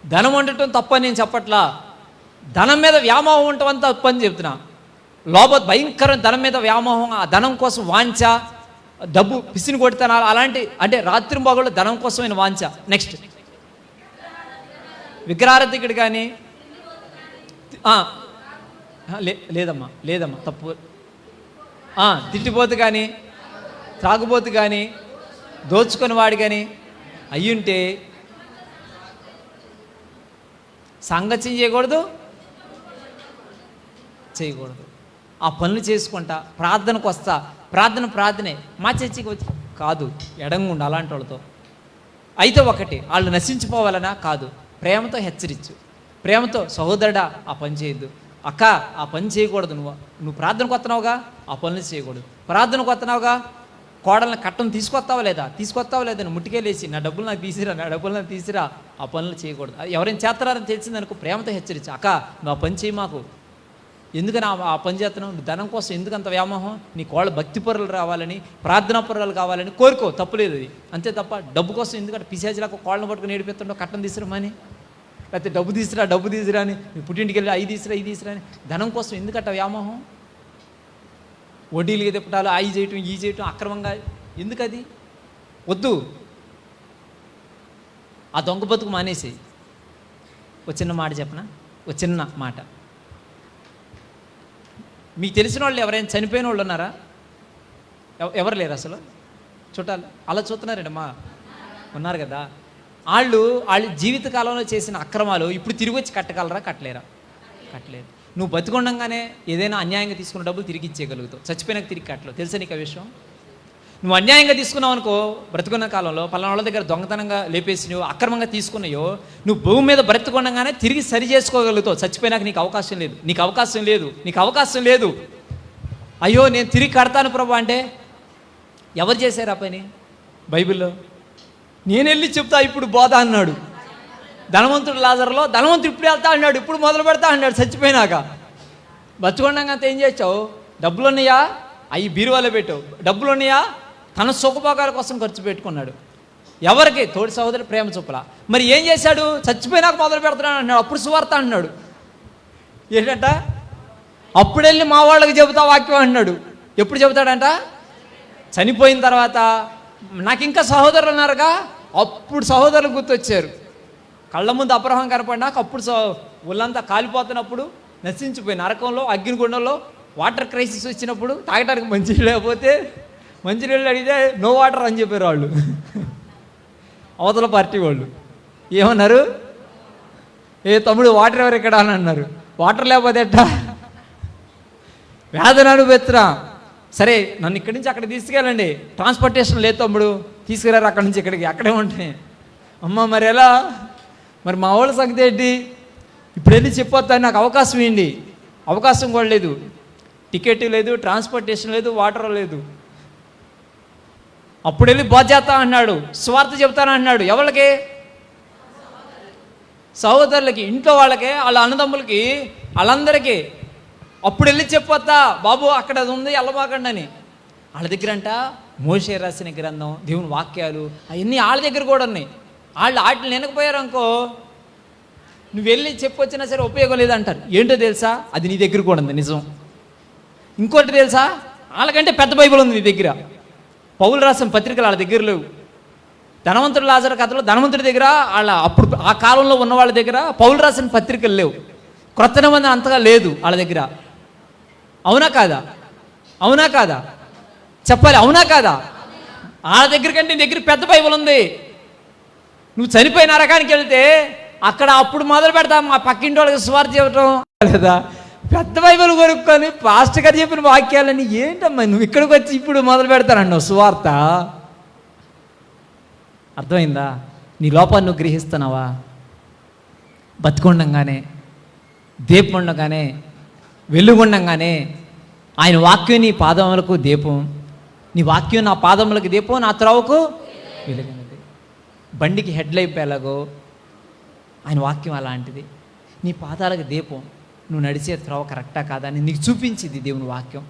ధనం ఉండటం తప్పని నేను చెప్పట్లా, ధనం మీద వ్యామోహం ఉండటం తప్పు అని చెప్తున్నా. భయంకరం ధనం మీద వ్యామోహం, ఆ ధనం కోసం వాంఛ, డబ్బు పిసిని కొడతాను అలాంటి, అంటే రాత్రి మొగళ్ళు ధనం కోసమైన వాంఛ. నెక్స్ట్ విగ్రహారాధికుడు కానీ లేదమ్మా తప్పు. తిట్టిపోతు కానీ త్రాగుబోతు కానీ దోచుకొని వాడు కానీ అయ్యుంటే సంగత్యం చేయకూడదు. ఆ పనులు చేసుకుంటా ప్రార్థనకు వస్తా, ప్రార్థనే మా చర్చికి వచ్చి కాదు, ఎడంగుండు అలాంటి వాళ్ళతో. అయితే ఒకటి, వాళ్ళు నశించిపోవాలనా కాదు, ప్రేమతో హెచ్చరించు. ప్రేమతో సహోదరుడా ఆ పని చేయొద్దు, అక్క ఆ పని చేయకూడదు, నువ్వు ప్రార్థనకు వస్తున్నావుగా ఆ పనులు చేయకూడదు. ప్రార్థనకు వస్తున్నావుగా కోడల్ని కట్టం తీసుకొస్తావా లేదా నువ్వు ముట్టికేలేసి నా డబ్బులు నాకు తీసిరా ఆ పనులు చేయకూడదు. ఎవరైనా చేస్తారని తెలిసిందనుకో ప్రేమతో హెచ్చరించు, అక్క నువ్వు ఆ పని చేయి, మాకు ఎందుకని ఆ పని చేస్తున్నావు, నువ్వు ధనం కోసం ఎందుకు అంత వ్యామోహం, నీ కోళ్ళ భక్తి పరులు రావాలని ప్రార్థనా పరులు కావాలని కోరుకో, తప్పులేదు అది. అంతే తప్ప డబ్బు కోసం ఎందుకంటే పిశాచిలాగా కోళ్ళను పట్టుకుని ఏడిపిస్తుండో కట్టం తీసుకురమని, లేకపోతే డబ్బు తీసిరా అని నీ పుట్టింటికి వెళ్ళి అవి తీసిరా అని ధనం కోసం ఎందుకట్ట వ్యామోహం, వడ్డీలు తిప్పటాలు అవి చేయటం అక్రమంగా ఎందుకు, అది వద్దు. ఆ దొంగ బతుకు మానేసి. ఒక చిన్న మాట చెప్పనా, ఒక చిన్న మాట. మీకు తెలిసిన వాళ్ళు ఎవరైనా చనిపోయిన వాళ్ళు ఉన్నారా? ఎవరు లేరు అసలు చుట్టాలు? అలా చూస్తున్నారండి మా ఉన్నారు కదా. వాళ్ళ జీవితకాలంలో చేసిన అక్రమాలు ఇప్పుడు తిరిగి వచ్చి కట్టగలరా? కట్టలేరు. నువ్వు బతికొండంగానే ఏదైనా అన్యాయంగా తీసుకున్న డబ్బులు తిరిగి ఇచ్చేయగలుగుతావు, చచ్చిపోయినాక తిరిగి కట్టలేవు. తెలుసా నీకు ఆ విషయం? నువ్వు అన్యాయంగా తీసుకున్నావు అనుకో, బ్రతుకున్న కాలంలో పలానా వాళ్ళ దగ్గర దొంగతనంగా లేపేసినో అక్రమంగా తీసుకున్నాయో, నువ్వు భూమి మీద బ్రతుకుండగానే తిరిగి సరి చేసుకోగలుగుతావు. చచ్చిపోయినాక నీకు అవకాశం లేదు. అయ్యో నేను తిరిగి కడతాను ప్రభు అంటే ఎవరు చేశారు ఆ పని? బైబిల్లో నేను వెళ్ళి చెప్తా ఇప్పుడు బోధ అన్నాడు. ధనవంతుడు లాజరులో ధనవంతుడు ఇప్పుడు వెళ్తా అన్నాడు, ఇప్పుడు మొదలు పెడతా అన్నాడు. చచ్చిపోయినాక బతుకుండగా అంత ఏం చేసావు? డబ్బులు ఉన్నాయా? అవి బీరువాలో పెట్టావు. డబ్బులు ఉన్నాయా? తన సుఖభోగాల కోసం ఖర్చు పెట్టుకున్నాడు. ఎవరికి? తోడి సహోదరు ప్రేమ చూపల. మరి ఏం చేశాడు? చచ్చిపోయినాక మొదలు పెడతాడు అన్నాడు, అప్పుడు సువార్త అన్నాడు. ఏంటంట? అప్పుడు వెళ్ళి మా వాళ్ళకి చెబుతా వాక్యం అన్నాడు. ఎప్పుడు చెబుతాడంట? చనిపోయిన తర్వాత. నాకు ఇంకా సహోదరులు ఉన్నారుగా, అప్పుడు సహోదరులు గుర్తొచ్చారు. కళ్ళ ముందు అబ్రహం కనపడినాక అప్పుడు ఒళ్ళంతా కాలిపోతున్నప్పుడు, నశించిపోయి నరకంలో అగ్నిగుండంలో వాటర్ క్రైసిస్ వచ్చినప్పుడు తాగడానికి మంచినీళ్ళు లేకపోతే మంచినీళ్ళు అడిగితే నో వాటర్ అని చెప్పారు వాళ్ళు. అవతల పార్టీ వాళ్ళు ఏమన్నారు? ఏ తమ్ముడు వాటర్ ఎవరు ఇక్కడ అని అన్నారు. వాటర్ లేకపోతే ఎట్టా? వేదన అనుభవిస్తున్నా. సరే నన్ను ఇక్కడి నుంచి అక్కడ తీసుకెళ్ళండి, ట్రాన్స్పోర్టేషన్ లేదు తమ్ముడు, తీసుకురారు అక్కడి నుంచి ఇక్కడికి, అక్కడే ఉంటాయి. అమ్మ మరి ఎలా? మరి మా వాళ్ళ సంగతి ఏంటి? ఇప్పుడు వెళ్ళి చెప్పొద్దని నాకు అవకాశం ఏంటి? అవకాశం కూడా లేదు. టికెట్ లేదు, ట్రాన్స్పోర్టేషన్ లేదు, వాటర్ లేదు. అప్పుడు వెళ్ళి బోధ చేస్తా అన్నాడు, స్వార్థ చెప్తాను అన్నాడు. ఎవరికి? సహోదరులకి, ఇంట్లో వాళ్ళకి, వాళ్ళ అన్నదమ్ములకి, వాళ్ళందరికీ. అప్పుడు వెళ్ళి చెప్పొద్దా బాబు అక్కడ అది ఉంది వెళ్ళబాకండి అని. వాళ్ళ దగ్గర అంట మోషే రాసిన గ్రంథం, దేవుని వాక్యాలు అవన్నీ వాళ్ళ దగ్గర కూడా ఉన్నాయి. వాళ్ళు వాటిని వినకపోయారు అనుకో, నువ్వు వెళ్ళి చెప్పొచ్చినా సరే ఉపయోగం లేదంటారు. ఏంటో తెలుసా, అది నీ దగ్గర కూడా ఉంది నిజం. ఇంకోటి తెలుసా, వాళ్ళకంటే పెద్ద బైబిల్ ఉంది నీ దగ్గర. పౌలు రాసిన పత్రికలు వాళ్ళ దగ్గర లేవు. ధనవంతుడు లాజరు కథలో ధనవంతుడి దగ్గర వాళ్ళ అప్పుడు ఆ కాలంలో ఉన్న వాళ్ళ దగ్గర పౌలు రాసిన పత్రికలు లేవు. క్రొత్త నిబంధన అంతగా లేదు వాళ్ళ దగ్గర. అవునా కాదా? అవునా కాదా? చెప్పాలి, అవునా కాదా? వాళ్ళ దగ్గర కంటే నీ దగ్గర పెద్ద బైబిల్ ఉంది. నువ్వు చనిపోయిన నరకానికి వెళ్తే అక్కడ అప్పుడు మొదలు పెడతా మా పక్కింటి వాళ్ళకి సువార్త చెప్పటం లేదా, పెద్ద బైబిల్ కొనుక్కొని పాస్టర్ గారు చెప్పిన వాక్యాలని ఏంటమ్మా నువ్వు ఇక్కడికి వచ్చి ఇప్పుడు మొదలు పెడతానన్నావు సువార్త. అర్థమైందా? నీ లోపాన్ని నువ్వు గ్రహిస్తున్నావా? బతికొండంగానే, దీపం ఉండగానే, వెలుగుండంగానే ఆయన వాక్యం నీ పాదములకు దీపం, నీ వాక్యం నా పాదములకు దీపం, నా త్రోవకు వెలుగున్నది. బండికి హెడ్ లైట్ ఎలాగో ఆయన వాక్యం అలాంటిది. నీ పాదాలకు దీపం, నువ్వు నడిచే త్రోవ కరెక్టా కాదా అని నీకు చూపించింది దేవుని వాక్యం.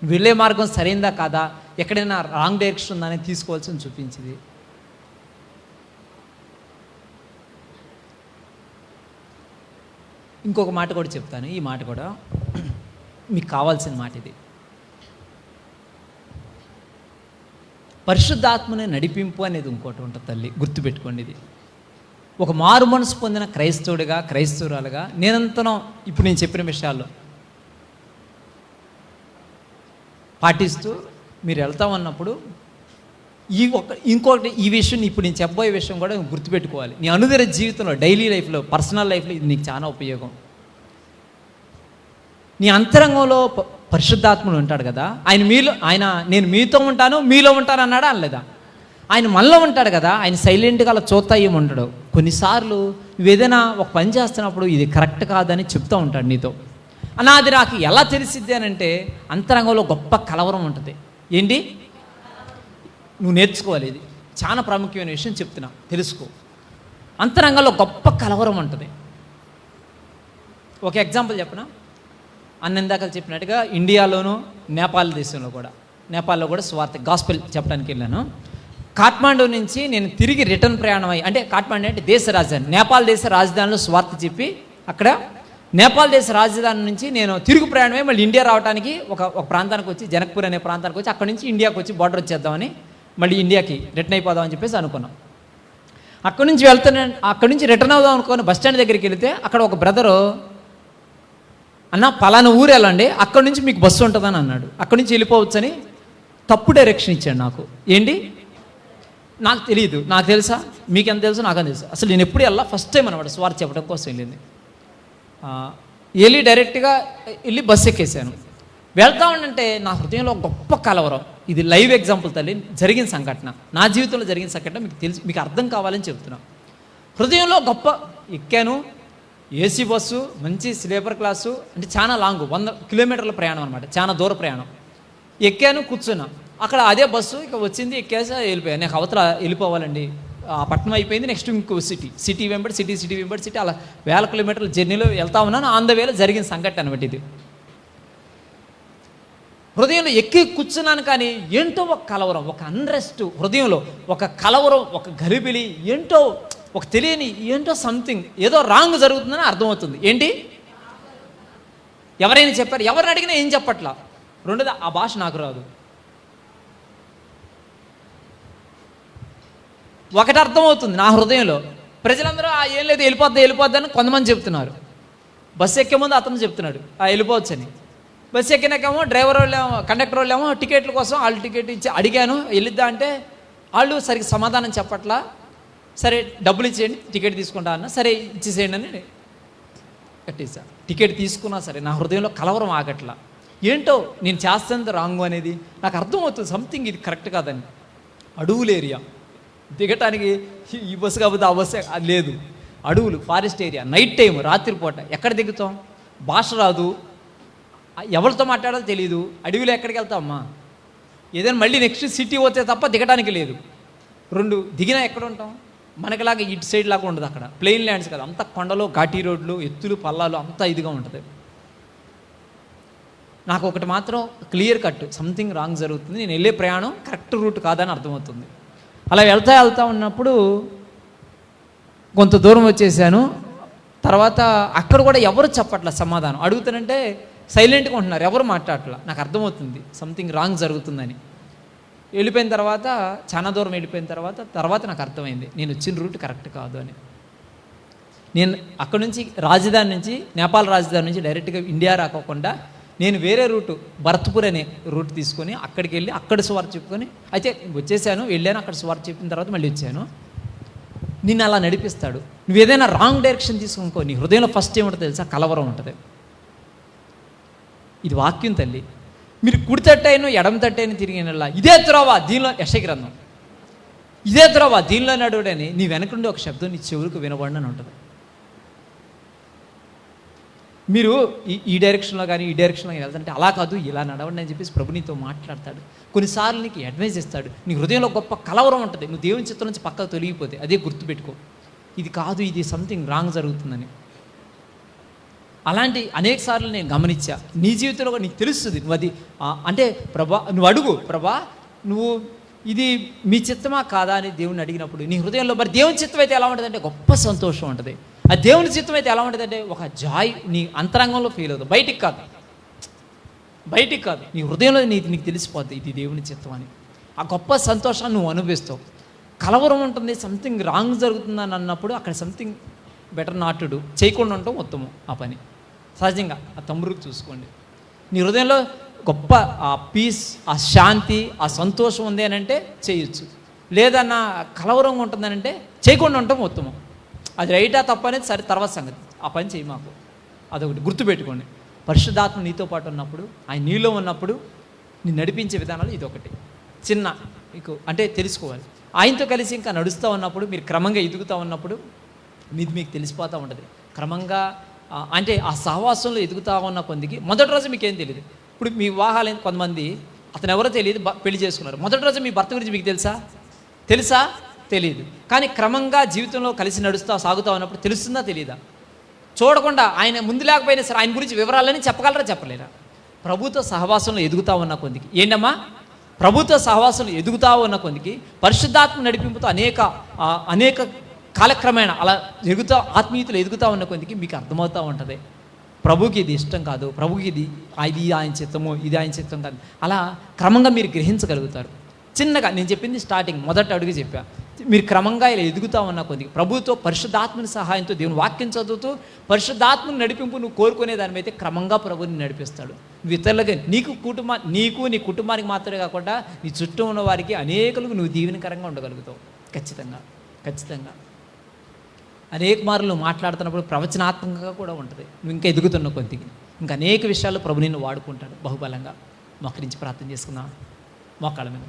నువ్వు వెళ్ళే మార్గం సరైందా కాదా, ఎక్కడైనా రాంగ్ డైరెక్షన్ ఉందా అని తీసుకోవాల్సింది చూపించింది. ఇంకొక మాట కూడా చెప్తాను. ఈ మాట కూడా మీకు కావాల్సిన మాట ఇది. పరిశుద్ధాత్మని నడిపింపు అనేది ఇంకోటి ఉంటుంది తల్లి, గుర్తుపెట్టుకోండి. ఇది ఒక మారు మనసు పొందిన క్రైస్తవుడిగా, క్రైస్తవురాలుగా నేనంతనం ఇప్పుడు నేను చెప్పిన విషయాల్లో పాటిస్తూ మీరు వెళ్తామన్నప్పుడు ఇంకొకటి ఈ విషయం, ఇప్పుడు నేను చెప్పబోయే విషయం కూడా గుర్తుపెట్టుకోవాలి. నీ అనుదిన జీవితంలో, డైలీ లైఫ్లో, పర్సనల్ లైఫ్లో ఇది నీకు చాలా ఉపయోగం. నీ అంతరంగంలో పరిశుద్ధాత్ముడు ఉంటాడు కదా, ఆయన నేను మీతో ఉంటాను, మీలో ఉంటాను అన్నాడా అనలేదా? ఆయన మనలో ఉంటాడు కదా, ఆయన సైలెంట్గా అలా చూస్తా ఏమి ఉంటాడు. కొన్నిసార్లు నువ్వు ఏదైనా ఒక పని చేస్తున్నప్పుడు ఇది కరెక్ట్ కాదని చెప్తూ ఉంటాడు నీతో. అది నాకు ఎలా తెలిసిద్ది అని అంటే, అంతరంగంలో గొప్ప కలవరం ఉంటుంది. ఏంటి? నువ్వు నేర్చుకోవాలి. ఇది చాలా ప్రాముఖ్యమైన విషయం చెప్తున్నా, తెలుసుకో. అంతరంగంలో గొప్ప కలవరం ఉంటుంది. ఒక ఎగ్జాంపుల్ చెప్పనా? ఇందాక చెప్పినట్టుగా ఇండియాలోను నేపాల్ దేశంలో కూడా, నేపాల్లో కూడా స్వార్థ గాస్పెల్ చెప్పడానికి వెళ్ళాను. కాఠ్మాండు నుంచి నేను తిరిగి రిటర్న్ ప్రయాణం అయ్యి, అంటే కాఠ్మాండు అంటే దేశ రాజధాని, నేపాల్ దేశ రాజధానిలో స్వార్థ చెప్పి అక్కడ నేపాల్ దేశ రాజధాని నుంచి నేను తిరుగు ప్రయాణమై మళ్ళీ ఇండియా రావడానికి ఒక ప్రాంతానికి వచ్చి, జనక్పూర్ అనే ప్రాంతానికి వచ్చి, అక్కడి నుంచి ఇండియాకి వచ్చి బార్డర్ వచ్చేద్దామని, మళ్ళీ ఇండియాకి రిటర్న్ అయిపోదామని చెప్పేసి అనుకున్నాం. అక్కడి నుంచి రిటర్న్ అవుదాం అనుకుని బస్ స్టాండ్ దగ్గరికి వెళితే అక్కడ ఒక బ్రదరు, అన్న పలానా ఊరు వెళ్ళండి, అక్కడి నుంచి మీకు బస్సు ఉంటుందని అన్నాడు. అక్కడి నుంచి వెళ్ళిపోవచ్చని తప్పు డైరెక్షన్ ఇచ్చాడు నాకు. ఏంటి? నాకు తెలియదు. నాకు తెలుసా? మీకు ఎంత తెలుసు? నాకని తెలుసు. అసలు నేను ఎప్పుడు వెళ్ళా, ఫస్ట్ టైం అనమాట స్వార్థ చెప్పడం కోసం వెళ్ళింది. వెళ్ళి డైరెక్ట్గా వెళ్ళి బస్సు ఎక్కేసాను. వెళ్తా ఉండంటే నా హృదయంలో గొప్ప కలవరం. ఇది లైవ్ ఎగ్జాంపుల్ తల్లి, జరిగిన సంఘటన, నా జీవితంలో జరిగిన సంఘటన మీకు తెలిసి మీకు అర్థం కావాలని చెప్తున్నా. హృదయంలో గొప్ప ఎక్కాను. ఏసీ బస్సు, మంచి స్లీపర్ క్లాసు, అంటే చాలా లాంగ్, 100 కిలోమీటర్ల ప్రయాణం అనమాట, చాలా దూర ప్రయాణం. ఎక్కాను, కూర్చున్నా. అక్కడ అదే బస్సు ఇక వచ్చింది, ఎక్కేసి వెళ్ళిపోయాను. నాకు అవతల వెళ్ళిపోవాలండి, ఆ పట్టణం అయిపోయింది, నెక్స్ట్ ఇంకో సిటీ వెంబడి సిటీ అలా 1000 కిలోమీటర్ల జర్నీలో వెళ్తా ఉన్నాను. ఆన్ ద వేలో జరిగిన సంఘటన అనమాట ఇది. హృదయంలో ఎక్కి కూర్చున్నాను, కానీ ఏంటో ఒక కలవరం, ఒక అన్రెస్ట్ హృదయంలో, ఒక కలవరం, ఒక గలిబిలి, ఏంటో ఒక తెలియని, ఏంటో సంథింగ్, ఏదో రాంగ్ జరుగుతుందని అర్థమవుతుంది. ఏంటి? ఎవరైనా చెప్పారు, ఎవరిని అడిగినా ఏం చెప్పట్లా. రెండోది, ఆ భాష నాకు రాదు. ఒకటి అర్థమవుతుంది నా హృదయంలో, ప్రజలందరూ ఏం లేదు వెళ్ళిపోద్ది అని కొంతమంది చెప్తున్నారు. బస్సు ఎక్కే ముందు అతను చెప్తున్నాడు వెళ్ళిపోవచ్చని. బస్సు ఎక్కినాకేమో డ్రైవర్ వాళ్ళేమో, కండక్టర్ వాళ్ళేమో టికెట్ల కోసం వాళ్ళు టికెట్ ఇచ్చి అడిగాను వెళ్ళిద్దా అంటే వాళ్ళు సరిగ్గా సమాధానం చెప్పట్లా. సరే డబ్బులు ఇచ్చేయండి, టికెట్ తీసుకుంటా అన్న. సరే ఇచ్చేసేయండి అని కట్టేసా. టికెట్ తీసుకున్నా సరే నా హృదయంలో కలవరం ఆగట్లా. ఏంటో నేను చేస్తాను రాంగు అనేది నాకు అర్థమవుతుంది, సంథింగ్ ఇది కరెక్ట్ కాదని. అడవులు ఏరియా, దిగటానికి ఈ బస్సు కాకపోతే ఆ బస్సు లేదు. అడవులు, ఫారెస్ట్ ఏరియా, నైట్ టైం, రాత్రిపూట ఎక్కడ దిగుతాం? భాష రాదు, ఎవరితో మాట్లాడాలో తెలియదు. అడవిలో ఎక్కడికి వెళ్తామమ్మా? ఏదైనా మళ్ళీ నెక్స్ట్ సిటీ పోతే తప్ప దిగడానికి లేదు. దిగినా ఎక్కడ ఉంటాం? మనకిలాగా ఇటు సైడ్ లాగా ఉండదు, అక్కడ ప్లెయిన్ ల్యాండ్స్ కదా, అంత కొండలు, ఘాటీ రోడ్లు, ఎత్తులు, పల్లాలు, అంతా ఇదిగా ఉంటుంది. నాకు ఒకటి మాత్రం క్లియర్ కట్, సంథింగ్ రాంగ్ జరుగుతుంది, నేను వెళ్ళే ప్రయాణం కరెక్ట్ రూట్ కాదని అర్థమవుతుంది. అలా వెళ్తా ఉన్నప్పుడు కొంత దూరం వచ్చేసాను. తర్వాత అక్కడ కూడా ఎవరు చెప్పట్ల సమాధానం. అడుగుతానంటే సైలెంట్గా ఉంటున్నారు, ఎవరు మాట్లాడట్లా. నాకు అర్థమవుతుంది సంథింగ్ రాంగ్ జరుగుతుందని. వెళ్ళిపోయిన తర్వాత చాలా దూరం వెళ్ళిపోయిన తర్వాత నాకు అర్థమైంది నేను వచ్చిన రూట్ కరెక్ట్ కాదు అని. నేను అక్కడ నుంచి రాజధాని నుంచి, నేపాల్ రాజధాని నుంచి డైరెక్ట్గా ఇండియా రాకోకుండా నేను వేరే రూటు భరత్పూర్ అనే రూట్ తీసుకొని అక్కడికి వెళ్ళి అక్కడ సువార్త చెప్పుకొని అయితే వచ్చేసాను, వెళ్ళాను, అక్కడ సువార్త చెప్పిన తర్వాత మళ్ళీ వచ్చాను. నిన్ను అలా నడిపిస్తాడు. నువ్వు ఏదైనా రాంగ్ డైరెక్షన్ తీసుకునుకో, నీ హృదయంలో ఫస్ట్ ఏముంటుందో తెలుసా? కలవరం ఉంటుంది. ఇది వాక్యం తల్లి. మీరు కుడి తట్టైన ఎడమ తట్టైన తిరిగినలా ఇదే త్రోవ, దీనిలో యెషయా గ్రంథం, ఇదే త్రోవ దీనిలో నడువుడని నీ వెనకుండి ఒక శబ్దం నీ చెవులకు వినబడినని ఉంటుంది. మీరు ఈ డైరెక్షన్లో కానీ ఈ డైరెక్షన్లో కానీ వెళ్తుంటే అలా కాదు ఇలా నడవండి అని చెప్పేసి ప్రభు నీతో మాట్లాడతాడు. కొన్నిసార్లు నీకు అడ్వైజ్ ఇస్తాడు. నీ హృదయంలో గొప్ప కలవరం ఉంటుంది. నువ్వు దేవుని చిత్తం నుంచి పక్కకు తొలగిపోతే అదే గుర్తుపెట్టుకో, ఇది కాదు, ఇది సంథింగ్ రాంగ్ జరుగుతుందని. అలాంటి అనేక సార్లు నేను గమనించా. నీ జీవితంలో నీకు తెలుస్తుంది. నువ్వు అది అంటే ప్రభా నువ్వు అడుగు, ప్రభా నువ్వు ఇది మీ చిత్తమా కాదా అని దేవుని అడిగినప్పుడు నీ హృదయంలో మరి దేవుని చిత్తం అయితే ఎలా ఉంటుందంటే గొప్ప సంతోషం ఉంటుంది. ఆ దేవుని చిత్తం అయితే ఎలా ఉంటుందంటే ఒక జాయ్ నీ అంతరంగంలో ఫీల్ అవుతుంది. బయటికి కాదు, నీ హృదయంలో నీకు తెలిసిపోద్ది ఇది దేవుని చిత్తం అని. ఆ గొప్ప సంతోషాన్ని నువ్వు అనుభవిస్తావు. కలవరం ఉంటుంది, సంథింగ్ రాంగ్ జరుగుతుందని అన్నప్పుడు అక్కడ సంథింగ్ బెటర్ నాటుడు చేయకుండా ఉండటం ఉత్తమం. ఆ పని సహజంగా ఆ తమ్ముడికి చూసుకోండి. నీ హృదయంలో గొప్ప ఆ పీస్, ఆ శాంతి, ఆ సంతోషం ఉంది అని అంటే చేయొచ్చు. లేదన్న కలవరంగా ఉంటుందని అంటే చేయకుండా ఉండటం ఉత్తమం. అది రైటా తప్ప అనేది సరే తర్వాత సంగతి. ఆ పని చేయి మాకు. అదొకటి గుర్తుపెట్టుకోండి. పరిశుద్ధాత్మ నీతో పాటు ఉన్నప్పుడు, ఆయన నీలో ఉన్నప్పుడు నీ నడిపించే విధానాలు ఇదొకటి చిన్న మీకు అంటే తెలుసుకోవాలి. ఆయనతో కలిసి ఇంకా నడుస్తూ ఉన్నప్పుడు మీరు క్రమంగా ఎదుగుతూ ఉన్నప్పుడు మీకు తెలిసిపోతూ ఉంటుంది. క్రమంగా అంటే ఆ సహవాసంలో ఎదుగుతూ ఉన్న కొందికి మొదటి రోజు మీకేం తెలియదు. ఇప్పుడు మీ వివాహాలు కొంతమంది అతను ఎవరో తెలియదు, పెళ్లి చేసుకున్నారు. మొదటి రోజు మీ భర్త గురించి మీకు తెలుసా? తెలియదు. కానీ క్రమంగా జీవితంలో కలిసి సాగుతూ ఉన్నప్పుడు తెలుస్తుందా తెలియదా? చూడకుండా ఆయన ముందు లేకపోయినా సరే ఆయన గురించి వివరాలని చెప్పగలరా చెప్పలేరా? ప్రభుత్వ సహవాసంలో ఎదుగుతూ ఉన్న కొందికి ఏంటమ్మా, ప్రభుత్వ సహవాసంలో ఎదుగుతూ ఉన్న కొందికి పరిశుద్ధాత్మ నడిపింపుతో అనేక కాలక్రమేణా అలా ఆత్మీయతలు ఎదుగుతూ ఉన్న కొందికి మీకు అర్థమవుతూ ఉంటుంది ప్రభుకి ఇది ఇష్టం కాదు, ప్రభుకి ఇది ఆయన చిత్తము, ఇది ఆయన చిత్తం కాదు. అలా క్రమంగా మీరు గ్రహించగలుగుతారు. చిన్నగా నేను చెప్పింది స్టార్టింగ్ మొదటి అడుగు చెప్పా. మీరు క్రమంగా ఇలా ఎదుగుతూ ఉన్న కొద్దిగా ప్రభుతో పరిశుద్ధాత్మని సహాయంతో దేవుని వాక్యం చదువుతూ పరిశుద్ధాత్మని నడిపింపు నువ్వు కోరుకునే దాని మీద క్రమంగా ప్రభుని నడిపిస్తాడు. నువ్వు ఇతరులకి నీకు నీ కుటుంబానికి మాత్రమే కాకుండా నీ చుట్టూ ఉన్న వారికి అనేకులకు నువ్వు దీవెనకరంగా ఉండగలుగుతావు. ఖచ్చితంగా అనేక మార్లు నువ్వు మాట్లాడుతున్నప్పుడు ప్రవచనాత్మకంగా కూడా ఉంటుంది. నువ్వు ఇంకా ఎదుగుతున్న కొద్దిగా ఇంకా అనేక విషయాల్లో ప్రభు నిన్ను వాడుకుంటాడు బహుబలంగా. మోకరించి ప్రార్థన చేసుకుందాం. మోకాళ్ళ మీద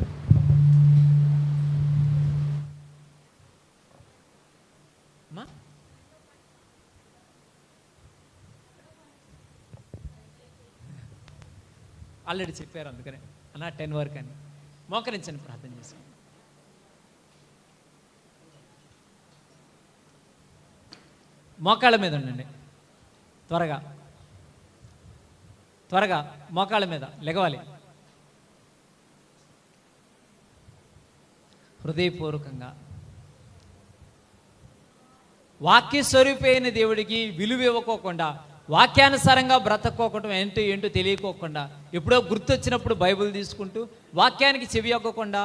ఆల్రెడీ చెప్పారు, అందుకనే అన్న 10 వరకు అని. మోకరించండి, ప్రార్థన చేస్తాం. మోకాళ్ళ మీద ఉండండి. త్వరగా మోకాళ్ళ మీద లెగవాలి. హృదయపూర్వకంగా వాక్య స్వరూపైన దేవుడికి విలువ ఇవ్వకోకుండా, వాక్యానుసారంగా బ్రతకోవడం ఏంటో తెలియకోకుండా, ఎప్పుడో గుర్తొచ్చినప్పుడు బైబిల్ తీసుకుంటూ వాక్యానికి చెవి ఇవ్వకుండా,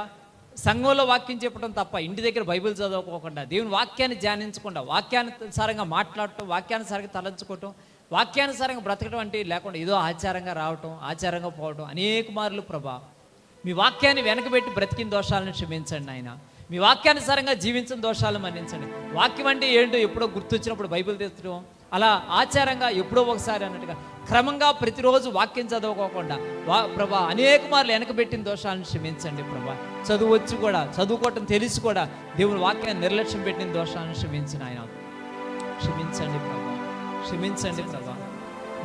సంఘంలో వాక్యం చెప్పడం తప్ప ఇంటి దగ్గర బైబిల్ చదవకోకుండా, దేవుని వాక్యాన్ని ధ్యానించకుండా, వాక్యానుసారంగా మాట్లాడటం, వాక్యానుసారంగా తలంచుకోవటం, వాక్యానుసారంగా బ్రతకడం అంటే లేకుండా ఏదో ఆచారంగా రావటం, ఆచారంగా పోవటం అనేక మార్లు ప్రభా మీ వాక్యాన్ని వెనకబెట్టి బ్రతికిన దోషాలను క్షమించండి ఆయన. మీ వాక్యానుసారంగా జీవించిన దోషాలను మన్నించండి. వాక్యం అంటే ఏంటో ఎప్పుడో గుర్తొచ్చినప్పుడు బైబిల్ తెచ్చడం, అలా ఆచారంగా ఎప్పుడో ఒకసారి అన్నట్టుగా క్రమంగా ప్రతిరోజు వాక్యం చదవకోకుండా ప్రభా అనేక మార్లు వెనకబెట్టిన దోషాలను క్షమించండి ప్రభా. చదువచ్చు కూడా, చదువుకోవటం తెలిసి కూడా దేవుని వాక్యాన్ని నిర్లక్ష్యం పెట్టిన దోషాలను క్షమించండి ఆయన. క్షమించండి ప్రభా.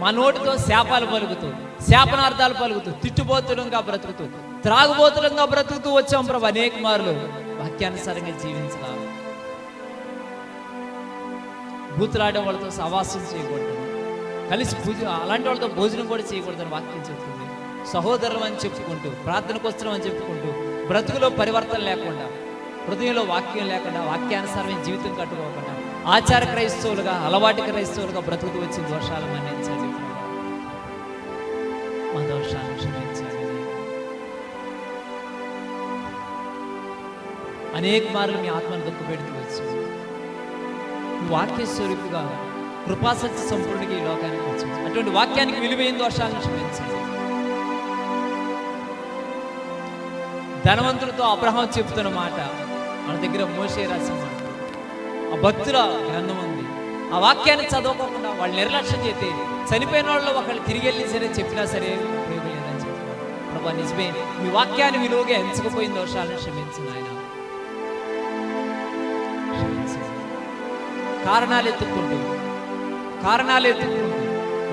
మా నోటితో శాపాలు పలుకుతూ, శాపనార్థాలు పలుకుతూ, తిట్టుబోతులంగా బ్రతుకుతూ, త్రాగుబోతులంగా బ్రతుకుతూ వచ్చాం ప్రభా. అనేక మార్లు వాక్యానుసారంగా జీవించాలి. బూతులాడే వాళ్ళతో సహవాసం చేయకూడదు, కలిసి అలాంటి వాళ్ళతో భోజనం కూడా చేయకూడదని వాక్యం చెప్తుంది. సహోదరులు అని చెప్పుకుంటూ, ప్రార్థనకు వస్తున్నాం అని చెప్పుకుంటూ, బ్రతుకులో పరివర్తన లేకుండా, హృదయంలో వాక్యం లేకుండా, వాక్యానుసారమైన జీవితం కట్టుకోకుండా ఆచార క్రైస్తవులుగా, అలవాటి క్రైస్తవులుగా బ్రతుకుతూ వచ్చిన దోషాలు మన్నించండి ప్రభా. మా దోషాలను క్షమించండి. అనేక మార్లు మీ ఆత్మను దుఃఖపెడుతూ వచ్చు. వాక్య స్వరూపుగా కృపాసత్య సంపూర్ణకి ఈ లోకానికి వచ్చింది. అటువంటి వాక్యానికి విలువైన దోషాలను క్షమించండి. ధనవంతులతో అబ్రహాం చెప్తున్న మాట, మన దగ్గర మోషే రాసిన మాట, ఆ భక్తుల గ్రంథం ఉంది. ఆ వాక్యాన్ని చదవకుండా వాళ్ళు నిర్లక్ష్యం చేస్తే చనిపోయిన వాళ్ళు ఒకళ్ళు తిరిగి వెళ్ళి సరే చెప్పినా సరే ఉపయోగం లేదని చెప్తున్నారు. ప్రభా నిజమే, మీ వాక్యాన్ని విలువగా ఎంచకపోయిన దోషాలను క్షమించింది ఆయన. కారణాలు ఎత్తుక్కుంటూ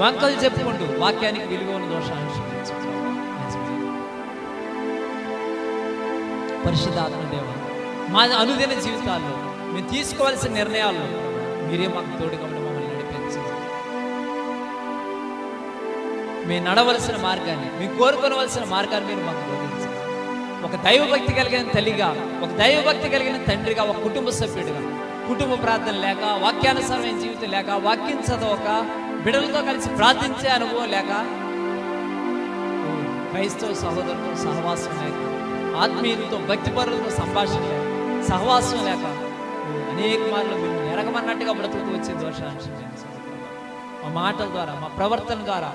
వంకలు చెప్పుకుంటూ వాక్యానికి విలువ ఉన్న దోషాలను క్షమించు. పరిశుద్ధాత్మ దేవ, మా అనుదిన జీవితాల్లో మేము తీసుకోవాల్సిన నిర్ణయాల్లో మీరే మాకు తోడుగా మమ్మల్ని నడిపించండి. మేము నడవలసిన మార్గాన్ని, మేము కోరుకోవలసిన మార్గాన్ని మీరు మాకు బోధించండి. ఒక దైవభక్తి కలిగిన తల్లిగా, ఒక దైవభక్తి కలిగిన తండ్రిగా, ఒక కుటుంబ సభ్యుడిగా, కుటుంబ ప్రార్థన లేక, వాక్యానుసారమైన జీవితం లేక, వాక్యం చదవక, బిడ్డలతో కలిసి ప్రార్థించే అనుభవం లేక, క్రైస్తవ సహోదరులతో సహవాసం లేక, ఆత్మీయులతో భక్తిపరులతో సంభాషణ లేక, సహవాసం లేక, అనేక మార్లు మేము ఎరగమన్నట్టుగా బ్రతుకుతూ వచ్చే దోషాన్ని క్షమించండి. మా మాటల ద్వారా, మా ప్రవర్తన ద్వారా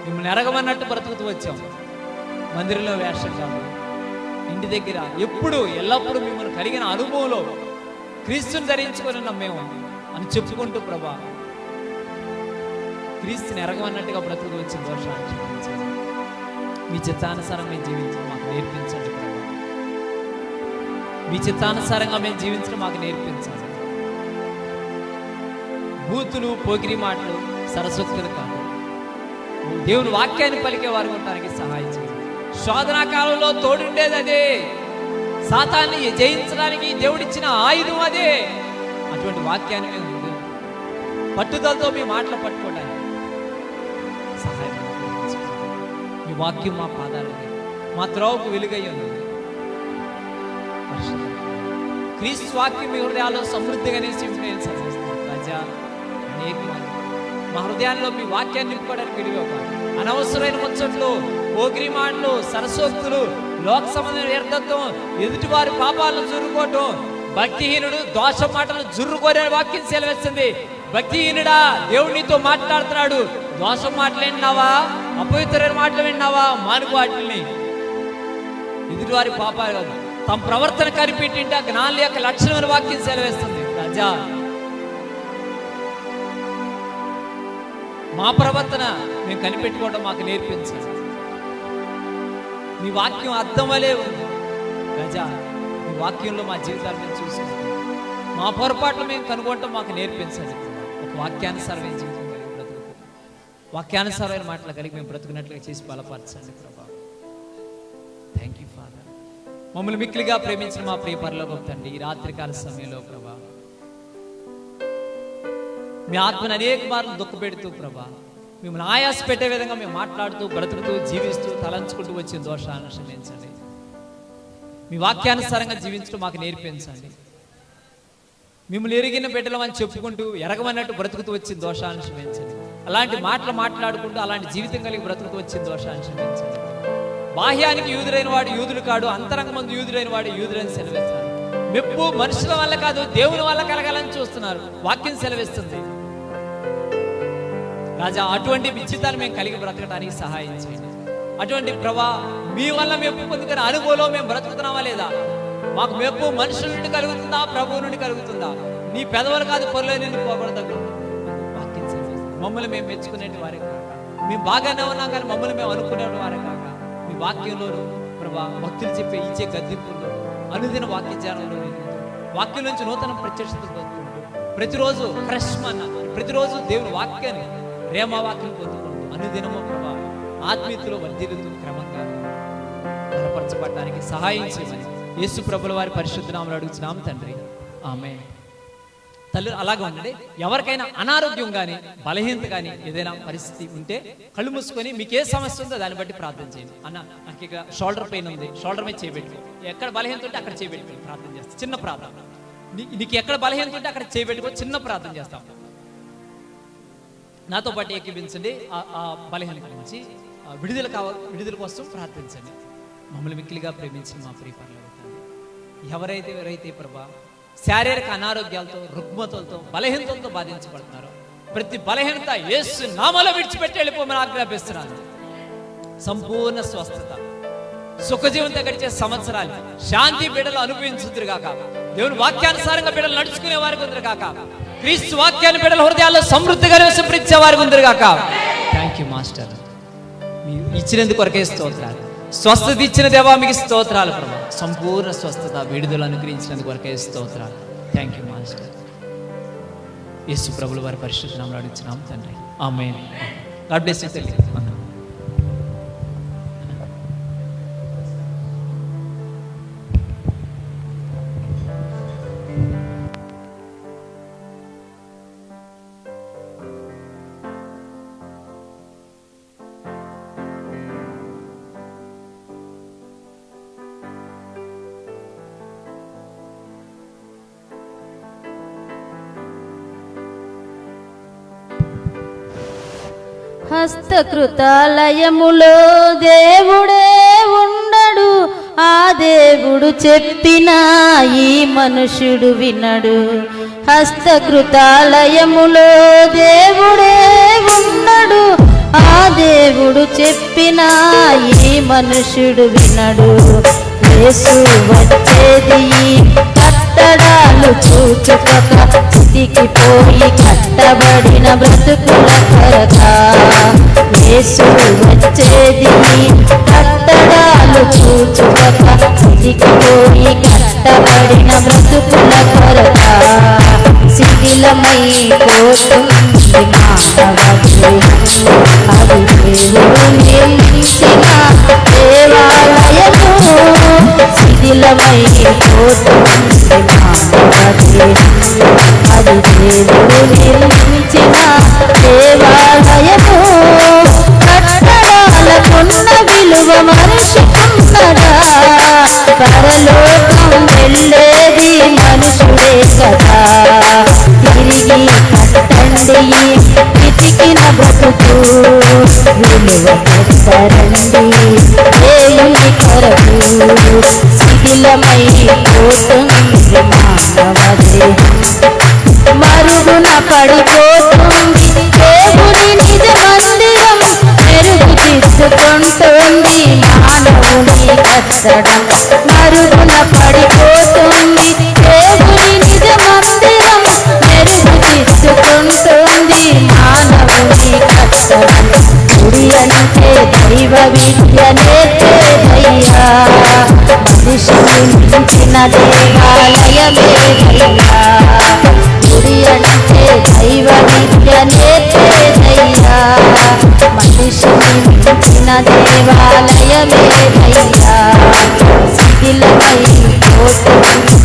మిమ్మల్ని ఎరగమన్నట్టు బ్రతుకుతూ వచ్చాం. మందిరంలో వేషం కాదు, ఇంటి దగ్గర ఎప్పుడు ఎల్లప్పుడూ మిమ్మల్ని కలిగిన అనుభవంలో క్రీస్తుని ధరించుకొని ఉన్నాం మేము అని చెప్పుకుంటూ ప్రభా క్రీస్తుని ఎరగమన్నట్టుగా బ్రతుకుతూ వచ్చిన దోషాన్ని క్షమించండి. మీ చిత్తానుసారం మేము జీవించడం మాకు నేర్పించండి ప్రభా. మీ చిత్తానుసారంగా మేము జీవించడం మాకు నేర్పించండి. బూతులు, పోగిరి మాటలు, సరస్వతులు కాదు, దేవుని వాక్యాన్ని పలికే వారు ఉండడానికి సహాయం చేయండి. శోధనా కాలంలో తోడుండేది అదే, సాతాన్ని జయించడానికి దేవుడిచ్చిన ఆయుధం అదే. అటువంటి వాక్యాన్ని మేము పట్టుదలతో మీ మాటలు పట్టుకోవడానికి సహాయం. మీ వాక్యం మా పాదాలు, మా త్రోవకు వెలుగై ఉన్నది. క్రీస్తు వాక్యం మీ హృదయాల్లో సమృద్ధిగా నివసిస్తుంది రాజా. అనేక మా హృదయాల్లో మీ వాక్యాన్ని నింపుకోవడానికి విలువ. అనవసరమైన ముచ్చట్లు, పోగిరి మాటలు, సరసోక్తులు, లోక సంబంధమైన వ్యర్థత్వం, ఎదుటివారి పాపాలను జుర్రుకోవటం, భక్తిహీనుడు దోష మాటలు జుర్రుకోరే వాక్యం సెలవిస్తుంది. భక్తిహీనుడా, దేవుడు నీతో మాట్లాడుతున్నాడు. దోషం మాటలు విన్నావా, అపవిత్రమైన మాటలు విన్నావా, మానుకు వాటిని. ఎదుటివారి పాపాలు కాదు, తమ ప్రవర్తన కనిపెట్టింటే ఆ జ్ఞానుల యొక్క లక్షణమైన వాక్యం సెలవిస్తుంది రాజా. మా ప్రవర్తన మేము కనిపెట్టుకోవడం మాకు నేర్పించండి. మీ వాక్యం అర్థం వలే ఉంది రాజా. మీ వాక్యంలో మా జీవితాలు మేము చూసుకుంటాం. మా పొరపాట్లు మేము కనుగొనటం మాకు నేర్పించండి. ఒక వాక్యానుసారమైన జీవితం కలిగి బ్రతుకు, వాక్యానుసారమైన మాటలు కలిగి మేము బ్రతుకున్నట్లుగా చేసి బలపరచండి ప్రభా. Thank you father. మమ్మల్ని మిక్కిలిగా ప్రేమించిన మా ప్రియ పరలోకపు తండ్రి, ఈ రాత్రికాల సమయంలో ప్రభా మీ ఆత్మను అనేక మార్లు దుఃఖపెడుతూ ప్రభా మిమ్మల్ని ఆయాస పెట్టే విధంగా మేము మాట్లాడుతూ, బ్రతుకుతూ, జీవిస్తూ, తలంచుకుంటూ వచ్చిన దోషాలను క్షమించండి. మీ వాక్యానుసారంగా జీవించడం మాకు నేర్పించండి. మిమ్మల్ని ఎరిగిన బిడ్డలం అని చెప్పుకుంటూ ఎరగమన్నట్టు బ్రతుకుతూ వచ్చిన దోషాలను క్షమించండి. అలాంటి మాటలు మాట్లాడుకుంటూ అలాంటి జీవితం కలిగి బ్రతుకుతూ వచ్చిన దోషాలను క్షమించండి. బాహ్యానికి యూదుడైన వాడు యూదుడు కాడు, అంతరంగ మందు యూదుడైన వాడు యూదుడని సెలవిస్తారు. మెప్పు మనుషుల వల్ల కాదు, దేవుని వల్ల కలగాలని చూస్తున్నారు, వాక్యం సెలవిస్తుంది రాజా. అటువంటి విచితాన్ని మేము కలిగి బ్రతకడానికి సహాయం చేయండి. అటువంటి ప్రభా మీ వల్ల మెప్పు పొందుకునే అనుభవంలో మేము బ్రతుకుతున్నామా లేదా? మాకు మెప్పు మనుషుల నుండి కలుగుతుందా, ప్రభువు నుండి కలుగుతుందా? నీ పెదవులు కాదు పొరలో నిన్ను పోగొడతాడు. వాక్యం సెలవిస్తుంది. మమ్మల్ని మేము మెచ్చుకునే వారే కాక, మేము బాగానే ఉన్నాం కానీ మమ్మల్ని మేము అనుకునే వారే కాక, మీ వాక్యంలోను ప్రభా భక్తులు చెప్పే ఇచ్చే గద్దింపుల్లో, అనుదిన వాక్య ధ్యానంలో, వాక్యం నుంచి నూతన ప్రత్యక్షత పొందుకుంటూ, ప్రతిరోజు ఫ్రెష్ మన్నా, ప్రతిరోజు దేవుని వాక్యాన్ని ప్రేమ వాక్యం పొందుకుంటూ, అనుదినము ప్రభా ఆత్మీయతలో వర్ధిల్లుతూ క్రమంగా బలపరచబడడానికి సహాయం చేయమని యేసు ప్రభుల వారి పరిశుద్ధ నామములో అడుగుతున్నాం తండ్రి, ఆమేన్. తల్లి అలాగే ఉండండి. ఎవరికైనా అనారోగ్యం కానీ, బలహీనత కానీ, ఏదైనా పరిస్థితి ఉంటే కళ్ళు మూసుకొని మీకు ఏ సమస్య ఉందో దాన్ని బట్టి ప్రార్థన చేయండి. అన్న నాకు ఇక షోల్డర్ పెయిన్ ఉంది, షోల్డర్ మీద చేయబెట్టుకో. ఎక్కడ బలహీనత ఉంటే అక్కడ చేయబెట్టుకో, ప్రార్థన చేస్తే చిన్న ప్రార్థన. నీకు ఎక్కడ బలహీనత ఉంటే అక్కడ చేయబెట్టుకొని చిన్న ప్రార్థన చేస్తాం. నాతో పాటు ఏకీభించండి. ఆ బలహీనత నుంచి విడుదల కోసం ప్రార్థించండి. మమ్మల్ని మిక్కిలిగా ప్రేమించిన మా ప్రియ పరలోక తండ్రి, ఎవరైతే ప్రభా శారీరక అనారోగ్యాలతో, రుగ్మతలతో, బలహీనతలతో బాధించబడుతున్నారో ప్రతి బలహీనత యేసు నామములో విడిచిపెట్టి వెళ్ళిపోమని ఆజ్ఞాపిస్తున్నాను. సంపూర్ణ స్వస్థత, సుఖజీవంతో గడిచే సంవత్సరాలు, శాంతి బిడ్డలు అనుభవించుదురు గాక. దేవుని వాక్యానుసారంగా బిడ్డలు నడుచుకునే వారికి ఉందరు గాక. క్రీస్తు వాక్యాన్ని బిడ్డల హృదయాల్లో సమృద్ధిగా నివసింపరించే వారికి ఉందరు గాక. థ్యాంక్ యూ మాస్టర్, మీరు ఇచ్చినందుకు కొరకే స్తోత్రాలు. స్వస్థత ఇచ్చిన దేవా మీకు స్తోత్రాలు ప్రభా. సంపూర్ణ స్వస్థత, విడుదల అనుగ్రహించినందుకు కొరకే స్తోత్రాలు. Thank you master. యేసు ప్రభుల వారి పరిశుద్ధ నామములో అడుగుచున్నాం తండ్రి, ఆమేన్. గాడ్ బ్లెస్ యు తల్లి. హస్తకృతాలయములో దేవుడే ఉండడు, ఆ దేవుడు చెప్పినా ఈ మనుషుడు వినడు. హస్తకృతాలయములో దేవుడే ఉండడు, ఆ దేవుడు చెప్పినా ఈ మనుషుడు వినడు. యేసు వచ్చేది కట్టడాలు చూచుకొక, చితికిపోయి కట్టబడిన బ్రతుకుల కొరక. యేసు వచ్చేది కట్టడాలు చూచుకొక, చితికిపోయి కట్టబడిన బ్రతుకుల కొరక. శిథిలమై పోతుంది మానవ దేహం, అది దేవుడు నిర్మించిన దేవాలయము. శిథిలమై పోతుంది మానవ దేహం, అది దేవుడు నిర్మించిన దేవాలయము. కట్టడాలకున్న విలువ మనిషికున్నదా? పరలోకం వెళ్ళేది మనుషుడే కదా. తిరిగి కట్టండి వెతికిన బ్రతుకు, విలువ పెట్టరండి దేవుని కొరకు. శిథిలమై పోతుంది మానవ దేహం, మరుగున పడిపోతుంది దేవుని నిజ మందిరం. మెరుగుదిద్దుకుంటుంది మానవుని కట్టడం, మరుగున పడిపోతుంది దేవుని నిజ మందిరం. మెరుగుదిద్దుకుంటుంది మానవుని కట్టడం. గుడి అంటే దైవ విద్య నేర్పేదయ్యా, మనిషిని మించిన దేవాలయమేదయ్యా. గుడి అంటే దైవ విద్య నేర్పేదయ్యా, మనిషిని మించిన దేవాలయమేదయ్యా. శిథిలమై పోతుంది